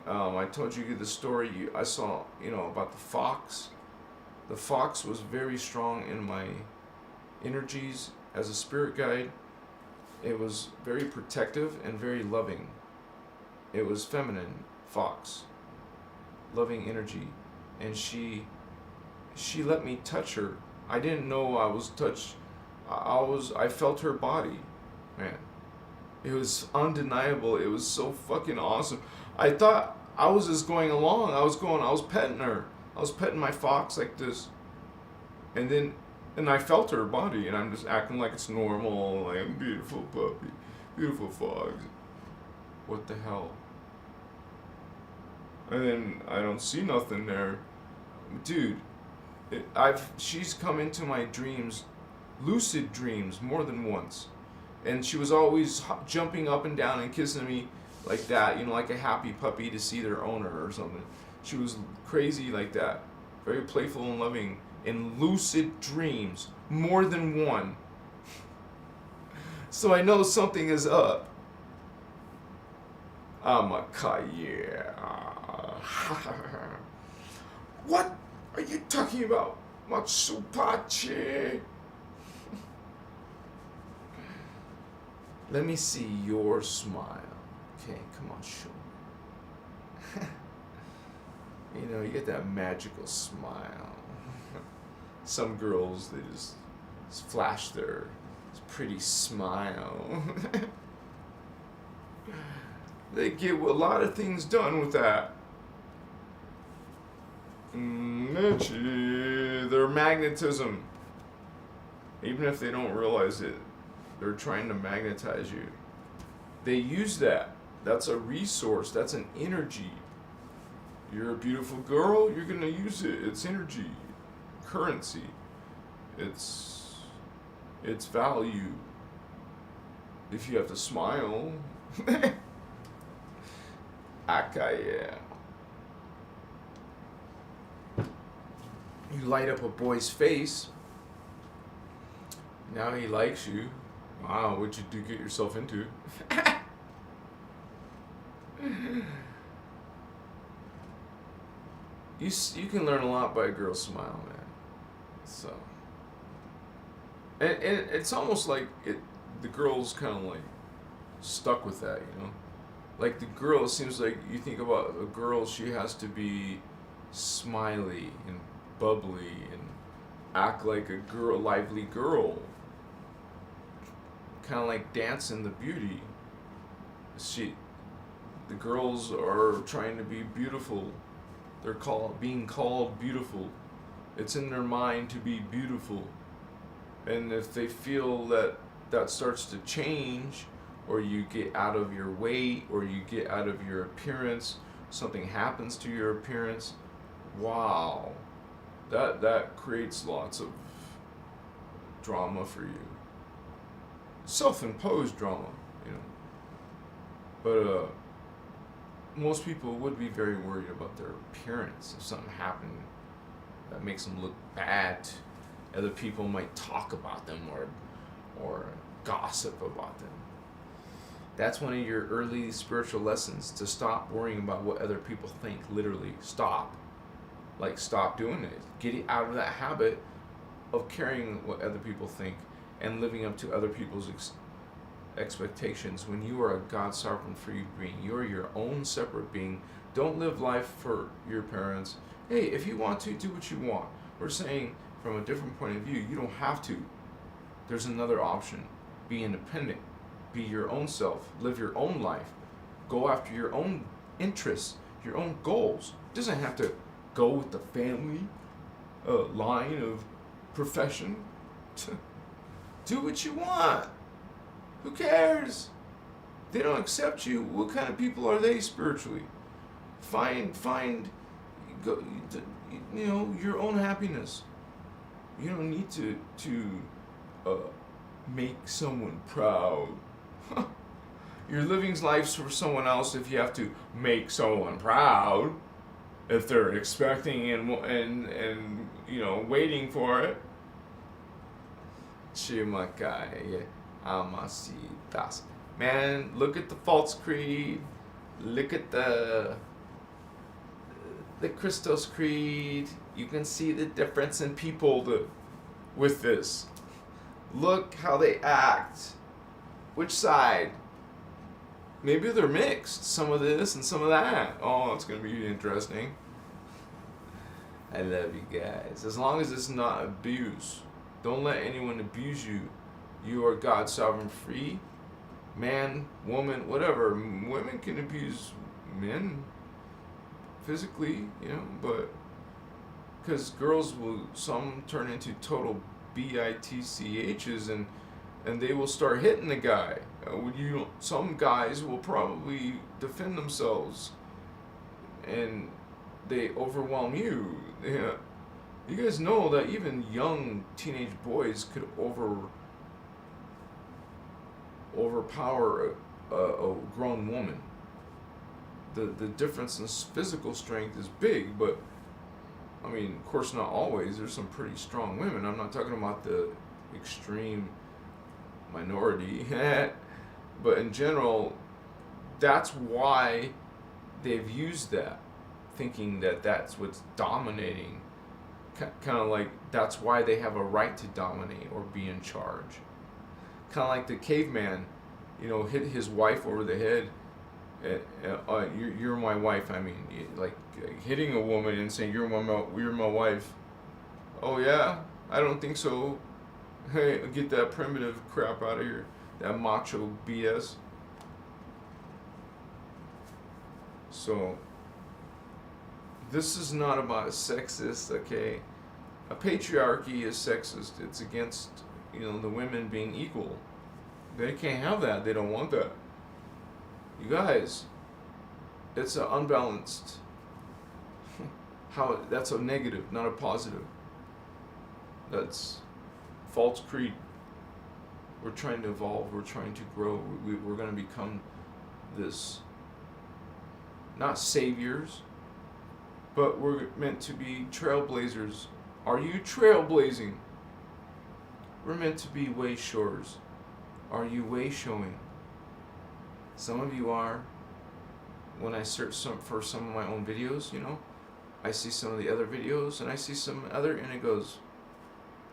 I told you the story I saw, you know, about the fox. The fox was very strong in my energies as a spirit guide. It was very protective and very loving. It was feminine, fox, loving energy, and she let me touch her. I didn't know I was touched. I felt her body, man. It was undeniable. It was so fucking awesome. I thought I was just going along. I was petting her. I was petting my fox like this. And I felt her body, and I'm just acting like it's normal, like, beautiful puppy, beautiful fox. What the hell? And then I don't see nothing there. Dude, she's come into my dreams, lucid dreams, more than once. And she was always jumping up and down and kissing me like that, you know, like a happy puppy to see their owner or something. She was crazy like that, very playful and loving in lucid dreams, more than one. So I know something is up. I'm a yeah. What are you talking about, Matsupachi? Let me see your smile. Okay, come on, show me. You know, you get that magical smile. Some girls, they just flash their pretty smile. They get a lot of things done with that. Their magnetism. Even if they don't realize it, they're trying to magnetize you. They use that. That's a resource. That's an energy. You're a beautiful girl, you're going to use it. It's energy, currency. It's value. If you have to smile. Akaya. You light up a boy's face. Now he likes you. Wow, what'd you do get yourself into? You can learn a lot by a girl's smile, man. So, and it's almost like the girl's kind of like stuck with that, you know. Like the girl, it seems like you think about a girl, she has to be smiley and bubbly and act like a girl, lively girl. Kind of like dancing the beauty. The girls are trying to be beautiful. They're being called beautiful. It's in their mind to be beautiful. And if they feel that starts to change, or you get out of your weight, or you get out of your appearance, something happens to your appearance, wow, that creates lots of drama for you. Self-imposed drama, you know. But most people would be very worried about their appearance. If something happened that makes them look bad, other people might talk about them or gossip about them. That's one of your early spiritual lessons, to stop worrying about what other people think. Literally, stop. Like, stop doing it. Get out of that habit of caring what other people think and living up to other people's expectations. When you are a God sovereign free being, you're your own separate being. Don't live life for your parents. Hey, if you want to, do what you want. We're saying from a different point of view, you don't have to. There's another option. Be independent. Be your own self. Live your own life. Go after your own interests, your own goals. It doesn't have to go with the family line of profession. Do what you want. Who cares? They don't accept you. What kind of people are they spiritually? Find, go, you know, your own happiness. You don't need to make someone proud. You're living life for someone else if you have to make someone proud. If they're expecting and you know, waiting for it. Shimakai Amasitas. Man, look at the false creed. Look at the Christos creed. You can see the difference in people with this. Look how they act. Which side? Maybe they're mixed. Some of this and some of that. Oh, it's going to be interesting. I love you guys. As long as it's not abuse. Don't let anyone abuse you. You are God sovereign free. Man, woman, whatever. Women can abuse men physically, you know, but because girls will, some turn into total bitchs and they will start hitting the guy. Some guys will probably defend themselves and they overwhelm you. Yeah. You guys know that even young teenage boys could overpower a grown woman. The difference in physical strength is big, but I mean, of course, not always. There's some pretty strong women. I'm not talking about the extreme minority, but in general, that's why they've used that, thinking that that's what's dominating. Kind of like that's why they have a right to dominate or be in charge. Kind of like the caveman, hit his wife over the head. You're my wife. I mean, like hitting a woman and saying you're my wife. Oh yeah, I don't think so. Hey, get that primitive crap out of here. That macho BS. So, this is not about sexist, okay? A patriarchy is sexist. It's against, the women being equal. They can't have that. They don't want that. You guys, it's an unbalanced. That's a negative, not a positive. That's false creed. We're trying to evolve. We're trying to grow. We're going to become this, not saviors, but we're meant to be trailblazers. Are you trailblazing? We're meant to be way showers. Are you way showing? Some of you are. When I search for some of my own videos, I see some of the other videos and I see some other, and it goes,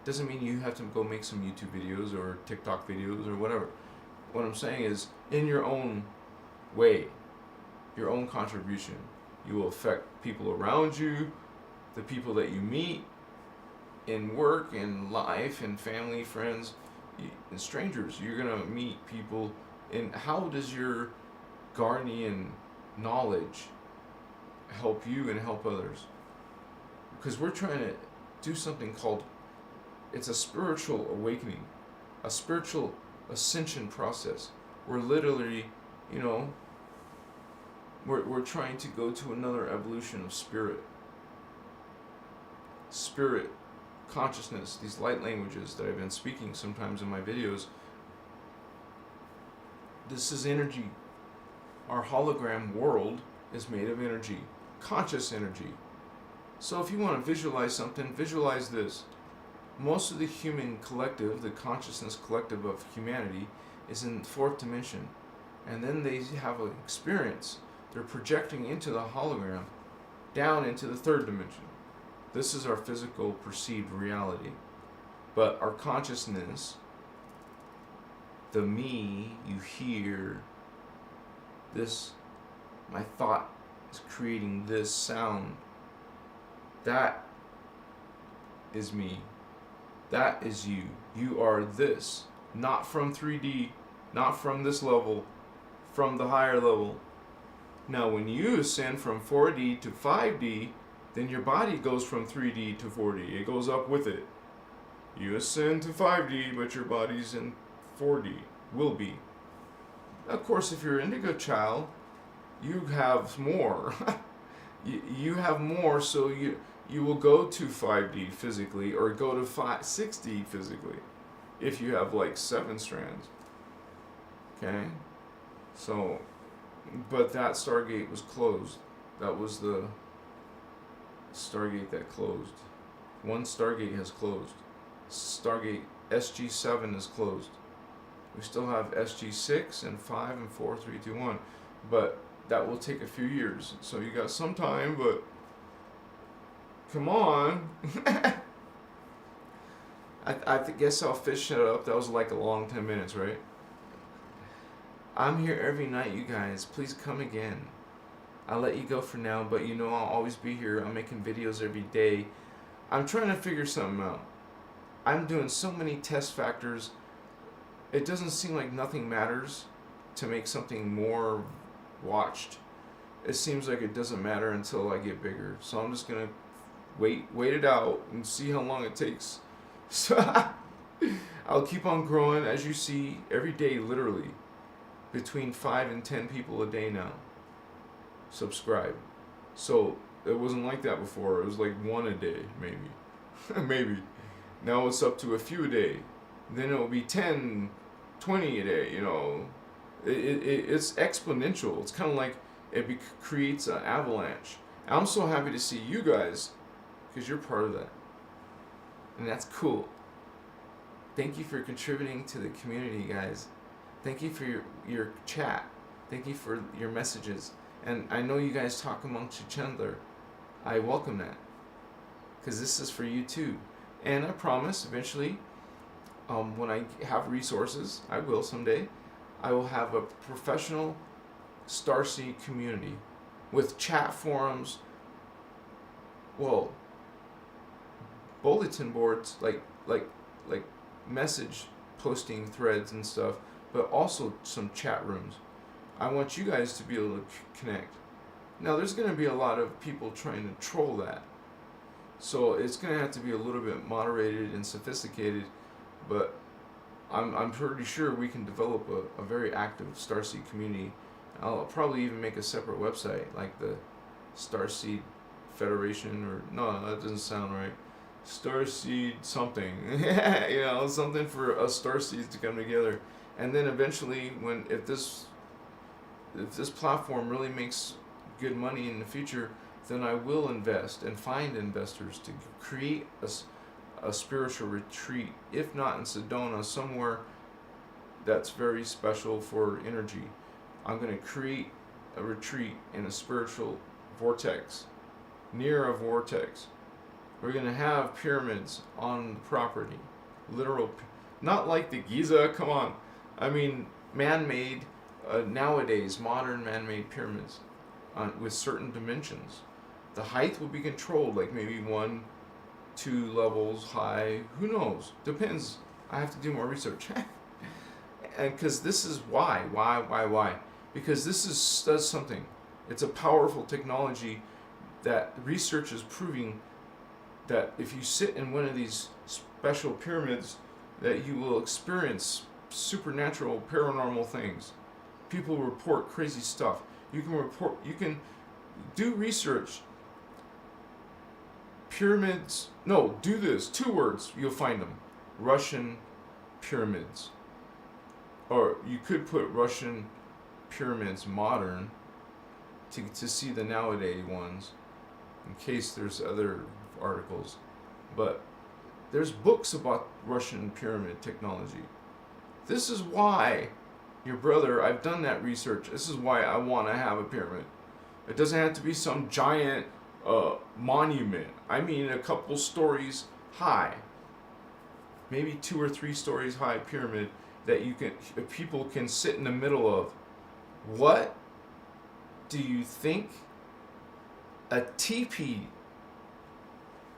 doesn't mean you have to go make some YouTube videos or TikTok videos or whatever. What I'm saying is, in your own way, your own contribution, you will affect people around you, the people that you meet in work, in life, in family, friends, and strangers. You're going to meet people. And how does your guardian knowledge help you and help others? Because we're trying to do something called, it's a spiritual awakening, a spiritual ascension process. We're literally, we're trying to go to another evolution of spirit, consciousness, these light languages that I've been speaking sometimes in my videos. This is energy. Our hologram world is made of energy, conscious energy. So if you want to visualize something, visualize this. Most of the human collective, the consciousness collective of humanity, is in the fourth dimension. And then they have an experience. They're projecting into the hologram, down into the third dimension. This is our physical perceived reality. But our consciousness, the me, you hear this, my thought is creating this sound. That is me. That is you. You are this. Not from 3D, not from this level, from the higher level. Now, when you ascend from 4D to 5D, then your body goes from 3D to 4D. It goes up with it. You ascend to 5D, but your body's in 4D. Will be. Of course, if you're an indigo child, you have more. you have more, so you will go to 5D physically, or go to 6D physically, if you have like 7 strands. Okay? So, but that Stargate was closed. That was the Stargate that closed. One Stargate has closed. Stargate SG7 is closed. We still have SG6 and 5 and 4, 3, 2, 1. But that will take a few years. So you got some time, but come on. I guess I'll fish it up. That was like a long 10 minutes, right? I'm here every night, you guys. Please come again. I'll let you go for now, but I'll always be here. I'm making videos every day. I'm trying to figure something out. I'm doing so many test factors. It doesn't seem like nothing matters to make something more watched. It seems like it doesn't matter until I get bigger. So I'm just going to wait it out and see how long it takes. So I'll keep on growing, as you see, every day, literally. Between 5 and 10 people a day now subscribe. So it wasn't like that before. It was like 1 a day, maybe. Maybe. Now it's up to a few a day. Then it will be 10, 20 a day, It's exponential. It's kind of like it creates an avalanche. I'm so happy to see you guys, because you're part of that. And that's cool. Thank you for contributing to the community, guys. Thank you for your chat. Thank you for your messages. And I know you guys talk amongst each other. I welcome that. Because this is for you too. And I promise eventually, when I have resources, I will someday, I will have a professional Starseed community with chat forums, well, bulletin boards, like message posting threads and stuff, but also some chat rooms. I want you guys to be able to connect. Now, there's going to be a lot of people trying to troll that. So it's going to have to be a little bit moderated and sophisticated, but I'm pretty sure we can develop a very active Starseed community. I'll probably even make a separate website, like the Starseed Federation, or no, that doesn't sound right. Starseed something, something for us Starseeds to come together, and then eventually, if this platform really makes good money in the future, then I will invest and find investors to create a spiritual retreat, if not in Sedona, somewhere that's very special for energy. I'm going to create a retreat in a spiritual vortex, near a vortex. We're going to have pyramids on the property, literal, not like the Giza, come on. I mean, man-made, nowadays, modern man-made pyramids with certain dimensions. The height will be controlled, like maybe 1, 2 levels high. Who knows? Depends. I have to do more research. And because this is why? Because does something. It's a powerful technology that research is proving that if you sit in one of these special pyramids, that you will experience supernatural, paranormal things. People report crazy stuff. You can do research. Pyramids, no, do this, 2 words, you'll find them. Russian pyramids. Or you could put Russian pyramids modern to see the nowadays ones, in case there's other articles. But there's books about Russian pyramid technology. This is why, your brother, I've done that research. This is why I want to have a pyramid. It doesn't have to be some giant monument. I mean, a couple stories high, maybe 2 or 3 stories high pyramid that people can sit in the middle of. What do you think a teepee?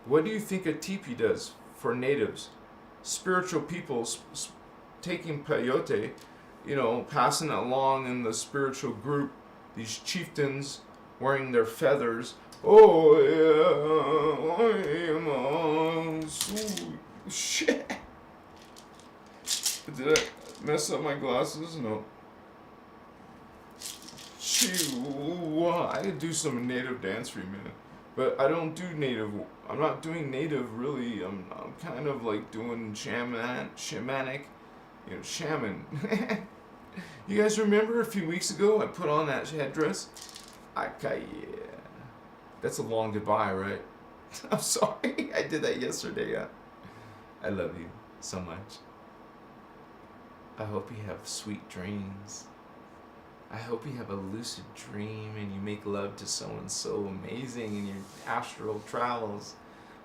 What do you think a teepee does for natives, spiritual people, taking peyote, passing it along in the spiritual group? These chieftains wearing their feathers. Oh yeah, shit. Did I mess up my glasses? No. I could do some native dance for you, man. But I don't do native. I'm not doing native really. I'm kind of like doing shamanic, shaman. You guys remember a few weeks ago I put on that headdress? Yeah. That's a long goodbye, right? I'm sorry. I did that yesterday. Yeah. I love you so much. I hope you have sweet dreams. I hope you have a lucid dream and you make love to someone so amazing in your astral travels.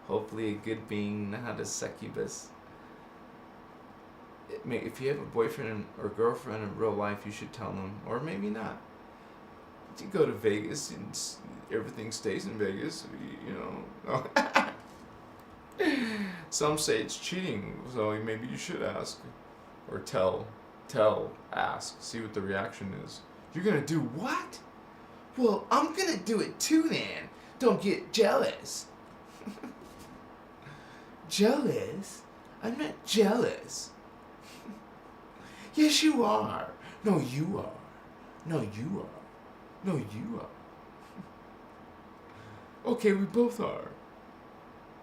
Hopefully a good being, not a succubus. If you have a boyfriend or girlfriend in real life, you should tell them, or maybe not. You go to Vegas and everything stays in Vegas, Some say it's cheating, so maybe you should ask, or ask, see what the reaction is. You're gonna do what? Well, I'm gonna do it too then. Don't get jealous. Jealous? I'm not jealous. Yes, you are. No, you are. No, you are. No, you are. Okay, we both are.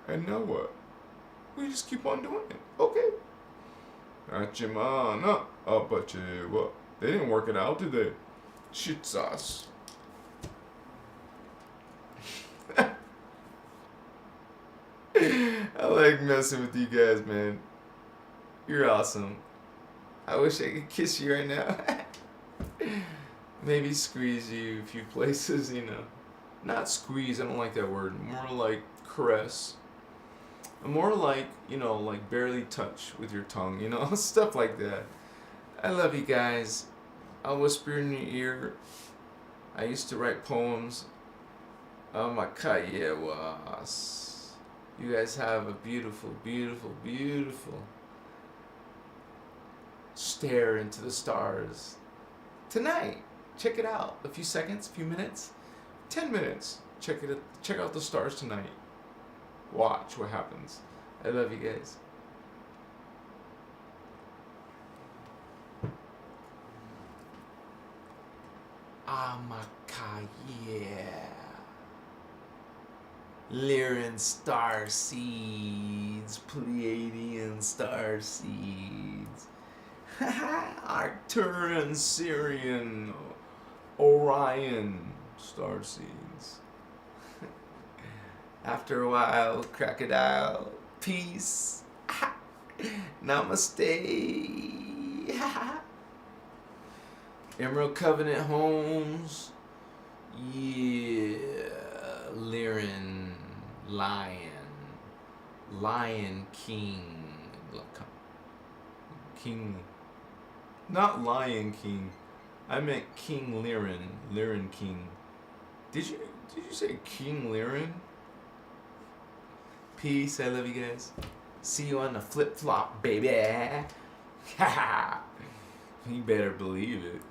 And now what? We just keep on doing it. Okay. Achimana. What? They didn't work it out, did they? Shit sauce. I like messing with you guys, man. You're awesome. I wish I could kiss you right now. Maybe squeeze you a few places, Not squeeze, I don't like that word. More like caress. More like, like barely touch with your tongue, stuff like that. I love you guys. I'll whisper in your ear. I used to write poems. Oh my was. You guys have a beautiful, beautiful, beautiful stare into the stars tonight. Check it out. A few seconds, a few minutes, 10 minutes. Check out the stars tonight. Watch what happens. I love you guys. Yeah. Lyran Starseeds. Pleiadian Starseeds. Arcturian Syrian Orion Starseeds. After a while, crocodile. Peace. Namaste. Emerald Covenant Homes. Yeah. Lyran. Lion King. King. Not Lion King. I meant King Lyran. Lyran King. Did you say King Lyran? Peace. I love you guys. See you on the flip flop, baby. You better believe it.